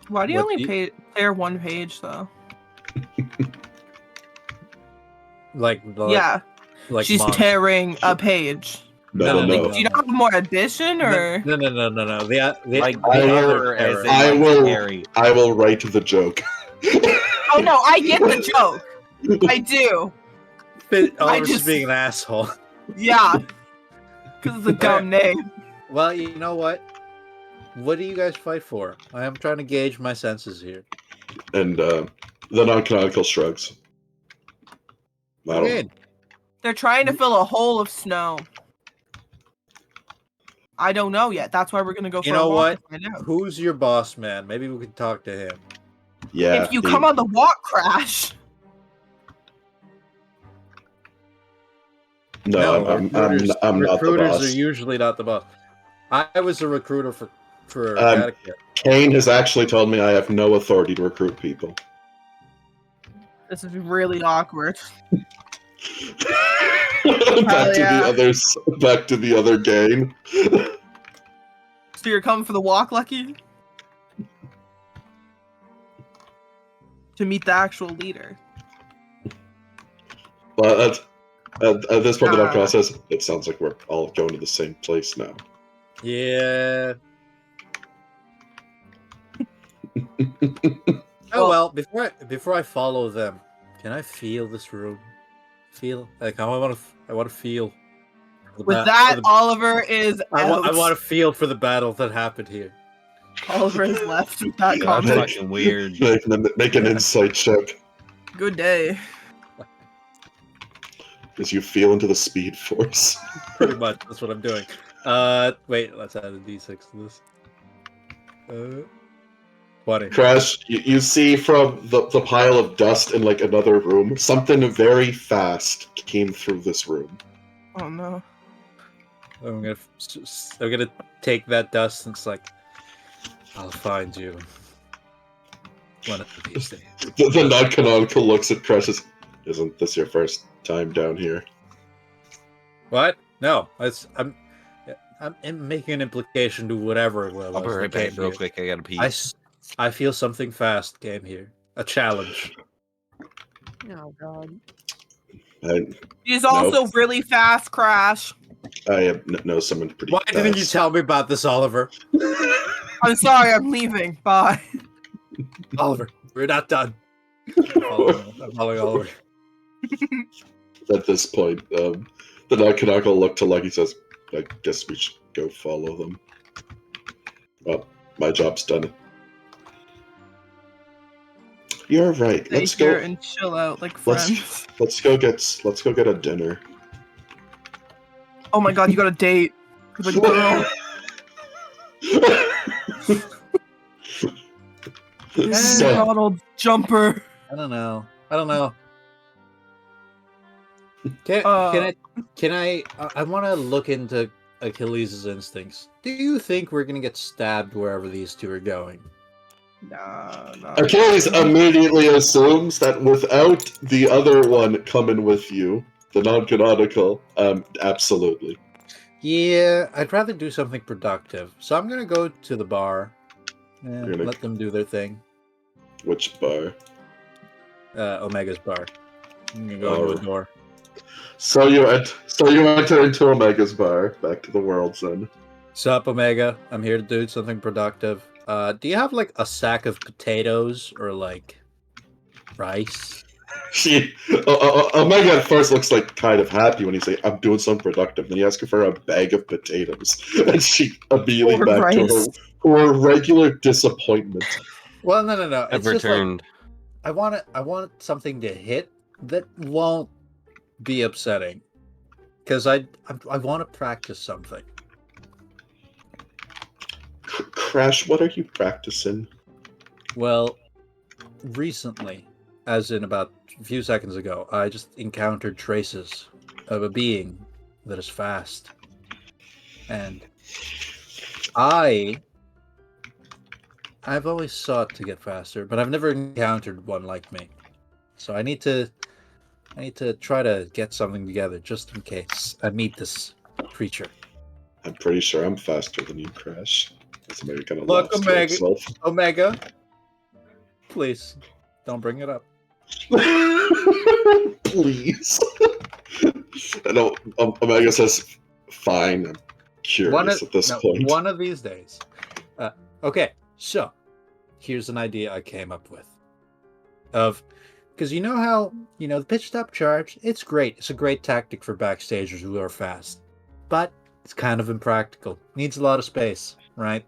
Why do you What only do you- pair one page though? Like Yeah, she's monks. tearing a page. No. Do you not have more addition or? No. The Like the I other terror as terror. in I like will- scary. I will write the joke. Oh no, I get the joke. I do. Oliver's just- being an asshole. Yeah. Because it's a dumb name. Well, you know what? What do you guys fight for? I am trying to gauge my senses here. And the non-canonical shrugs. I don't know. Okay. They're trying to fill a hole of snow. I don't know yet. That's why we're gonna go for You know a walk what? to find out. Who's your boss man? Maybe we can talk to him. Yeah. If you come on the walk, Crash. No, I'm not the recruiters boss. are usually not the boss. I was a recruiter for Um, Catacare. Kane has actually told me I have no authority to recruit people. This is really awkward. Back to the other game. So you're coming for the walk, Lucky? To meet the actual leader. But at this point in our Ah. process, it sounds like we're all going to the same place now. Yeah. Oh well, before I follow them, can I feel this room? Feel like I want to feel. With that, Oliver is I out. want to feel for the battle that happened here. Oliver is left with that That's comment. fucking weird. Make an insight check Good day. as you feel into the speed force. Pretty much, that's what I'm doing. Wait, let's add a d6 to this. 20. Crash, you see from the pile of dust in like another room, something very fast came through this room. Oh no. I'm gonna take that dust and it's like, I'll find you one of these days. The non-canonical looks at Crash as, isn't this your first time down here? What? No, I'm making an implication to whatever it was. I'll be that right came back real here. quick. I gotta pee. I feel something fast came here. A challenge. Oh god. He's also really fast, Crash. I know someone pretty Why fast. didn't you tell me about this, Oliver? I'm sorry, I'm leaving. Bye. Oliver, we're not done. I'm following Oliver. At this point, the non-canonical look to Lucky says, I guess we should go follow them. Well, my job's done. You're right. Stay Let's here go. and chill out like friends. Let's go get a dinner. Oh my god, you got a date with a girl. So- Donald Jumper. I don't know. Can I want to look into Achilles' instincts. Do you think we're gonna get stabbed wherever these two are going? Nah. Achilles immediately assumes that without the other one coming with you, the non-canonical, absolutely. Yeah, I'd rather do something productive. So I'm gonna go to the bar and Gonna- let them do their thing. Which bar? Omega's bar. I'm gonna go into a door. So you enter into Omega's bar, back to the world's end. Sup, Omega? I'm here to do something productive. Do you have like a sack of potatoes or like rice? Omega at first looks like kind of happy when you say, I'm doing something productive. Then you ask her for a bag of potatoes. And she immediately Or back to rice. her regular disappointment. Well, no. I've It's just like, returned. I want something to hit that won't be upsetting. Because I want to practice something. Crash, what are you practicing? Well, recently, as in about a few seconds ago, I just encountered traces of a being that is fast. And I've always sought to get faster, but I've never encountered one like me. So I need to try to get something together just in case I meet this creature. I'm pretty sure I'm faster than you, Crash. Somebody kind of Look, laughs to Omega. himself. Omega, please don't bring it up. Please. No, Omega says, fine, I'm curious at this point. One of these days. Okay, so here's an idea I came up with. Because you know how, the pitch stop charge, it's great. It's a great tactic for backstagers who are fast. But it's kind of impractical. Needs a lot of space, right?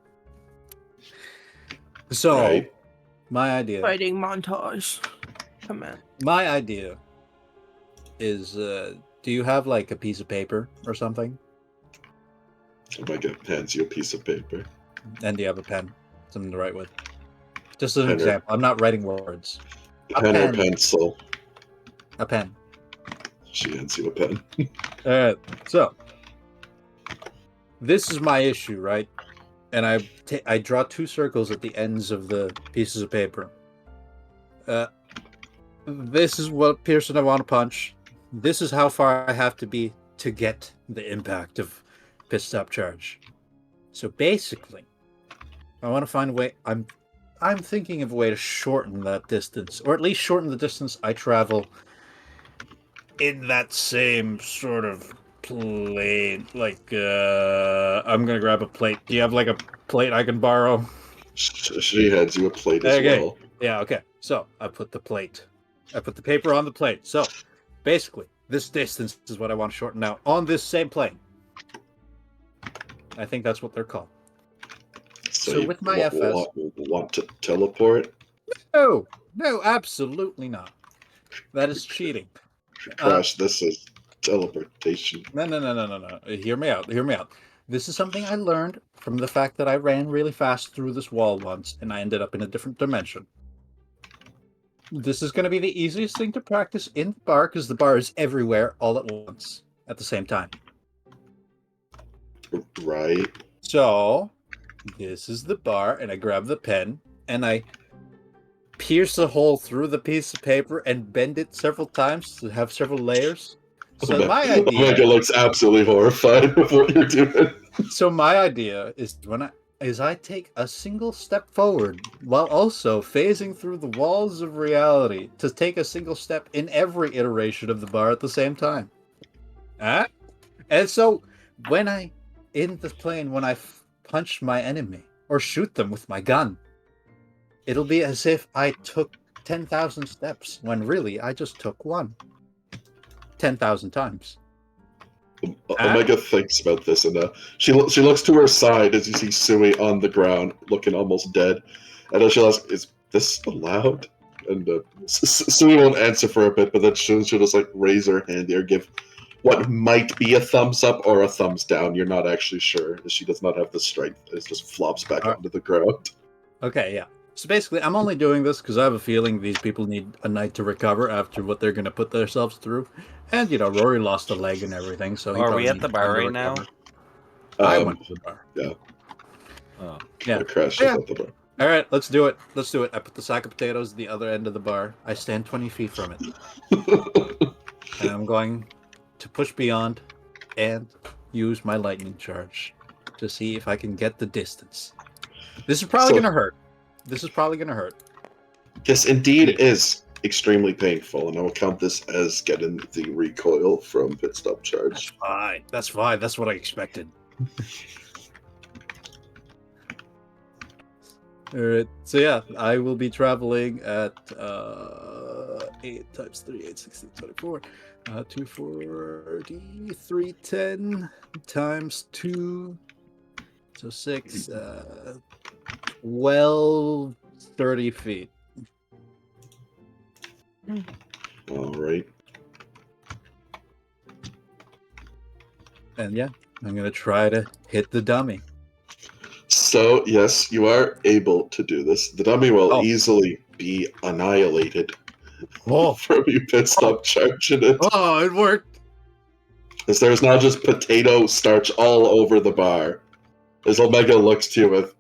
So, Right. my idea. Fighting montage. Come on. My idea is, do you have like a piece of paper or something? Omega hands you a piece of paper. And do you have a pen? Something to write with? Just as an Pen or- example. I'm not writing words. A Pen or pen. pencil. A pen. She hands you a pen. All right, so this is my issue, right? And I draw two circles at the ends of the pieces of paper. This is what person I want to punch. This is how far I have to be to get the impact of pissed up charge. So basically, I want to find a way. I'm thinking of a way to shorten that distance, or at least shorten the distance I travel in that same sort of plane. Like, I'm gonna grab a plate. Do you have like a plate I can borrow? She hands you a plate as Okay. well. Yeah, okay. So I put the paper on the plate. So basically, this distance is what I want to shorten out on this same plane. I think that's what they're called. So you with my FS, want to teleport? no, absolutely not. That is cheating. Crash, this is teleportation. No. Hear me out. This is something I learned from the fact that I ran really fast through this wall once, and I ended up in a different dimension. This is going to be the easiest thing to practice in the bar, because the bar is everywhere all at once, at the same time. Right. So, this is the bar, and I grab the pen, and I pierce a hole through the piece of paper and bend it several times to have several layers. So my idea... Omega looks absolutely horrified with what you're doing. So my idea is I take a single step forward while also phasing through the walls of reality to take a single step in every iteration of the bar at the same time. And so when I punch my enemy or shoot them with my gun, it'll be as if I took 10,000 steps when really I just took one. 10,000 times. Omega thinks about this, and she looks to her side as you see Sui on the ground, looking almost dead. And then she'll ask, "Is this allowed?" And Sui won't answer for a bit, but then she'll just like raise her hand there, give what might be a thumbs up or a thumbs down. You're not actually sure, as she does not have the strength. It just flops back onto the ground. Okay, yeah. So basically, I'm only doing this because I have a feeling these people need a night to recover after what they're going to put themselves through. And, Rory lost a leg and everything, so he Are probably we at needs the bar time to right now? recover. I went to the bar. Yeah. Oh. Yeah. Crash Yeah. at the bar. All right, let's do it. I put the sack of potatoes at the other end of the bar. I stand 20 feet from it. And I'm going to push beyond and use my lightning charge to see if I can get the distance. This is probably going to hurt. Yes, indeed, it is extremely painful, and I will count this as getting the recoil from pit stop charge. That's fine. That's what I expected. Alright, so yeah, I will be traveling at 8 times 3, 8, 16, 24, 240, 310 times 2, so 6, 12, 30 feet. All right. And yeah, I'm going to try to hit the dummy. So, yes, you are able to do this. The dummy will easily be annihilated from you pit stop charging it. Oh, it worked! As there's now just potato starch all over the bar. As Omega looks to you with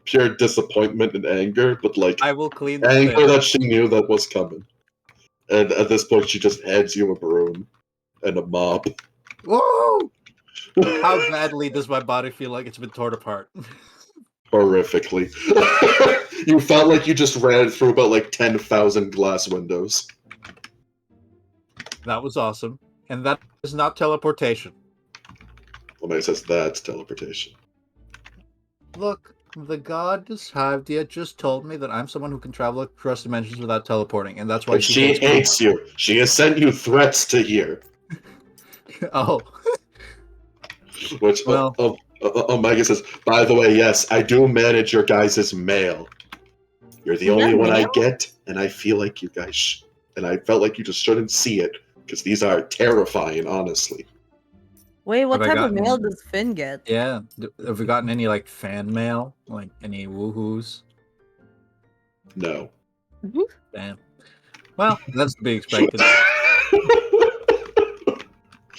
pure disappointment and anger, but like I will clean the anger thing. that she knew that was coming. And at this point, she just hands you a broom and a mop. Whoa! How badly does my body feel like it's been torn apart? Horrifically. You felt like you just ran through about like 10,000 glass windows. That was awesome. And that is not teleportation. Omega says that's teleportation. Look, the goddess Havdia just told me that I'm someone who can travel across dimensions without teleporting, and that's why And she hates you. She has sent you threats to here. Oh. Which, Well. Omega says, by the way, yes, I do manage your guys' mail. You're the only one I get, and I feel like you guys, and I felt like you just shouldn't see it, because these are terrifying, honestly. Wait, what Have I type of gotten- mail does Finn get? Yeah. Have we gotten any, like, fan mail? Like, any woohoos? No. Damn. Well, that's to be expected.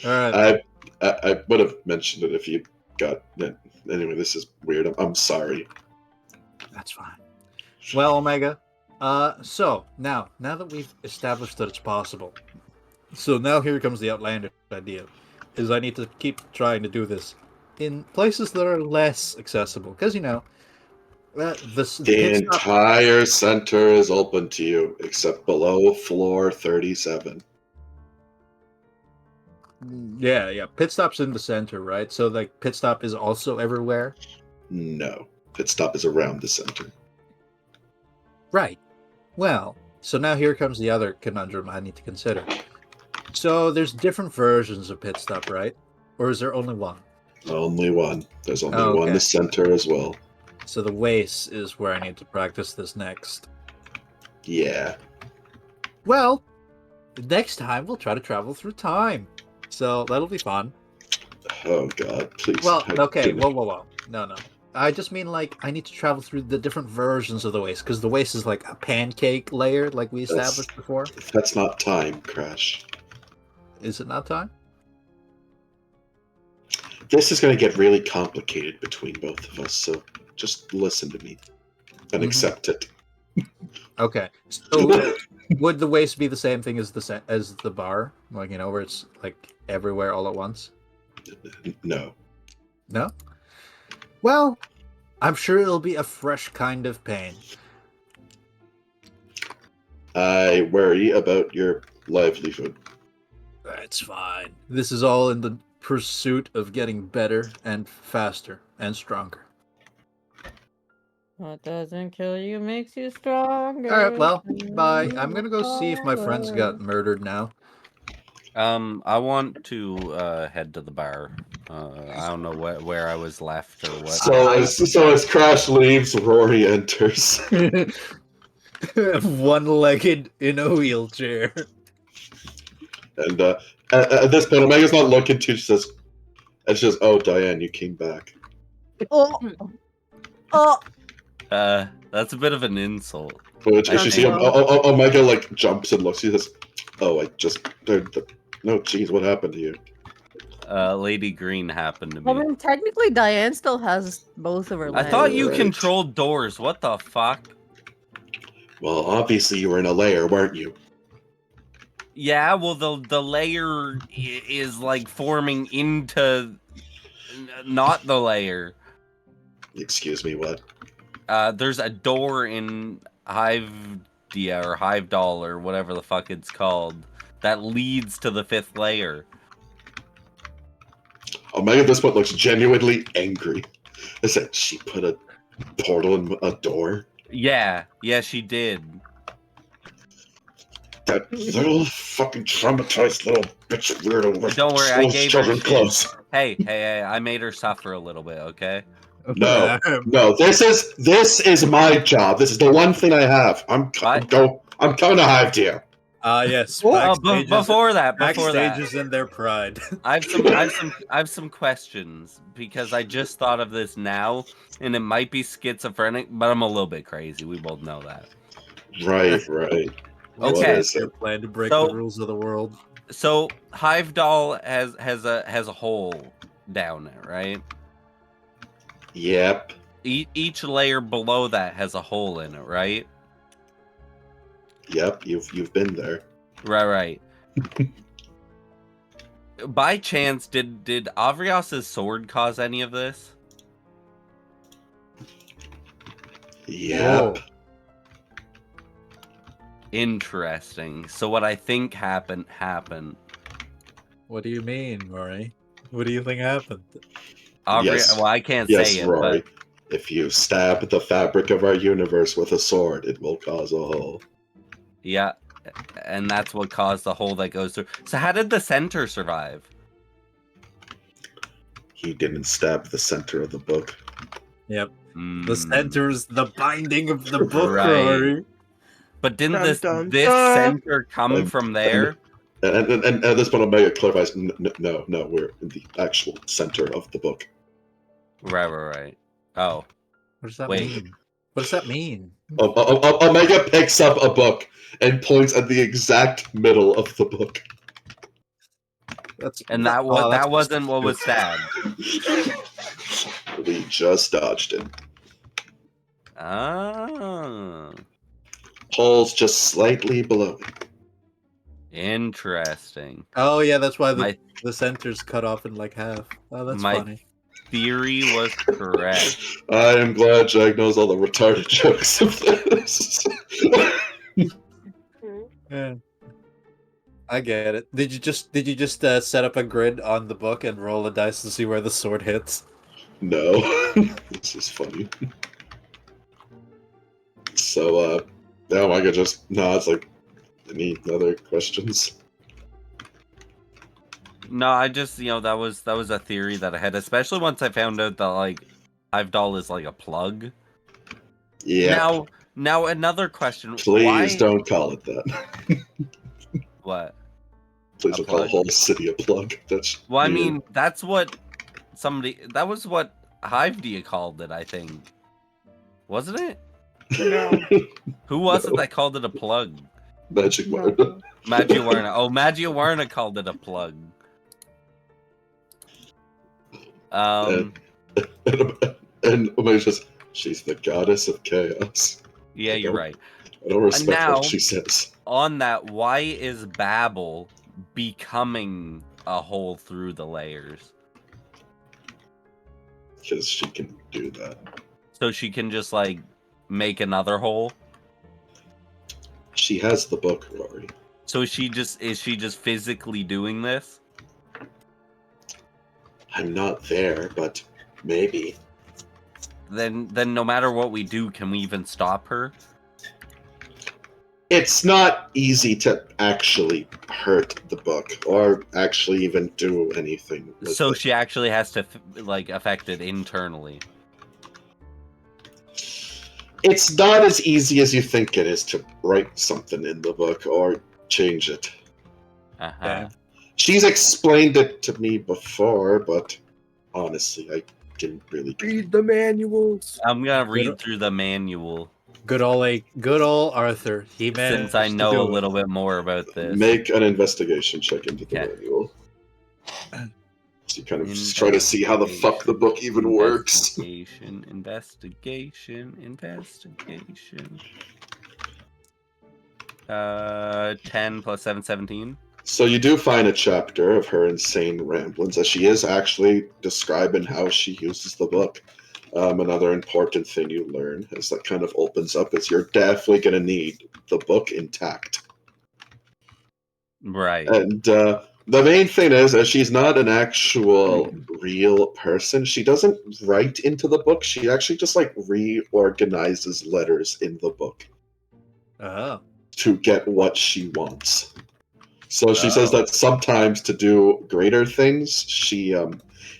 All right. I would have mentioned it if you got it. Anyway, this is weird. I'm sorry. That's fine. Well, Omega. So now that we've established that it's possible, so now here comes the outlandish idea: is I need to keep trying to do this in places that are less accessible, because The pit stop- entire center is open to you, except below floor 37. Yeah. Pit stop's in the center, right? So like pit stop is also everywhere. No, pit stop is around the center. Right. Well, so now here comes the other conundrum I need to consider. So there's different versions of pit stop, right? Or is there only one? Only one. There's only Oh, one in okay. the center as well. So the waste is where I need to practice this next. Yeah. Well, next time we'll try to travel through time. So that'll be fun. Oh God, please. Well, I okay, didn't- whoa. No. I just mean like I need to travel through the different versions of the waste, because the waste is like a pancake layer, like we That's- established before. That's not time, Crash. Is it not time? This is going to get really complicated between both of us, so just listen to me and Mhm. accept it. Okay. So would the waste be the same thing as the bar, like where it's like everywhere all at once? No. No. Well, I'm sure it'll be a fresh kind of pain. I worry about your livelihood. That's fine. This is all in the pursuit of getting better and faster and stronger. What doesn't kill you makes you stronger. All right, well, bye. I'm gonna go see if my friends got murdered now. I want to head to the bar. I don't know where I was left or what. So as Crash leaves, Rory enters. One-legged in a wheelchair. And at this point, Omega's not looking too. She says, "Oh, Diane, you came back." Oh, oh, That's a bit of an insult. Which I you see, think- Omega like jumps and looks. He says, "Oh, I just no, jeez, what happened to you?" Lady Green happened to I me. mean, technically, Diane still has both of her I legs. thought you Right. controlled doors. What the fuck? Well, obviously you were in a lair, weren't you? Yeah, well, the layer is like forming into not the layer. Excuse me, what? There's a door in Hive Dia or Hive Doll or whatever the fuck it's called that leads to the 5th layer. Omega at this point looks genuinely angry. I said, she put a portal in a door? Yeah, she did. That little fucking traumatized little bitch weirdo with Don't worry, I those gave her children's shit. clothes. Hey, I made her suffer a little bit, okay? No, this is my job. This is the one thing I have. I'm coming to Hive Dia. Yes. Oh, Backstage before that, backstages in their pride. I have some questions because I just thought of this now, and it might be schizophrenic, but I'm a little bit crazy. We both know that. Right. What's Okay. your plan to break So- the rules of the world? So Hive Doll has a hole down it, right? Yep. Each layer below that has a hole in it, right? Yep. You've been there. Right. By chance, did Avrios's sword cause any of this? Yep. Interesting. So what I think happened. What do you mean, Rory? What do you think happened? Yes. Well, I can't Yes, say it, Rory. but If you stab the fabric of our universe with a sword, it will cause a hole. yeah, and that's what caused the hole that goes through. So how did the center survive? He didn't stab the center of the book. The Mm. center's the binding of the book, Right. Rory. But didn't Dun, this dun, this dun. center come And- from there? And at this point, Omega clarifies, no, we're in the actual center of the book. Right. Oh, What does that Wait. mean? What does that mean? Omega picks up a book and points at the exact middle of the book. That's And that wasn't what was sad. We just dodged it. Ah, Paul's just slightly below it. interesting. Oh yeah, that's why My the center's cut off in like half. Oh, that's My- funny. theory was correct. I am glad Jag knows all the retarded jokes of this. Yeah. I get it. Did you just set up a grid on the book and roll a dice to see where the sword hits? No. This is funny. So, now I could just nods like, any other questions? No, I just that was a theory that I had, especially once I found out that like Hive is like a plug. Yeah. Now another question. Please why... don't call it that. What? Please A don't call the plug? whole city a plug. That's Well, I weird. mean, that was what Hive called it, I think. Wasn't it? No. Who was it No. that called it a plug? Magic No. Marta. Maggiawarna. Oh, Maggiawarna called it a plug. And Umay's just, she's the goddess of chaos. Yeah, you're right. I don't respect now- what she says. On that, why is Babel becoming a hole through the layers? Because she can do that. So she can just like make another hole? She has the book, Rory. So is she just physically doing this? I'm not there, but maybe. Then no matter what we do, can we even stop her? It's not easy to actually hurt the book or actually even do anything. With So it. she actually has to like affect it internally. It's not as easy as you think it is to write something in the book or change it. Uh-huh. Yeah. She's explained it to me before, but honestly, I didn't really get it. Read the manuals. I'm gonna Good- read through the manual Good old Arthur. He managed since I to know do a it. little bit more about this. Make an investigation check into the Okay. manual. So you kind of just try to see how the fuck the book even works. Investigation. 10 plus 7, 17. So you do find a chapter of her insane ramblings, as she is actually describing how she uses the book. Another important thing you learn as that kind of opens up is you're definitely going to need the book intact. Right. And the main thing is, as she's not an actual real person, she doesn't write into the book. She actually just like reorganizes letters in the book Oh. to get what she wants. So she says Oh. that sometimes to do greater things, she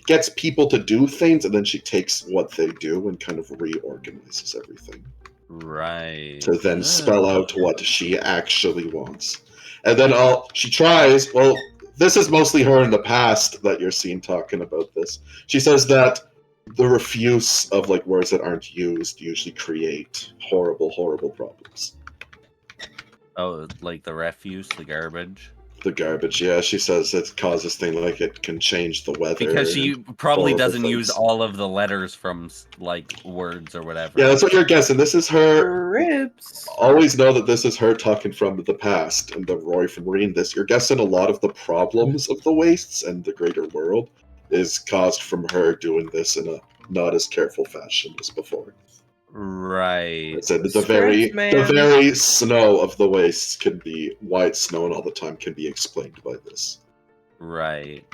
gets people to do things, and then she takes what they do and kind of reorganizes everything Right. to then spell out what she actually wants. And then she tries, well, this is mostly her in the past that you're seen talking about this. She says that the refuse of like words that aren't used usually create horrible, horrible problems. Oh, like the refuse, the garbage. The garbage, yeah. She says it causes things like it can change the weather. Because she probably horrible doesn't use things. all of the letters from like words or whatever. Yeah, that's what you're guessing. This is her. Rips. Always know that this is her talking from the past, and the Roy from reading this. You're guessing a lot of the problems of the wastes and the greater world is caused from her doing this in a not as careful fashion as before. Right. It's the Scripts, very man. the very snow of the wastes can be why it's snowing all the time can be explained by this. Right.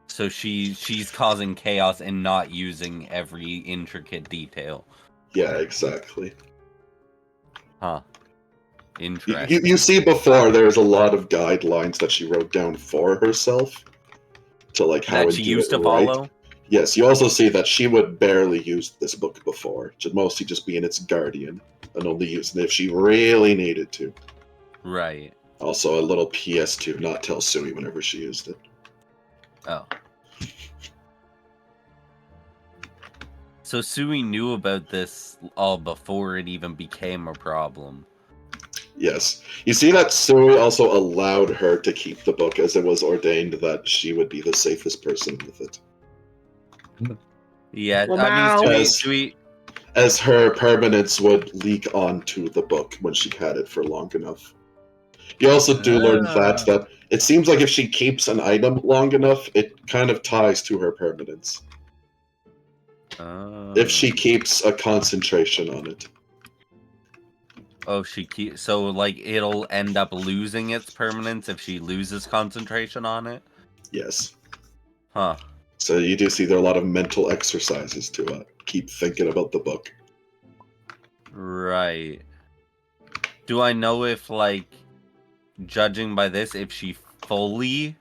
So she's causing chaos and not using every intricate detail. Yeah, exactly. Huh. Interesting. You see before there's a lot of guidelines that she wrote down for herself to like how That to she do used it to right. follow? Yes, you also see that she would barely use this book before, mostly just being its guardian and only using it if she really needed to. Right. Also, a little PS to not tell Sui whenever she used it. Oh. So Sui knew about this all before it even became a problem. Yes. You see that Suri also allowed her to keep the book as it was ordained that she would be the safest person with it. Yeah, Well, I now- mean, As- As her permanence would leak onto the book when she had it for long enough. You also do learn that it seems like if she keeps an item long enough, it kind of ties to her permanence. If she keeps a concentration on it. Oh, so like it'll end up losing its permanence if she loses concentration on it? Yes. Huh. So you do see there are a lot of mental exercises to keep thinking about the book. Right. Do I know if, like, judging by this, if she fully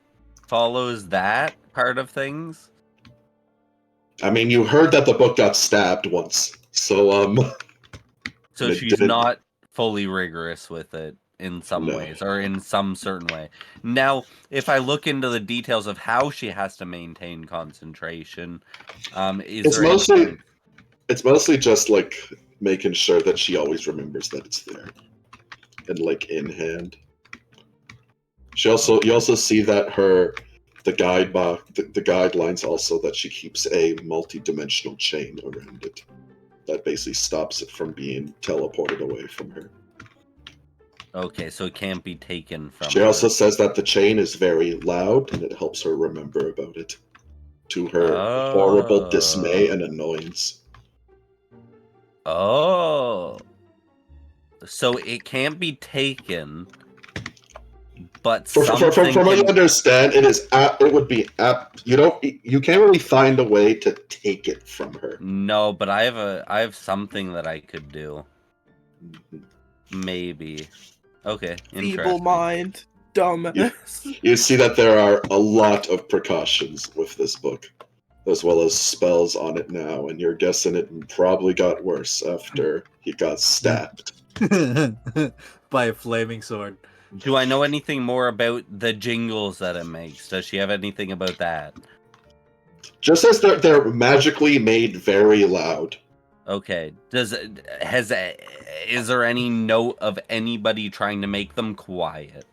follows that part of things? I mean, you heard that the book got stabbed once, so So and it she's didn't- not fully rigorous with it in some No. ways, or in some certain way. Now, if I look into the details of how she has to maintain concentration, is It's there mostly- anything... it's mostly just like making sure that she always remembers that it's there, and like in hand. You also see that the guidelines also that she keeps a multi-dimensional chain around it that basically stops it from being teleported away from her. Okay, so it can't be taken from She her. also says that the chain is very loud and it helps her remember about it, to her horrible dismay and annoyance. Oh. So it can't be taken, but From what you understand, you can't really find a way to take it from her. No, but I have something that I could do. Mhm. Maybe. Okay, Feeble interesting. mind, dumbass. You see that there are a lot of precautions with this book, as well as spells on it now, and you're guessing it probably got worse after he got stabbed. By a flaming sword. Do I know anything more about the jingles that it makes? Does she have anything about that? Just as they're magically made very loud. Okay. Is there any note of anybody trying to make them quiet?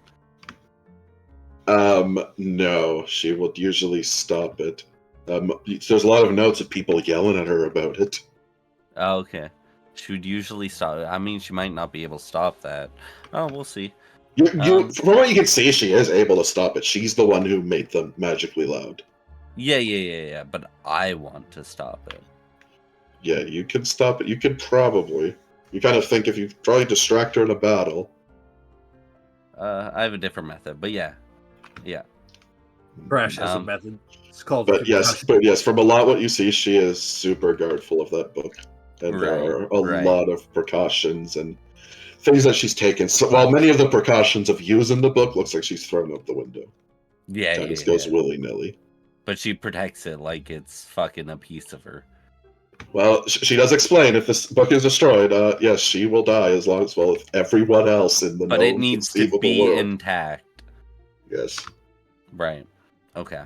No, she will usually stop it. There's a lot of notes of people yelling at her about it. Okay. She would usually stop. I mean, she might not be able to stop that. Oh, we'll see. From what you can see, she is able to stop it. She's the one who made them magically loud. Yeah. But I want to stop it. Yeah, you can stop it. You could probably. You kind of think if you probably distract her in a battle. I have a different method, but yeah. Crash has a Um, method. It's called. But yes, from a lot what you see, she is super guardful of that book, and there are a lot of precautions and things that she's taken. So while many of the precautions of using the book looks like she's thrown out the window, Yeah. just goes willy nilly. But she protects it like it's fucking a piece of her. Well, she does explain if this book is destroyed, yes, she will die as with everyone else in the But it known needs to conceivable be world. intact. Yes. Right. Okay.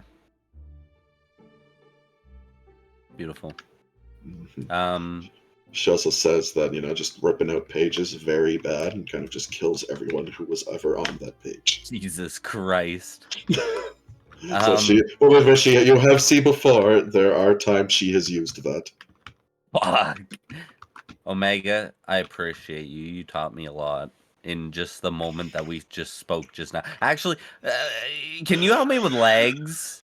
Beautiful. Mhm. She also says that, just ripping out pages is very bad and kind of just kills everyone who was ever on that page. Jesus Christ. So you have seen before, there are times she has used that. Fuck. Omega, I appreciate you. You taught me a lot in just the moment that we just spoke just now. Actually, can you help me with legs?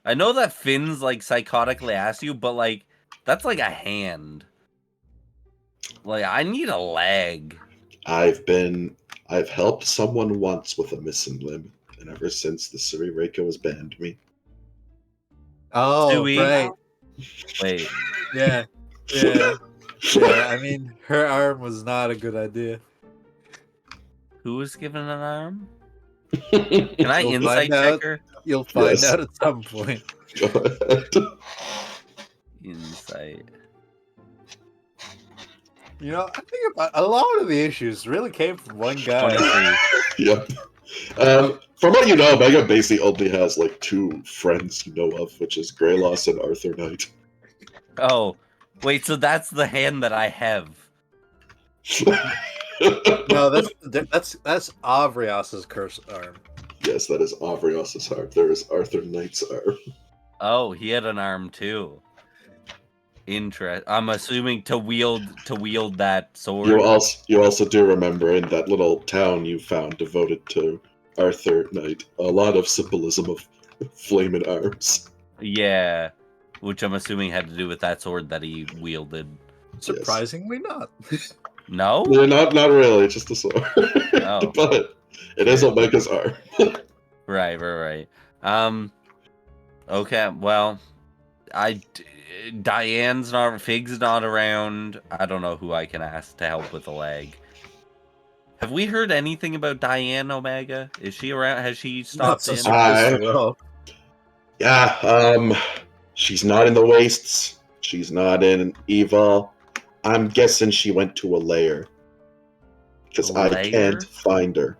I know that Finn's like psychotically asked you, but like that's like a hand. Like I need a leg. I've helped someone once with a missing limb, and ever since the Suri Reiko has banned me. Oh, Stewie. right. Wait. Yeah. Yeah. Yeah. I mean, her arm was not a good idea. Who was given an arm? Can I You'll insight find out. check her? You'll find Yes. out at some point. Go ahead. Insight. I think about a lot of the issues really came from one guy. 23. Yep. From what you know, Mega basically only has like 2 friends you know of, which is Greyloss and Arthur Knight. Oh, wait, so that's the hand that I have. No, that's Avrios's curse arm. Yes, that is Avrios's arm. There is Arthur Knight's arm. Oh, he had an arm too. I'm assuming to wield that sword. You also do remember in that little town you found devoted to Arthur Knight, a lot of symbolism of flaming arms. Yeah, which I'm assuming had to do with that sword that he wielded. Surprisingly not. No? No, not really, just a sword. Oh. But it is Omega's arm. Right. Okay, well, Fig's not around. I don't know who I can ask to help with the leg. Have we heard anything about Diane Omega? Is she around? Has she stopped in? Yeah, she's not in the wastes. She's not in Evil. I'm guessing she went to a lair. Because A I lair? can't find her.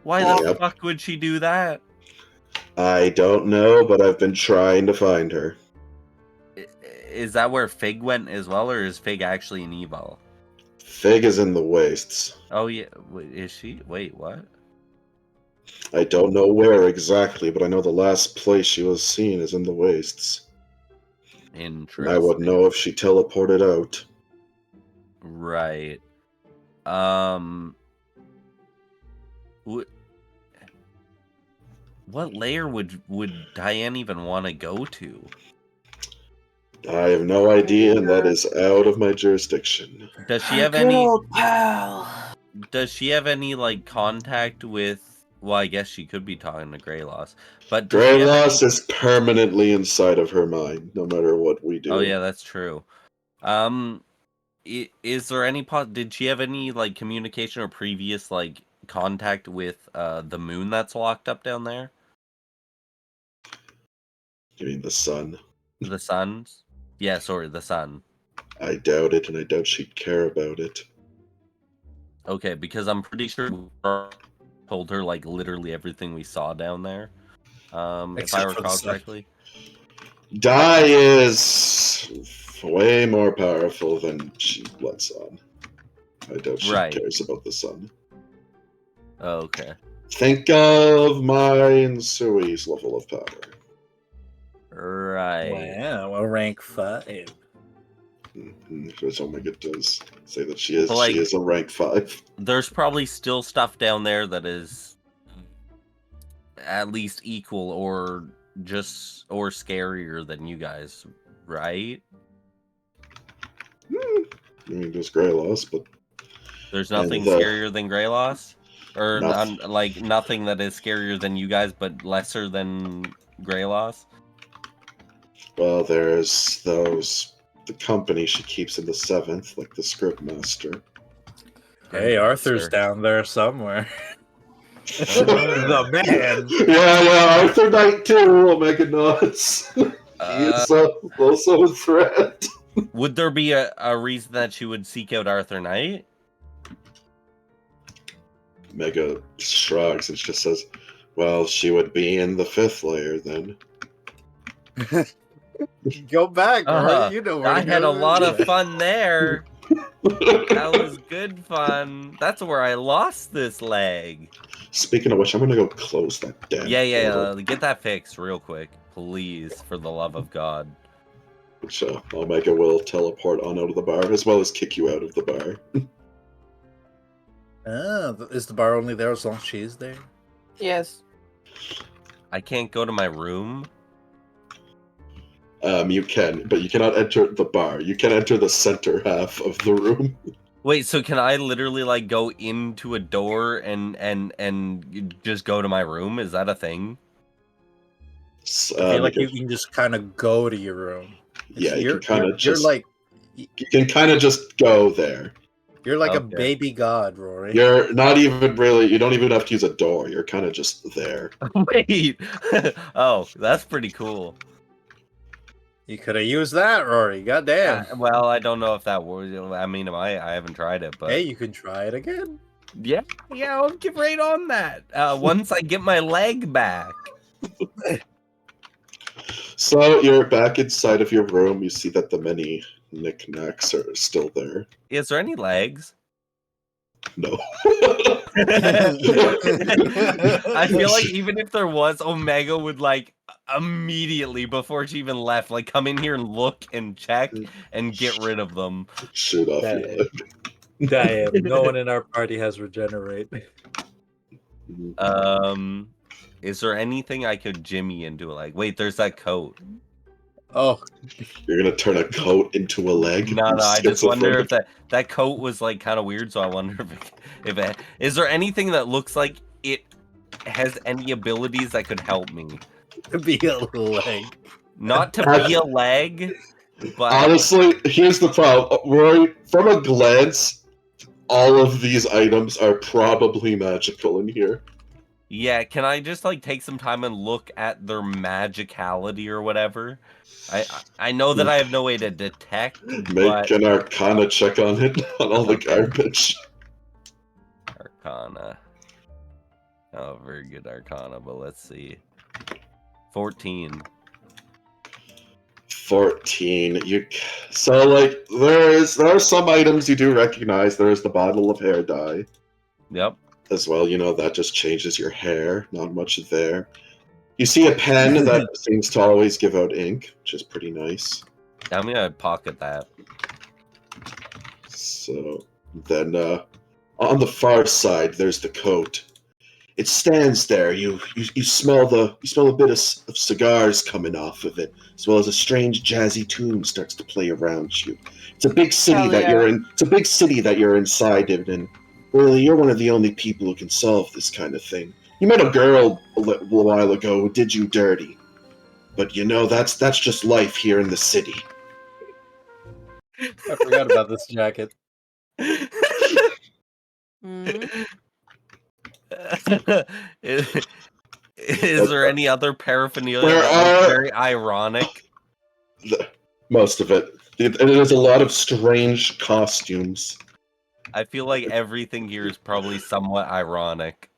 Why the Yep. fuck would she do that? I don't know, but I've been trying to find her. Is that where Fig went as well, or is Fig actually in Evo? Fig is in the wastes. Oh yeah, is she? Wait, what? I don't know where exactly, but I know the last place she was seen is in the wastes. Interesting. And I would know if she teleported out. Right. What layer would Diane even want to go to? I have no idea, and that is out of my jurisdiction. Does she have any? Does she have any like contact with? Well, I guess she could be talking to Greyloss, but does she have Greyloss is permanently inside of her mind, no matter what we do. Oh yeah, that's true. Is there any did she have any like communication or previous like contact with the moon that's locked up down there? You mean the sun? The suns? Yeah, sorry, the sun. I doubt it, and I doubt she'd care about it. Okay, because I'm pretty sure we told her like literally everything we saw down there. If I Except for the recall sun. correctly. Dai is way more powerful than she lets on. I doubt she Right. cares about the sun. Okay. Think of mine Sui's level of power. Right. Wow, a rank 5. Which Omega does say that she is. But, like- she is a rank 5. There's probably still stuff down there that is at least equal or scarier than you guys, right? I mean, there's Greyloss, but There's nothing the- scarier than Greyloss? Or Nothing. like nothing that is scarier than you guys but lesser than Greyloss? well, there's the company she keeps in the 7th, like the script master. Hey, Arthur's Sure. down there somewhere. The man. Yeah, Arthur Knight too. Omega nods. He is also a threat. Would there be a reason that she would seek out Arthur Knight? Omega shrugs and just says, "Well, she would be in the 5th layer then." Go back, right? You know where I to had go. a lot of fun there. That was good fun. That's where I lost this leg. Speaking of which, I'm gonna go close that damn portal. Yeah. Get that fixed real quick, please, for the love of God. Which Omega will teleport on out of the bar, as well as kick you out of the bar. Is the bar only there as long as she is there? Yes. I can't go to my room. You can, but you cannot enter the bar. You can enter the center half of the room. Wait, so can I literally like go into a door and just go to my room? Is that a thing? I feel like you can just kind of go to your room. Yeah, you You're- can kind you're- of just. You're like You can kind of just go there. you're like a Okay. baby god, Rory. You're not even really. You don't even have to use a door. You're kind of just there. Wait. Oh, that's pretty cool. You could have used that, Rory. Goddamn. Well, I don't know if that was. I mean, I haven't tried it, but Hey, you can try it again. yeah, I'll get right on that. Once I get my leg back. So you're back inside of your room. You see that the many knickknacks are still there. Is there any legs? No. I feel like even if there was, Omega would like immediately before she even left, like come in here and look and check and get rid of them. Shit off your Damn. leg. Damn, no one in our party has regenerate. Is there anything I could jimmy into? Like, wait, there's that coat. Oh, You're gonna turn a coat into a leg? No, You I just wonder if schizophrenic. that coat was like kind of weird. So I wonder if it is there anything that looks like it has any abilities that could help me. be a leg. Not to be a leg, but Honestly, here's the problem. Rory, from a glance, all of these items are probably magical in here. yeah, can I just like take some time and look at their magicality or whatever? I know that I have no way to detect, Make but an Arcana check on it, on all the garbage. Arcana. Oh, very good Arcana, but let's see. 14. 14. So like there are some items you do recognize. There is the bottle of hair dye Yep. as well. You know that just changes your hair. Not much there. You see a pen that seems to always give out ink, which is pretty nice. I'm gonna pocket that. So then on the far side, there's the coat. It stands there. You smell a bit of cigars coming off of it, as well as a strange jazzy tune starts to play around you. It's a big city Hell that yeah. you're in. It's a big city that you're inside of, and really, you're one of the only people who can solve this kind of thing. You met a girl a while ago who did you dirty, but you know that's just life here in the city. I forgot about this jacket. Mhm. Is there any other paraphernalia There that looks are- very ironic? Most of it. There's a lot of strange costumes. I feel like everything here is probably somewhat ironic.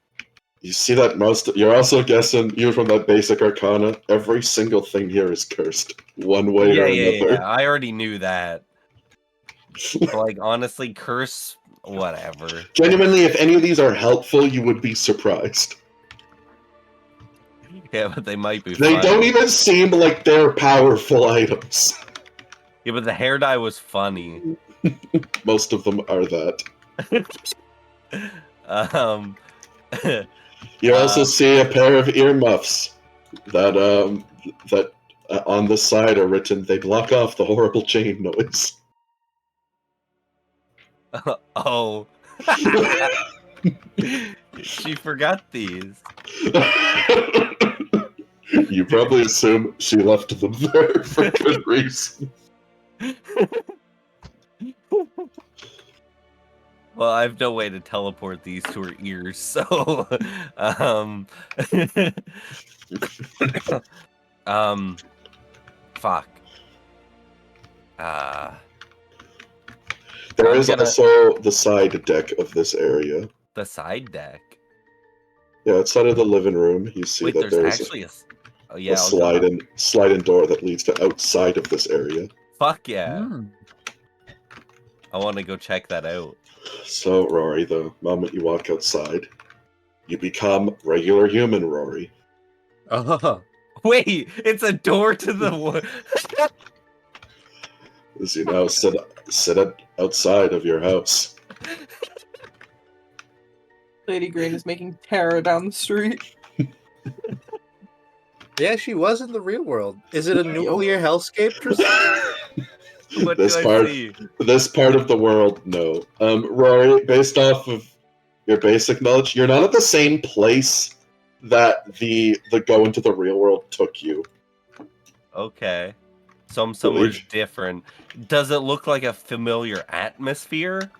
You see that you're also guessing, even from that basic arcana, every single thing here is cursed, one way or another. Yeah. I already knew that. But, like, honestly, curse, whatever. Genuinely, if any of these are helpful, you would be surprised. Yeah, but they might be They fun. don't even seem like they're powerful items. Yeah, but the hair dye was funny. Most of them are that. You also see a pair of earmuffs that on the side are written, "They block off the horrible chain noise." Oh. She forgot these. You probably assume she left them there for good reason. Well, I have no way to teleport these to her ears, so fuck. There I'm is gonna- also the side deck of this area. The side deck. Yeah, outside of the living room, you see Wait, that there's there's actually oh a yeah, I'll go up. slide-in door that leads to outside of this area. Fuck yeah. Mm. I want to go check that out. So, Rory, the moment you walk outside, you become regular human Rory. Oh, Wait, it's a door to the wood. As you now sit outside of your house. Lady Green is making terror down the street. yeah, she was in the real world. Is it a nuclear hellscape, Tristan? What This do I part- see? This part of the world, no. Rory, based off of your basic knowledge, you're not at the same place that the go into the real world took you. Okay. So I'm somewhere Believe- different. Does it look like a familiar atmosphere?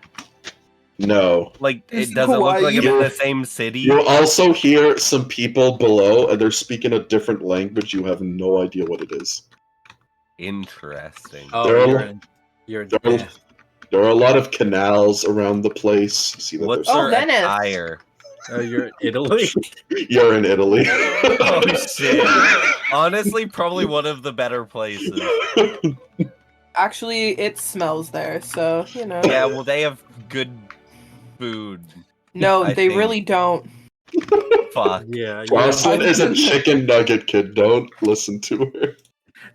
No. Like, Is it doesn't look like I'm in Hawaii? the same city? You also hear some people below, and they're speaking a different language. You have no idea what it is. Interesting. Oh, There are- you're in there are- death. There are a lot of canals around the place. You see that What's there's... Oh, their Venice. attire? Oh, you're in Italy. You're in Italy. Oh, shit. Honestly, probably one of the better places. Actually, it smells there, so, you know. Yeah, well, they have good food. No, I they think. really don't. Fuck. Yeah, Jocelyn is a chicken nugget kid. Don't listen to her.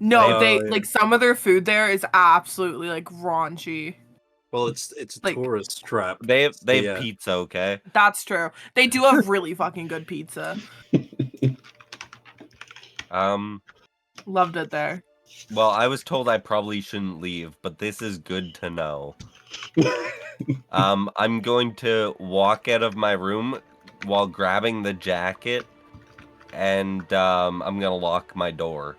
No, Oh, they yeah. like some of their food there is absolutely like raunchy. Well, it's a Like- tourist trap. They have Yeah. pizza, okay? That's true. They do have really fucking good pizza. Loved it there. Well, I was told I probably shouldn't leave, but this is good to know. I'm going to walk out of my room while grabbing the jacket, and I'm gonna lock my door.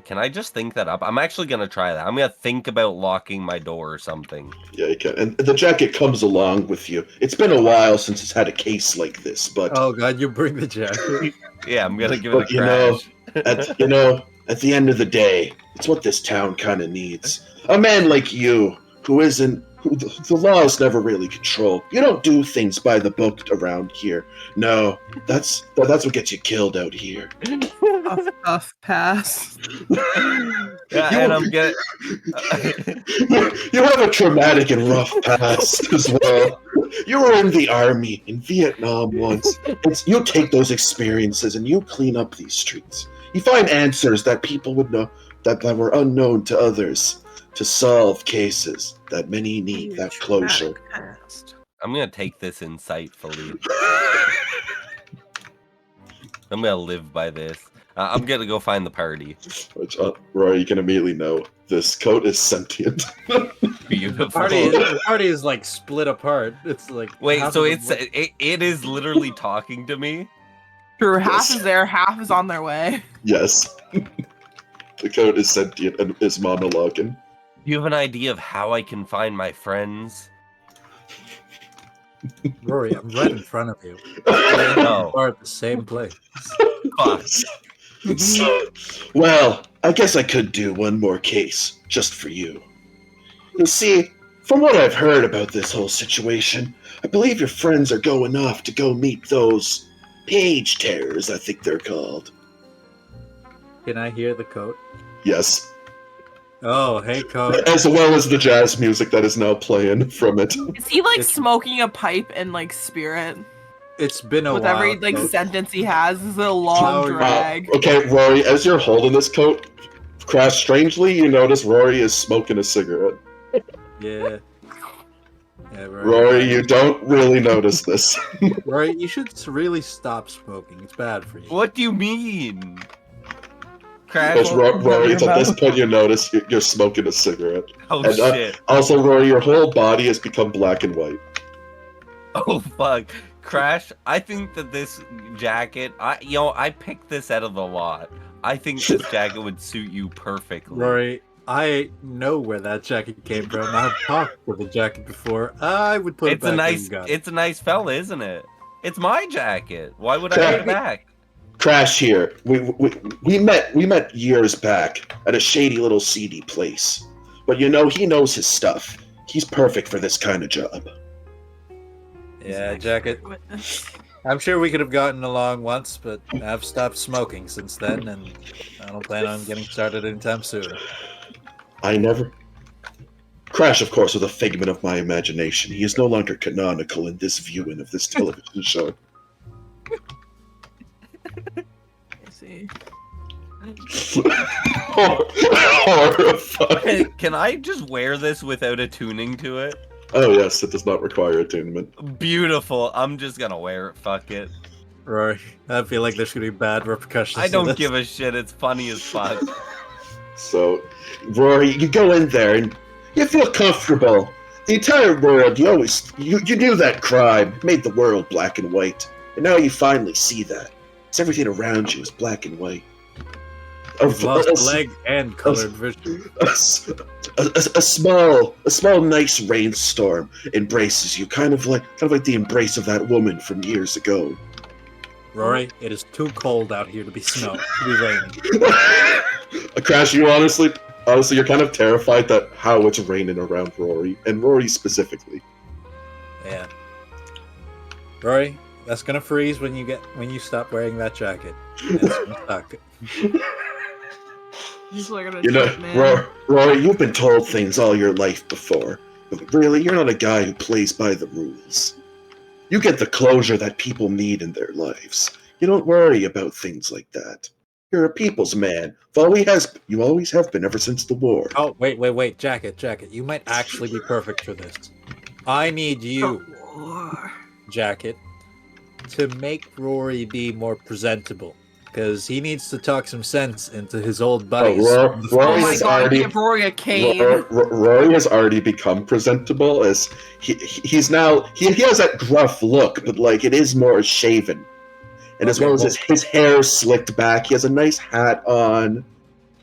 Can I just think that up? I'm actually gonna try that. I'm gonna think about locking my door or something. Yeah, you can. And the jacket comes along with you. It's been a while since it's had a case like this, but Oh god, you bring the jacket. Yeah, I'm gonna give it a But, you know, crash. at the end of the day, it's what this town kind of needs. A man like you, who the laws never really control. You don't do things by the book around here. No, that's what gets you killed out here. Tough pass. Yeah, and I'm gonna. You have a traumatic and rough past as well. You were in the army in Vietnam once. You take those experiences and you clean up these streets. You find answers that people would know that were unknown to others to solve cases that many need that closure. I'm gonna take this insightfully. I'm gonna live by this. I'm gonna go find the party. Which, Roy, you can immediately know this coat is sentient. Beautiful. The party is like split apart. It's like Wait, half so of them- it is literally talking to me? True, half is there, half is on their way. Yes. The coat is sentient and is monologuing. Do you have an idea of how I can find my friends? Rory, I'm right in front of you. No. We're at the same place. Fuck. Well, I guess I could do one more case, just for you. You see, from what I've heard about this whole situation, I believe your friends are going off to go meet those page terrors, I think they're called. Can I hear the coat? Yes. Oh, hey, coat. As well as the jazz music that is now playing from it. Is he like It's- smoking a pipe in like spirit? It's been a With while. every like Coat. sentence he has, this is a long Oh, drag. Okay, Rory, as you're holding this coat, Crash, strangely, you notice Rory is smoking a cigarette. Yeah. Yeah, Rory, you don't really notice this. Rory, you should really stop smoking. It's bad for you. What do you mean? Crash. Because Rory, it's at this point you notice you're smoking a cigarette. Oh and, shit. Also, Rory, your whole body has become black and white. Oh fuck. Crash, I think that this jacket, I picked this out of the lot. I think this jacket would suit you perfectly. Rory, I know where that jacket came from. I've talked with the jacket before. I would put It's it a back where nice you got it. it's a nice fella, isn't it? It's my jacket. Why would I put it back? Crash here. We met years back at a shady little seedy place. But you know, he knows his stuff. He's perfect for this kind of job. Yeah, jacket. I'm sure we could have gotten along once, but I've stopped smoking since then, and I don't plan on getting started anytime soon. I never. Crash, of course, was a figment of my imagination. He is no longer canonical in this viewing of this television show. I see. Horrified. Can I just wear this without attuning to it? Oh yes, it does not require attunement. Beautiful. I'm just gonna wear it. Fuck it. Rory, I feel like there's gonna be bad repercussions. I to don't this. give a shit. It's funny as fuck. So, Rory, you go in there and you feel comfortable. The entire world, you knew that crime made the world black and white, and now you finally see that. It's everything around you is black and white. You've lost leg and colored vision. A small, nice rainstorm embraces you, kind of like the embrace of that woman from years ago. Rory, it is too cold out here to be snow. To be raining. Crash, you honestly, you're kind of terrified that how it's raining around Rory, and Rory specifically. Yeah. Rory, that's gonna freeze when you stop wearing that jacket. And it's gonna suck. People are gonna You know, trip, man. Rory, you've been told things all your life before, but really, you're not a guy who plays by the rules. You get the closure that people need in their lives. You don't worry about things like that. You're a people's man. You always have been ever since the war. Oh, wait, Jacket. You might actually be perfect for this. I need you, Jacket, to make Rory be more presentable. Because he needs to talk some sense into his old buddies. Rory Oh my has god, already- give Rory a cane. Rory has already become presentable as he's now he has that gruff look, but like it is more shaven. And as Okay, well as his hair slicked back, he has a nice hat on.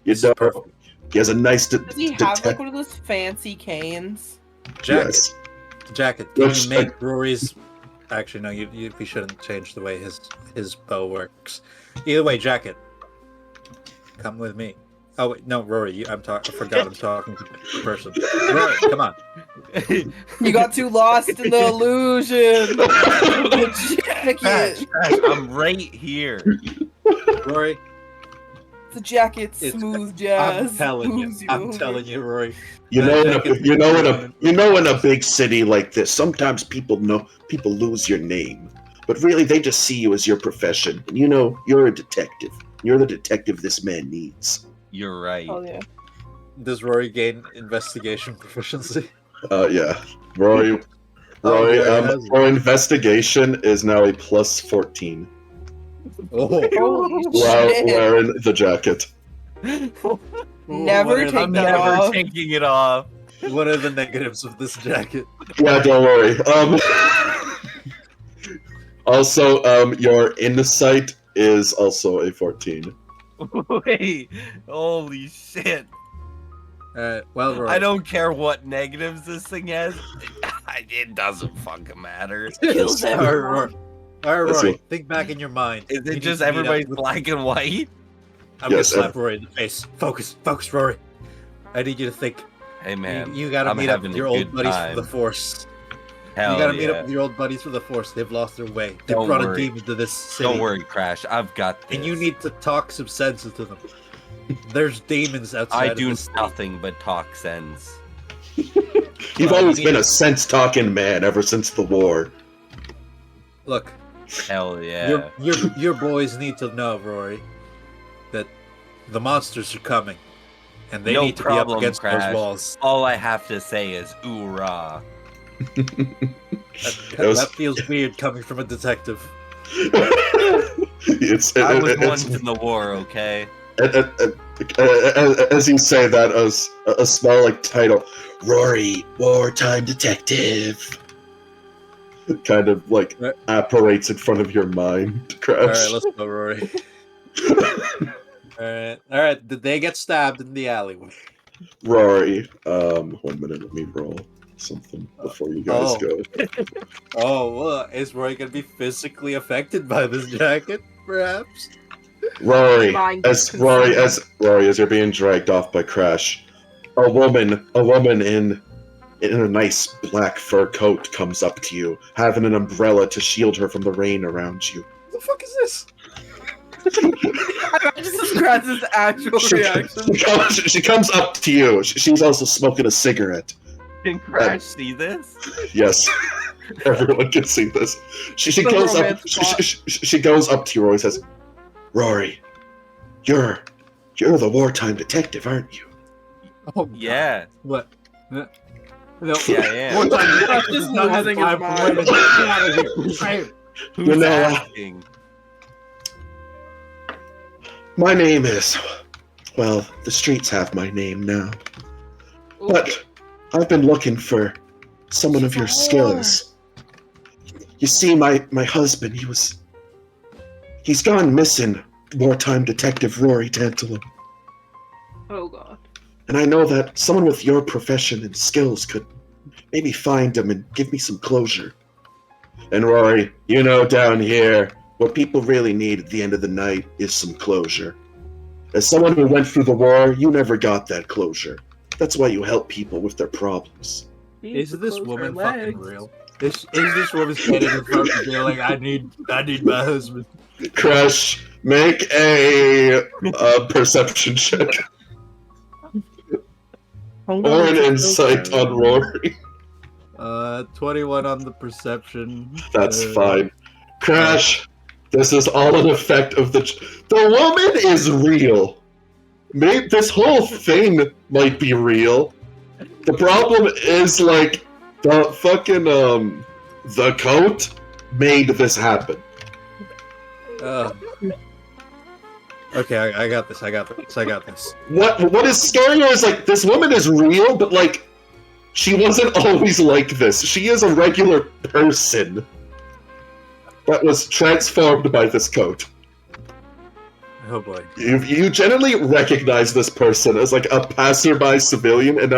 You This is know, perfect. he has a nice Does he have like one of those fancy canes? Jacket, yes. Jacket, can Which, you make Rory's... Actually, no, we shouldn't change the way his bow works. Either way, Jacket, come with me. Oh wait, no, Rory, I forgot I'm talking to the person. Rory, come on. You got too lost in the illusion. The Crash, jacket. Crash, I'm right here. Rory, The jacket, It's- smooth jazz. I'm telling you, moves I'm over. telling you, Rory. In a big city like this, sometimes people lose your name, but really they just see you as your profession. And you're a detective. You're the detective this man needs. You're right. Oh yeah. Does Rory gain investigation proficiency? Yeah. Rory, Oh, yeah, he has it. our investigation is now a plus 14 Oh, Holy while shit. wearing the jacket. Never take I'm that never off. taking it off. what are the negatives of this jacket? Yeah, don't worry. Also, your insight is also a 14. Wait, holy shit. Well, Rory. I don't care what negatives this thing has. It doesn't fucking matter. Kills All right, everyone. Rory. All right, That's Rory. what- Think back in your mind. Is You it need just to meet up everybody's with- black and white? I'm Yes, gonna slap Rory in the face. Focus, Rory. I need you to think. Hey man, you gotta I'm meet up having with a your old good buddies time. from the Force. hell You gotta yeah. meet up with your old buddies from the Force. They've lost their way. They Don't brought worry. a demon to this city. Don't worry, Crash. I've got this. And you need to talk some sense into them. There's demons outside I of do this city. nothing but talk sense. You've Well, always you been need- a sense-talking man ever since the war. Look, Hell yeah. your boys need to know, Rory, that the monsters are coming. And they No need to be problem, up against Crash. those walls. All I have to say is oorah. That feels weird coming from a detective. I was once in the war, okay? As you say that, as a small like title, Rory, wartime detective, kind of like Right. apparates in front of your mind. All right, Crash. let's go, Rory. All right. Did they get stabbed in the alleyway? Rory, 1 minute, let me roll something before you guys Oh. go. Oh, well, is Rory gonna be physically affected by this jacket? Perhaps. Rory, Mind as consumed. Rory, as you're being dragged off by Crash, a woman in a nice black fur coat comes up to you, having an umbrella to shield her from the rain around you. What the fuck is this? I just described his actual reaction. She comes up to you. She's also smoking a cigarette. Can Crash see this? Yes, everyone can see this. She The goes up. romance plot. She goes up to you, Rory, and says, "Rory, you're the wartime detective, aren't you?" Oh, God. Yeah. What? No. Yeah, yeah. Wartime Just detective does not have losing his time for mind. women. Get out of here. Who's You know, asking? My name is, well, the streets have my name now. But I've been looking for someone of your skills. You see, my husband, he's gone missing, wartime detective Rory Tantalum. Oh god. And I know that someone with your profession and skills could maybe find him and give me some closure. And Rory, you know down here, what people really need at the end of the night is some closure. As someone who went through the war, you never got that closure. That's why you help people with their problems. Is this woman fucking real? Is this woman standing in front of me like, I need my husband? Crash, make a perception check or an insight on Rory. 21 on the perception. That's fine. Crash, this is all an effect of the woman is real. Maybe this whole thing might be real. The problem is, like, the fucking, the coat made this happen. Okay, I got this. I got this. What is scarier is, like, this woman is real, but, like, she wasn't always like this. She is a regular person that was transformed by this coat. Oh boy. You generally recognize this person as, like, a passerby civilian, and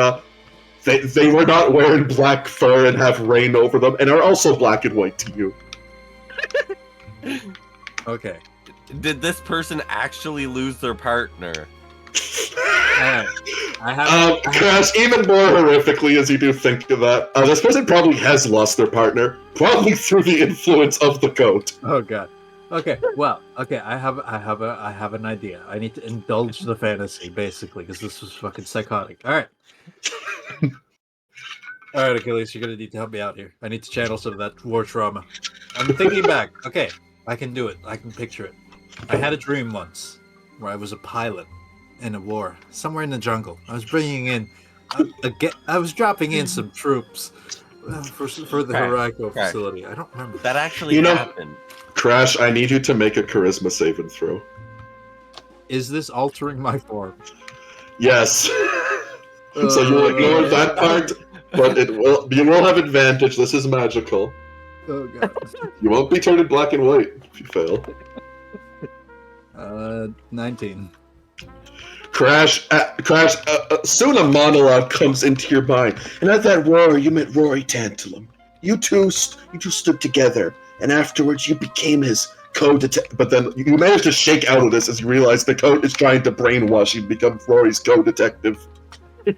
they were not wearing black fur and have rain over them, and are also black and white to you. Okay. Did this person actually lose their partner? Alright. Crash, even more horrifically as you do think of that, this person probably has lost their partner, probably through the influence of the coat. Oh god. Okay. Well. Okay. I have an idea. I need to indulge the fantasy basically because this was fucking psychotic. All right. All right, Achilles, you're gonna need to help me out here. I need to channel some of that war trauma. I'm thinking back. Okay, I can do it. I can picture it. I had a dream once where I was a pilot in a war somewhere in the jungle. I was bringing in, I was dropping in some troops for the Hiraiko facility. I don't remember. That actually You know- happened. Crash, I need you to make a charisma saving throw. Is this altering my form? Yes. So you'll ignore that part, but you will have advantage. This is magical. Oh god. You won't be turning black and white if you fail. 19. Crash, soon a monologue comes into your mind. And at that roar, you met Rory Tantalum. You two stood together, and afterwards you became his co-detective. But then you managed to shake out of this as you realize the code is trying to brainwash you to become Rory's co-detective. Do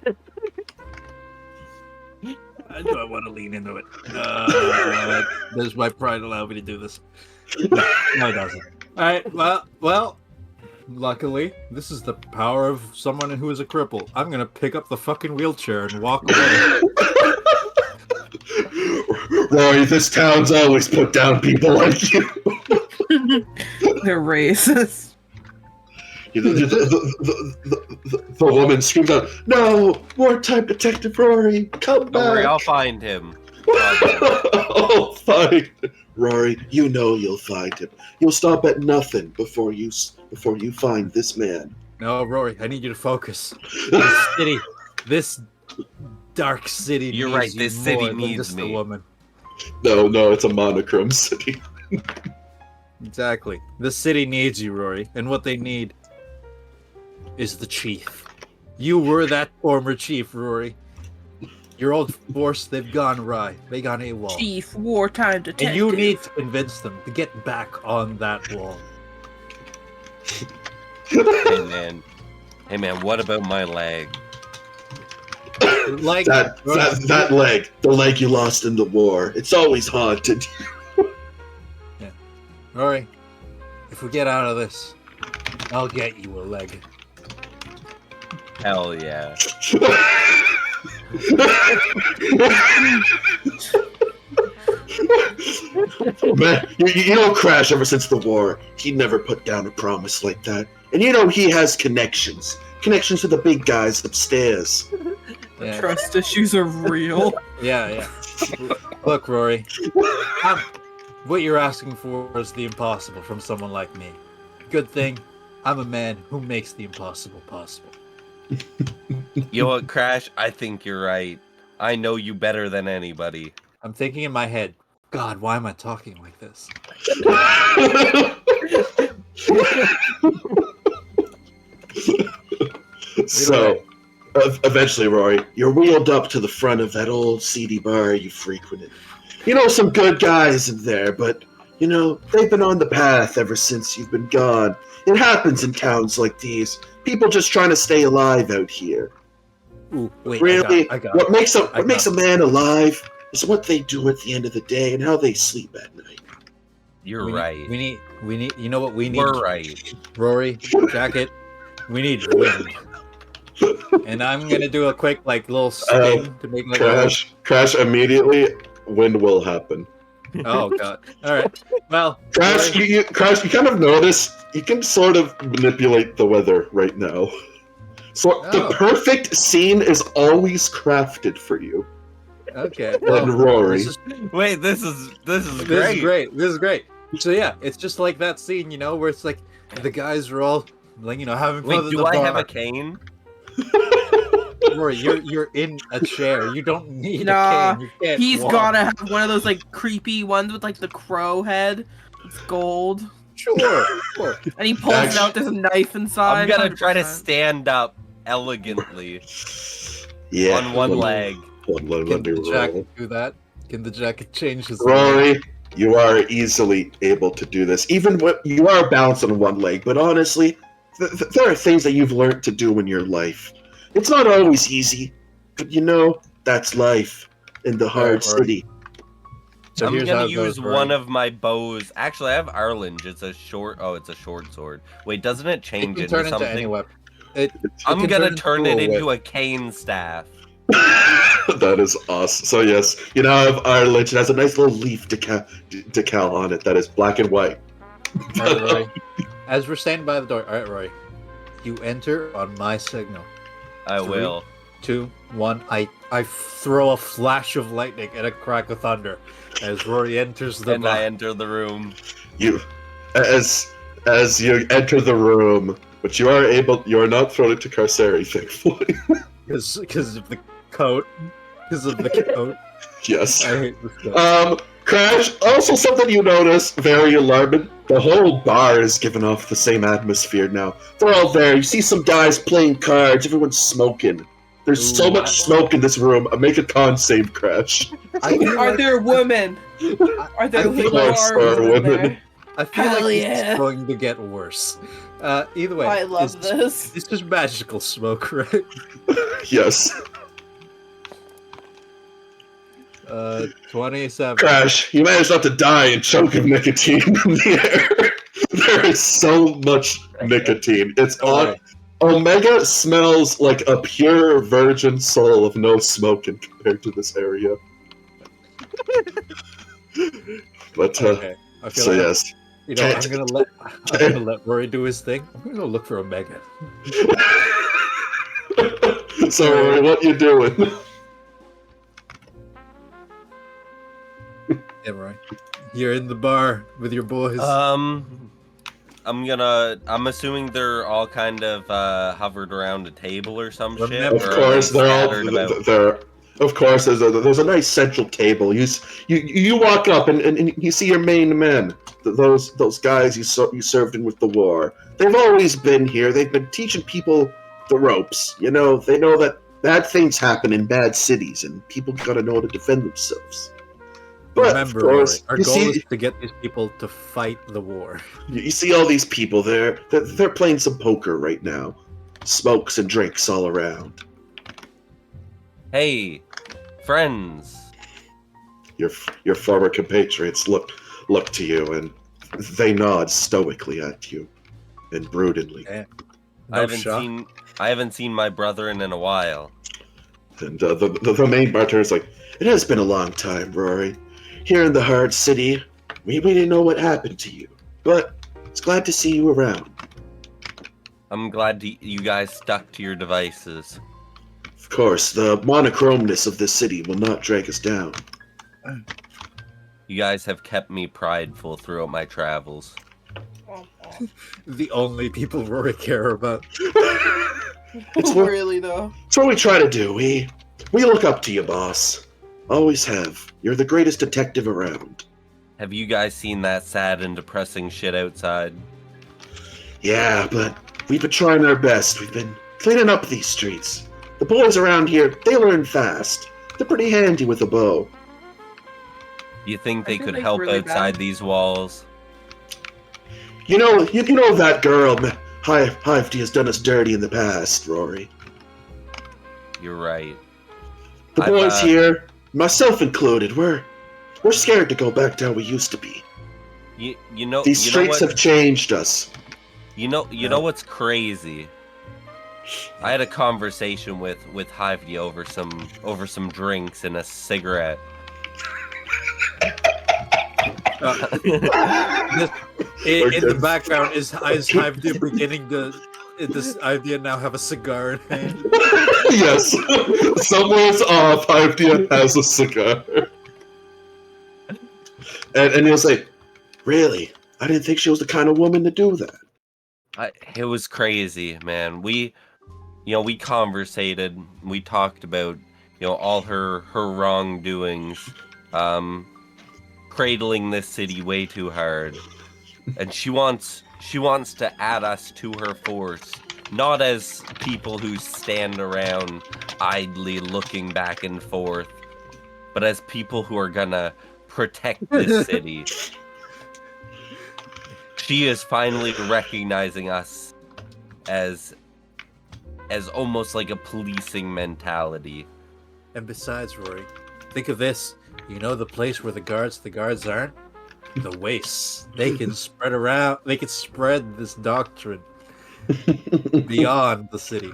I want to lean into it? Does my pride allow me to do this? No, it doesn't. All right. Well. Luckily, this is the power of someone who is a cripple. I'm gonna pick up the fucking wheelchair and walk away. Rory, this town's always put down people like you. They're racist. The woman screams out, "No! Wartime Detective Rory! Come Don't worry, back!" I'll find him. I'll find Rory. You know you'll find him. You'll stop at nothing before you find this man. No, Rory, I need you to focus. This dark city. You're needs right, you this city more than needs just me. A woman. No, it's a monochrome city. Exactly. The city needs you, Rory, and what they need is the chief. You were that former chief, Rory. Your old force, they've gone awry. They gone AWOL. Chief, wartime detective. And you need to convince them to get back on that wall. Hey man, what about my leg? Like that leg, the leg you lost in the war. It's always haunted. Rory, if we get out of this, I'll get you a leg. Hell yeah. Man, you know Crash, ever since the war, he never put down a promise like that. And you know he has connections. Connections to the big guys upstairs. Yeah, Trust issues are real. yeah. Look, Rory, what you're asking for is the impossible from someone like me. Good thing, I'm a man who makes the impossible possible. You know what, Crash? I think you're right. I know you better than anybody. I'm thinking in my head, God, why am I talking like this? So, eventually, Rory, you're wheeled up to the front of that old seedy bar you frequented. You know, some good guys in there, but, you know, they've been on the path ever since you've been gone. It happens in towns like these. People just trying to stay alive out here. Ooh, wait, Really, I got what makes I a man alive is what they do at the end of the day and how they sleep at night. You're right. We need. You know what we need? We're right. Rory, jacket. We need wind. And I'm gonna do a quick like little sting to make like Crash immediately. Wind will happen. Oh god. All right. Well, Crash, Rory- you kind of notice you can sort of manipulate the weather right now. So the Oh. perfect scene is always crafted for you. Okay. And Rory. This is, Wait, this is this is great. This is great. So yeah, it's just like that scene, you know, where it's like the guys are all like, you know, having fun Wait, at do the I have bar. a cane? Rory, you're in a chair. You don't need Nah, a cane. You can't He's walk. gotta have one of those like creepy ones with like the crow head. It's gold. Sure. And he pulls it out, there's a knife inside. I'm gonna try to 100%. stand up elegantly Yeah. on one leg. Let Can me the roll. jacket do that? Can the jacket change his Rory, you are easily able to do this. Even when you are balanced on one leg, but honestly, there are things that you've learned to do in your life. It's not always easy, but you know, that's life in the hard Rory. city. So I'm here's how gonna it use goes, Rory. one of my bows. Actually, I have Arlinge. It's a short. Oh, it's a short sword. Wait, doesn't it It change can it turn into into any something? weapon. It I'm can gonna turn turn into it a into whip. a cane staff. That is awesome. So yes, you now have Ireland. It has a nice little leaf decal on it that is black and white. All right, Rory. As we're standing by the door, all right, Rory. You enter on my signal. I 3, will. 2, 1. I throw a flash of lightning and a crack of thunder as Rory enters the And bar. I enter the room. You, as you enter the room, but you are not thrown into Carceri, thankfully. Because of the coat. Because of the coat. Yes. I hate this coat. Crash, also something you notice, very alarming, the whole bar is giving off the same atmosphere now. They're all there, you see some guys playing cards, everyone's smoking. There's so Ooh, much smoke in this room, make a con save, Crash. I feel Are like, there women? Are there Of little course are there are women women. there? I feel Hell like this yeah. is going to get worse. Either way. I love this. This is magical smoke, right? Yes. 27. Crash, you managed not to die and choke of nicotine in the air. There is so much nicotine. It's on. Okay. Omega smells like a pure virgin soul of no smoking compared to this area. But Okay. I feel so like yes. you know, I'm gonna let Rory do his thing. I'm gonna go look for Omega. So Rory, what you doing? Yeah, Rory. You're in the bar with your boys. I'm assuming they're all kind of hovered around a table or some shit. Remember- Of or are course, they they're all scattered about? there. Of course, there's a nice central table. You walk up and you see your main men. Those guys you served in with the war. They've always been here. They've been teaching people the ropes. You know, they know that bad things happen in bad cities, and people gotta know how to defend themselves. But Remember, of course, Rory, our you goal see, is to get these people to fight the war. you see all these people there. They're playing some poker right now. Smokes and drinks all around. Hey, friends. Your former compatriots look to you, and they nod stoically at you, and broodingly. No shock. I haven't seen my brethren in a while. And the main bartender is like, "It has been a long time, Rory. Here in the hard city, we didn't know what happened to you, but it's glad to see you around. I'm glad you guys stuck to your devices. Of course, the monochromeness of this city will not drag us down." You guys have kept me prideful throughout my travels. The only people Rory care about. It's what, Really though. it's what we try to do. We look up to you, boss. Always have. You're the greatest detective around. Have you guys seen that sad and depressing shit outside? Yeah, but we've been trying our best. We've been cleaning up these streets. The boys around here, they learn fast. They're pretty handy with a bow. You think they feel could like help really outside bad. these walls? You know that girl, Hivety, has done us dirty in the past, Rory. You're right. The I've, boys here, myself included, we're scared to go back to how we used to be. You know These you know streets what? have changed us. You know what's crazy? I had a conversation with Hyvety over some drinks and a cigarette. In the background is Hyvety beginning to this idea now have a cigar in hand. Yes, somewhere's off. Hyvety has a cigar, and he'll say, "Really? I didn't think she was the kind of woman to do that." It was crazy, man. We conversated. We talked about, all her wrongdoings, cradling this city way too hard, and she wants to add us to her force, not as people who stand around idly looking back and forth, but as people who are gonna protect this city. She is finally recognizing us as almost like a policing mentality. And besides, Rory, think of this. You know the place where the guards aren't? The wastes. They can spread around. They can spread this doctrine beyond the city.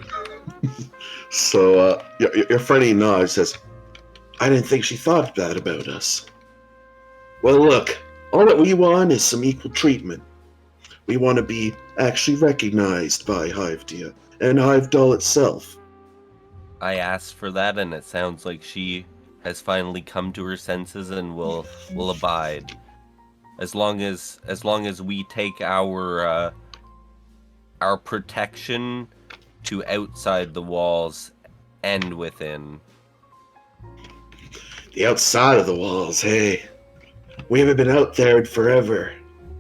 So, your friend nods, says, "I didn't think she thought that about us." Well, look, all that we want is some equal treatment. We want to be actually recognized by Hyvety and Hivedal itself. I asked for that, and it sounds like she has finally come to her senses and will abide. As long as we take our protection to outside the walls and within. The outside of the walls, hey. We haven't been out there in forever.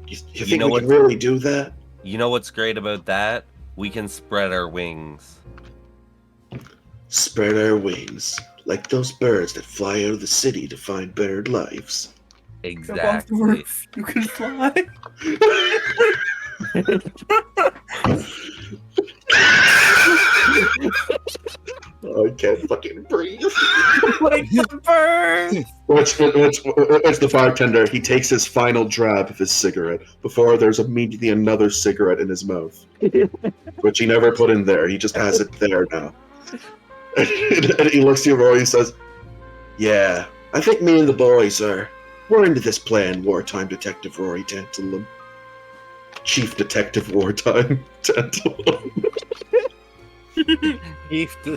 You think we can really do that? You know what's great about that? We can spread our wings. Spread our wings, like those birds that fly out of the city to find better lives. Exactly. You can fly. I can't fucking breathe. Like the bird. It's the bartender. He takes his final drab of his cigarette before there's immediately another cigarette in his mouth, which he never put in there. He just has it there now. And he looks to you, Roy, and says, "Yeah, I think me and the boys we're into this plan, Wartime Detective Rory Tantalum. Chief Detective Wartime Tantalum."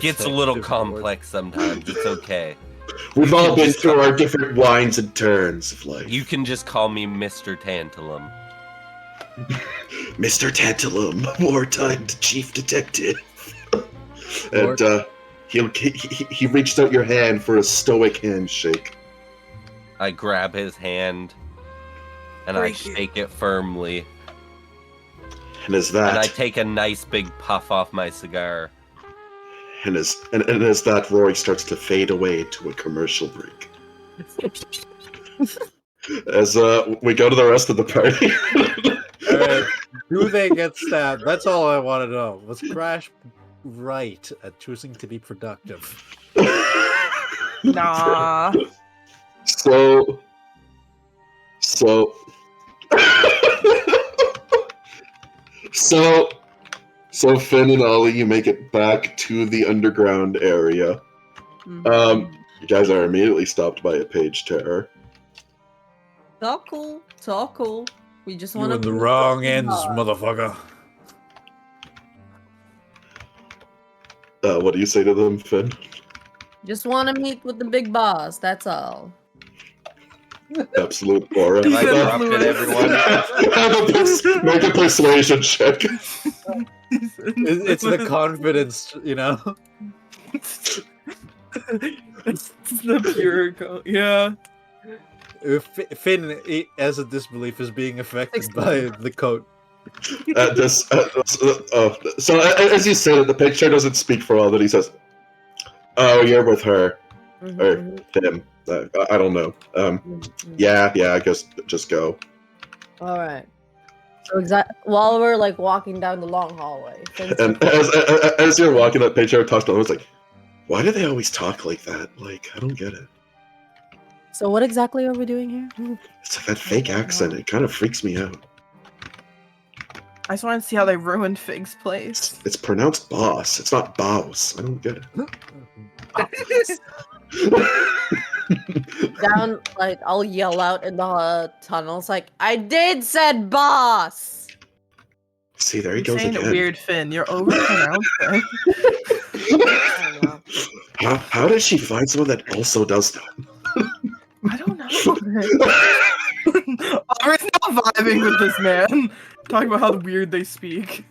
Gets a little complex sometimes. It's okay. We've all been through our different winds and turns of life. You can just call me Mr. Tantalum. Mr. Tantalum, Wartime Chief Detective. And he reached out your hand for a stoic handshake. I grab his hand and I shake it firmly. And as that, and I take a nice big puff off my cigar. And as that, Rory starts to fade away into a commercial break. As we go to the rest of the party. Alright, do they get stabbed? That's all I want to know. Was Crash right at choosing to be productive? Nah. So Finn and Ollie, you make it back to the underground area. Mm-hmm. You guys are immediately stopped by a page terror. It's all cool. It's all cool. We just You want in the wrong ends, motherfucker. What do you say to them, Finn? Just want to meet with the big boss. That's all. Absolute aura. Have I corrupted everyone? Make a persuasion check. It's the confidence, you know? It's the pure yeah. Finn, as a disbelief, is being affected by the coat. So as you say that, the picture doesn't speak for all that. He says, "Oh, you're with her or him. I don't know. Yeah. I guess just go." All right. So while we're like walking down the long hallway, And as you're walking, that picture talks to him. It's like, why do they always talk like that? Like, I don't get it. So what exactly are we doing here? It's like that fake accent. It kind of freaks me out. I just want to see how they ruined Fig's place. It's pronounced boss. It's not boss. I don't get it. Down, like, I'll yell out in the tunnels, like, I did said boss! See, there he You're goes saying again. it weird, Finn. You're overpronouncing. I don't know. How did she find someone that also does that? I don't know. Oliver's now vibing with this man. Talking about how weird they speak.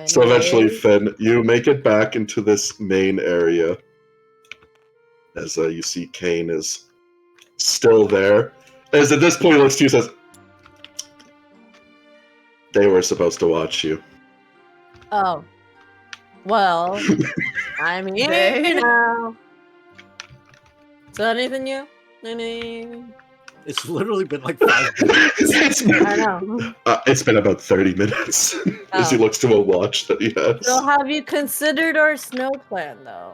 So eventually, Anyway, Finn, you make it back into this main area. As you see Kane is still there. As at this point, he looks to you and says, they were supposed to watch you. oh. Well, I'm here They- now. So anything new? Any... It's literally been like 5 minutes. I know. It's been about 30 minutes. As he Oh. looks to a watch that he has. So have you considered our snow plan, though?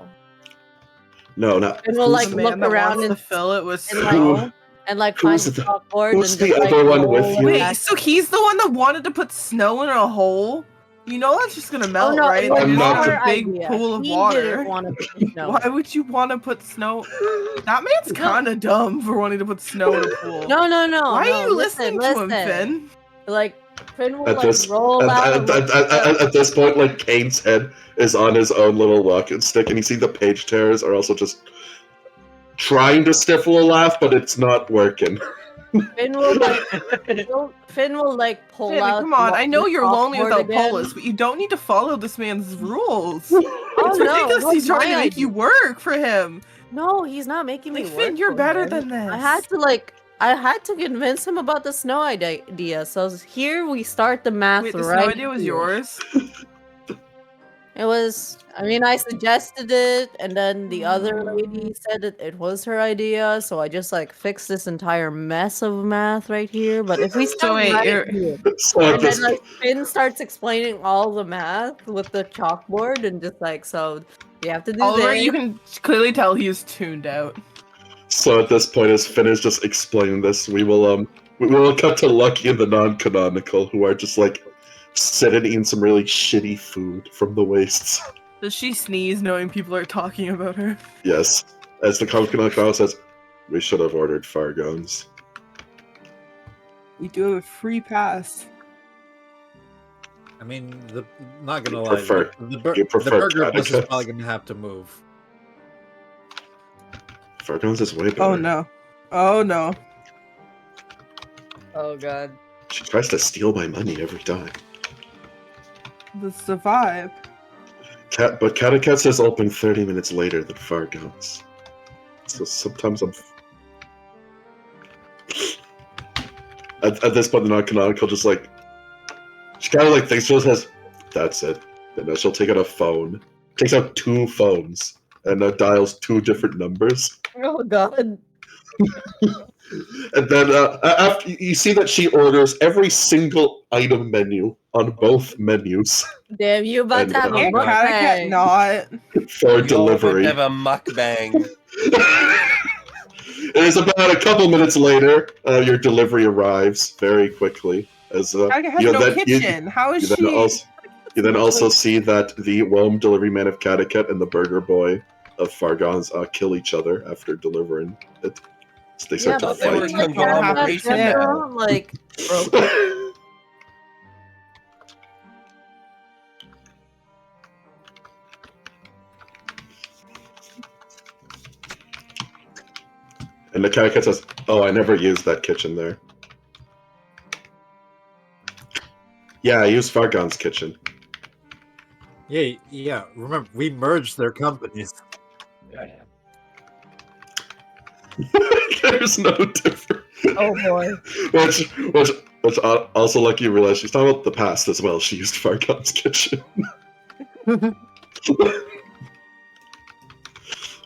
No, not. And we'll, who's like, The the- man look that around wants and- to fill it with and, Who- snow. And, like, find Who's the the- chalkboard who's and the just, like, other one with roll you? it Wait, back. so he's the one that wanted to put snow in a hole? You know that's just gonna melt, no, right? it was I'm There's not- just a our big idea. pool of He water. didn't want to put snow. Why would you want to put snow? That man's kind of dumb for wanting to put snow in a pool. No. Why no, are you listen, listening to him, listen. Finn? Like, Finn will, At like, this, roll out and look at this point, like Kane's head is on his own little walking stick, and you see the page tearers are also just trying to stifle a laugh, but it's not working. Finn will, like, Finn will, like, pull Finn, out. come on, I know you're lonely chalkboard without again. Polis, but you don't need to follow this man's rules. Oh, It's no, ridiculous what's he's trying to my make you idea? work for him. No, he's not making me Like, work Finn, you're for better him. than this. I had to convince him about the snow idea. So here we start the math Wait, this right. no idea was here. yours? It was. I mean, I suggested it, and then the other lady said it was her idea. So I just like fixed this entire mess of math right here. But if we start wait, right you're- here, So at and this, then like Finn starts explaining all the math with the chalkboard, and just like so, you have to do Oliver, this. you can clearly tell he's tuned out. so at this point, as Finn is just explaining this, we will cut to Lucky and the non-canonical, who are just like sitting eating some really shitty food from the wastes. Does she sneeze knowing people are talking about her? Yes, as the canonical says, we should have ordered Fargones. We do have a free pass. I mean, not gonna You lie, prefer- the you prefer burger bus is Catechus. probably gonna have to move. Fargones is way better. Oh no. Oh no. Oh god. She tries to steal my money every time. That's the vibe. But Catechus is open 30 minutes later than Fargones. So sometimes I'm... At this point, the non-canonical just like... She kind of like thinks to herself, says, that's it. And then she'll take out a phone. Takes out 2 phones. And dials 2 different numbers. Oh god. And then after you see that she orders every single item menu on both menus Damn, you about And, to have a Can't Catechet mukbang. for not. You all delivery. have a mukbang. It is about a couple minutes later. Your delivery arrives very quickly. As Catechet has you know, no that- you- kitchen. How is you she? then also see that the Rome delivery man of Catechet and the burger boy of Fargons kill each other after delivering it. So they start Yeah, to but they were fight. like, conglomeration yeah, now. like, And the Catechet says, "Oh, I never used that kitchen there." Yeah, I used Fargon's kitchen. Yeah. Remember, we merged their companies. There's no difference. oh boy. Which also, like you realize, she's talking about the past as well. She used Fargon's kitchen.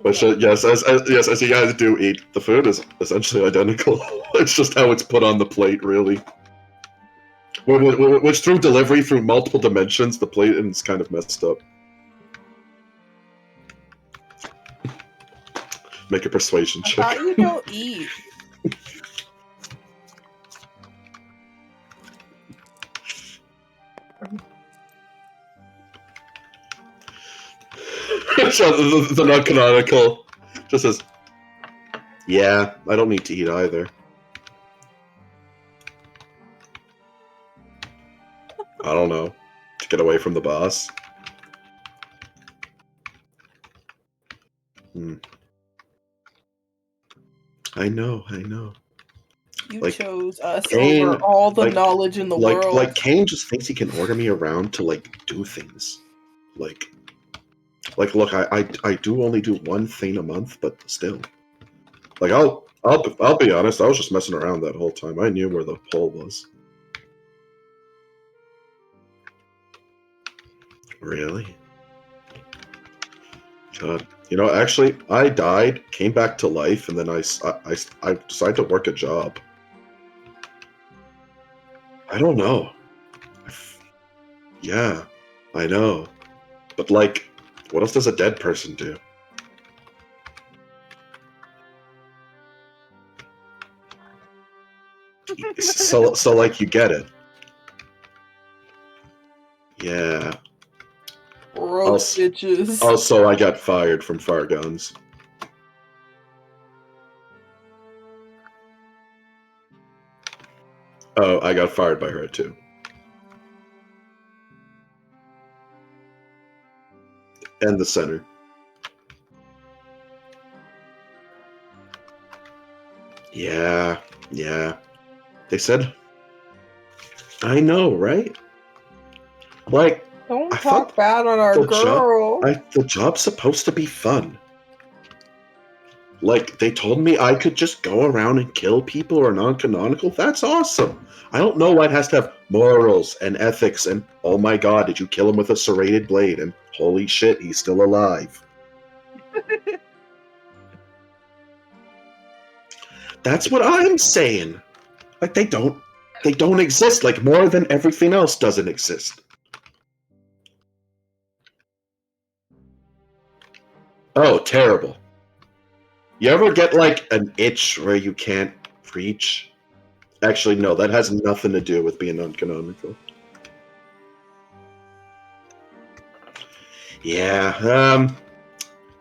Which yes, as you guys do eat, the food is essentially identical. It's just how it's put on the plate, really. Which through delivery through multiple dimensions, the plate is kind of messed up. Make a persuasion I check. thought you don't eat. the non-canonical just says, "Yeah, I don't need to eat either. I don't know, to get away from the boss." I know. You Like, chose us Kane, over all the like- knowledge in the world. Like Kane just thinks he can order me around to like do things. Like look, I do only do one thing a month, but still. Like I'll be honest, I was just messing around that whole time. I knew where the pole was. Really? God. You know, actually, I died, came back to life, and then I decided to work a job. I don't know. Yeah, I know. But, like, what else does a dead person do? So like, you get it. Yeah. Broke Also- bitches. Also, I got fired from Farguns. Oh, I got fired by her too. And the center. Yeah. They said, I know, right? Like, Don't I talk thought bad on our the girl. the job's supposed to be fun. Like, they told me I could just go around and kill people who are non-canonical. That's awesome. I don't know why it has to have morals and ethics and, oh my god, did you kill him with a serrated blade? And holy shit, he's still alive. That's what I'm saying. Like, they don't exist. Like, more than everything else doesn't exist. Oh, terrible. You ever get, like, an itch where you can't reach? Actually, no, that has nothing to do with being non-canonical. Yeah,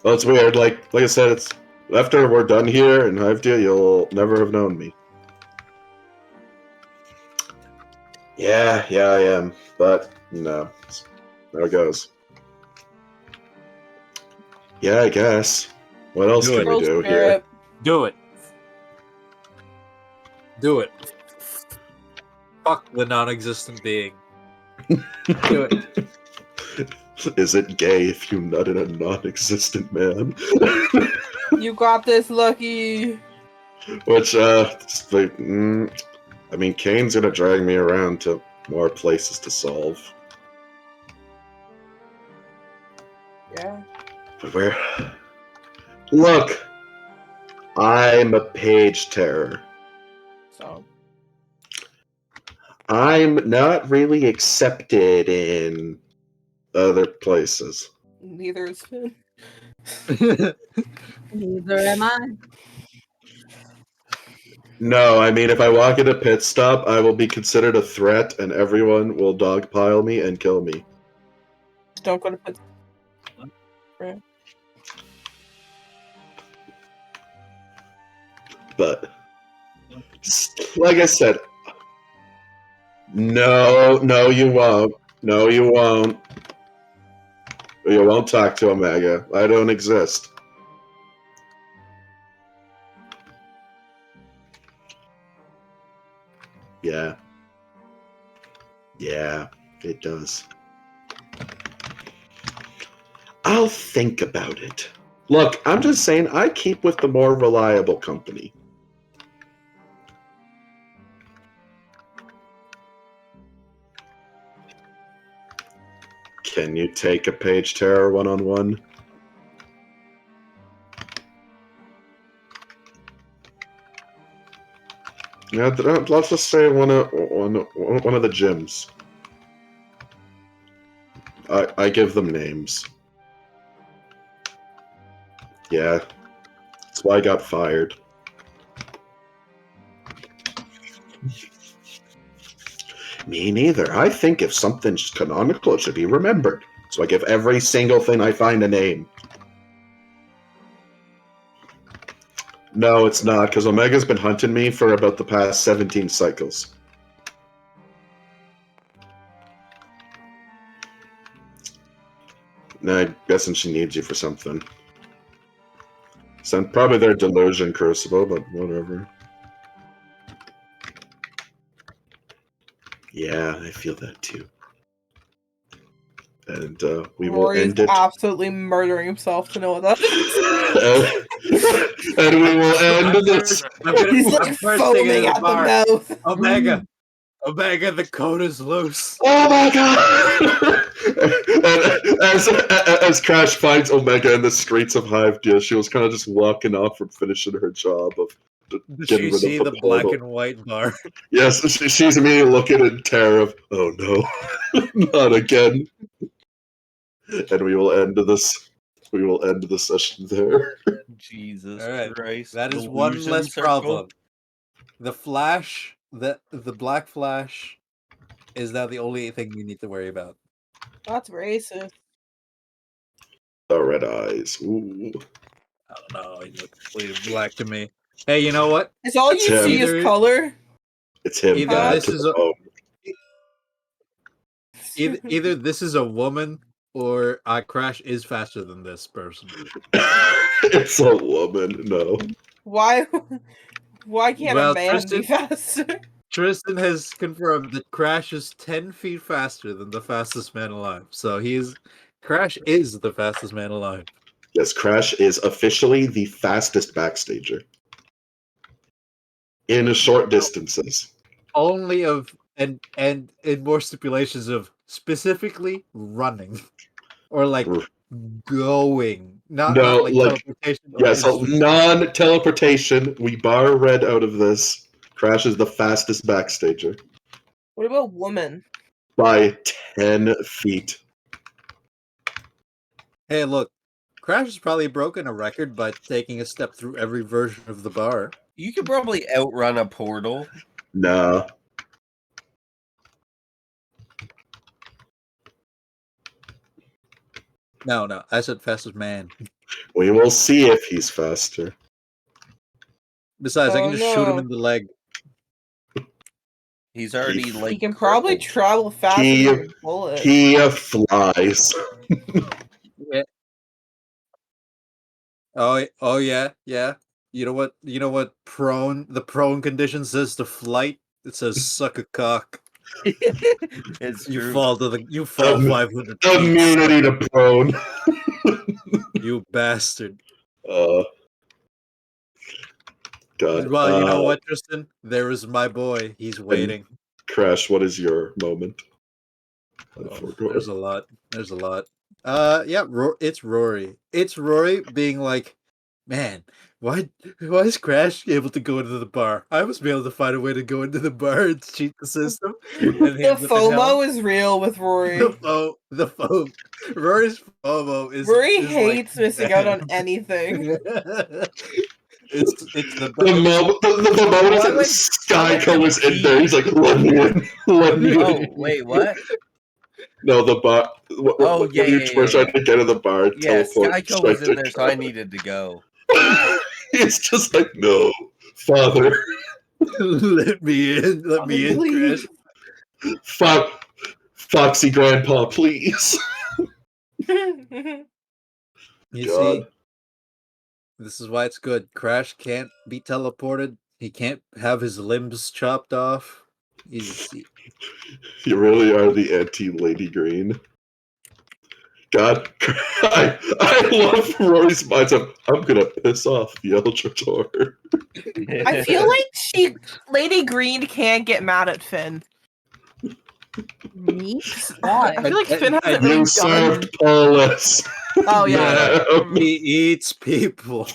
well, it's weird. Like I said, it's after we're done here in Hivedia, you'll never have known me. Yeah, I am, but no, there it goes. Yeah, I guess. What else Do can we Girl do here? spirit. Do it. Do it. Fuck the non-existent being. Do it. Is it gay if you nut in a non-existent man? You got this, Lucky. Which, just like, I mean, Kane's gonna drag me around to more places to solve. Yeah. But where? Look! I'm a page terror. So I'm not really accepted in other places. neither is Finn. Neither am I. No, I mean, if I walk in a pit stop, I will be considered a threat, and everyone will dogpile me and kill me. Don't go to pit. But, like I said, no, you won't. No, you won't. You won't talk to Omega. I don't exist. Yeah. Yeah, it does. I'll think about it. Look, I'm just saying I keep with the more reliable company. Can you take a page terror one-on-one? Yeah, let's just say one of the gyms. I give them names. Yeah, that's why I got fired. Me neither. I think if something's canonical, it should be remembered. So I give every single thing I find a name. No, it's not, because Omega's been hunting me for about the past 17 cycles. No, I'm guessing she needs you for something. So probably their delusion crucible, but whatever. Yeah, I feel that too. And we will Rory is end it. absolutely murdering himself to know what that is. And we will end this. He's like foaming at the mouth. Omega, Omega, the code is loose. Oh my god! And as Crash finds Omega in the streets of Hive, she was kind of just walking off from finishing her job of Did getting you rid see of the portal. black and white bar? Yes, she's immediately looking in terror of, oh no, not again. And we will end this. We will end the session there. Jesus All right, Christ. that is one delusion less circle. problem. The Flash, the Black Flash, is now the only thing you need to worry about. That's racist. The red eyes. Ooh. I don't know. He looks completely black to me. Hey, you know what? Is all you It's him. see Either- is color? It's him. Either bad this to is the a- bone. Either this is a woman or Crash is faster than this person. It's a woman. No. Why? Why can't Well, a man Tristan- be faster? Tristan has confirmed that Crash is 10 feet faster than the fastest man alive. So Crash is the fastest man alive. Yes, Crash is officially the fastest backstager. In short distances. Only of and in more stipulations of specifically running. Or like R- going. Not No, like like- teleportation. or Yeah, so instant- non-teleportation. We bar red out of this. Crash is the fastest backstager What about woman? by 10 feet. Hey, look. Crash has probably broken a record by taking a step through every version of the bar. You could probably outrun a portal. No. No, I said fastest man. We will see if he's faster. Besides, I Oh, can just shoot him no. in the leg. He's already He like. He can probably crippled. travel faster He- than a bullet. He flies. Oh yeah. You know what? The prone condition says to flight. It says suck a cock. It's You true. fall 500 feet. Immunity to prone. You bastard. God. Well, you know what, Tristan? There is my boy. He's waiting. Crash, what is your moment? Oh, there's a lot. Yeah, it's Rory. It's Rory being like, man, why is Crash able to go into the bar? I must be able to find a way to go into the bar and cheat the system. And he The ends up in hell. FOMO is real with Rory. The FOMO. Rory's FOMO is Rory is hates like, missing out on anything. it's the the moment Why that would- Sky Color's in there, he's like, let me in. Let me Oh in. wait, what? No, the bar. Oh, yeah, you yeah, were yeah, trying to get in the bar. Yeah, teleport Skyco straight was in to there, so I Color. needed to go. It's just like, no, father. let me in. Let me in, Please. Crash. Foxy Grandpa, please. You God. see, this is why it's good. Crash can't be teleported. He can't have his limbs chopped off. You really are the anti-Lady Green. God, I love Rory's mindset. I'm gonna piss off the Eldrator. I feel like Lady Green can't get mad at Finn. Me? I feel like Finn hasn't You really done. served Paulus. Oh yeah, he eats people.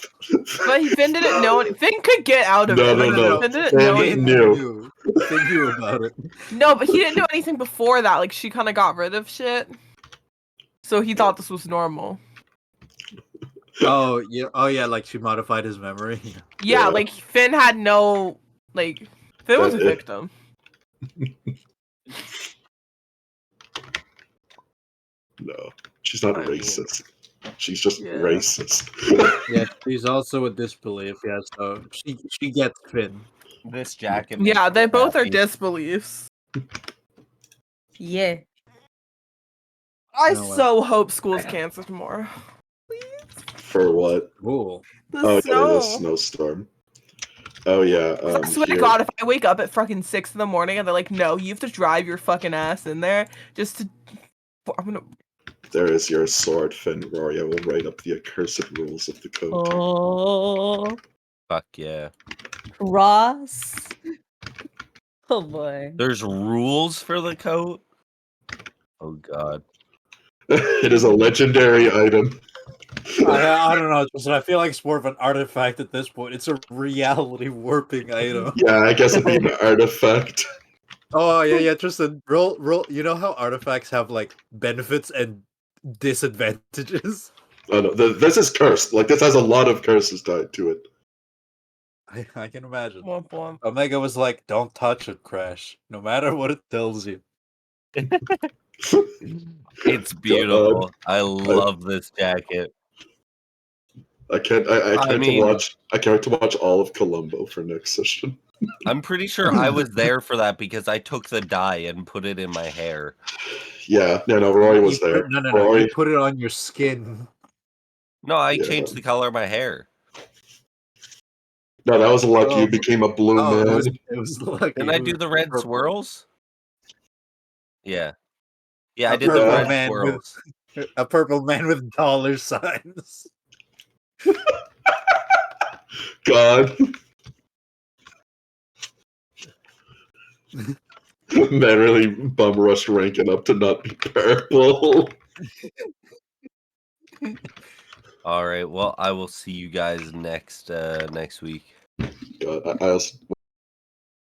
but Finn didn't know. Finn could get out of No, it. no, no. Finn didn't Finn know knew. anything. New. They knew about it. No, but he didn't do anything before that. Like she kind of got rid of shit, so he thought this was normal. Oh yeah. Like she modified his memory. Yeah, Yeah. like Finn had no like. Finn was a victim. No, she's not I mean- racist. She's just Yeah. racist. Yeah, she's also a disbelief. Yeah, so she gets Finn. This jacket. Yeah, makes they me both are happy. disbeliefs. Yeah. I No way. so hope school's canceled tomorrow. For what? Cool. The Oh, yeah, snow. the snowstorm. Oh, yeah. I swear to here. God, if I wake up at fucking 6 in the morning and they're like, no, you have to drive your fucking ass in there just to. I'm gonna. There is your sword, Finn. Rory, I will write up the accursed rules of the code. Oh, Fuck yeah. Ross. Oh boy. There's rules for the coat. Oh god. It is a legendary item. I don't know, Tristan. I feel like it's more of an artifact at this point. It's a reality warping item. Yeah, I guess it'd be an artifact. Oh yeah, Tristan. Roll. You know how artifacts have like benefits and disadvantages? Oh no, this is cursed. Like, this has a lot of curses tied to it. I can imagine. Womp womp. Omega was like, "Don't touch it, Crash. No matter what it tells you." It's beautiful. I love this jacket. I can't mean- wait to watch all of Columbo for next session. I'm pretty sure I was there for that because I took the dye and put it in my hair. Yeah, no, Rory was You there. put- No. Rory, You put it on your skin. No, I Yeah. changed the color of my hair. no, that was lucky. Oh. You became a blue Oh, man. it was lucky. Didn't I do the red purple. swirls? Yeah. Yeah, I A did the purple red man with- swirls. A purple man with dollar signs. God. Man, really bum rushed ranking up to not be purple. All right. Well, I will see you guys next week. God, I also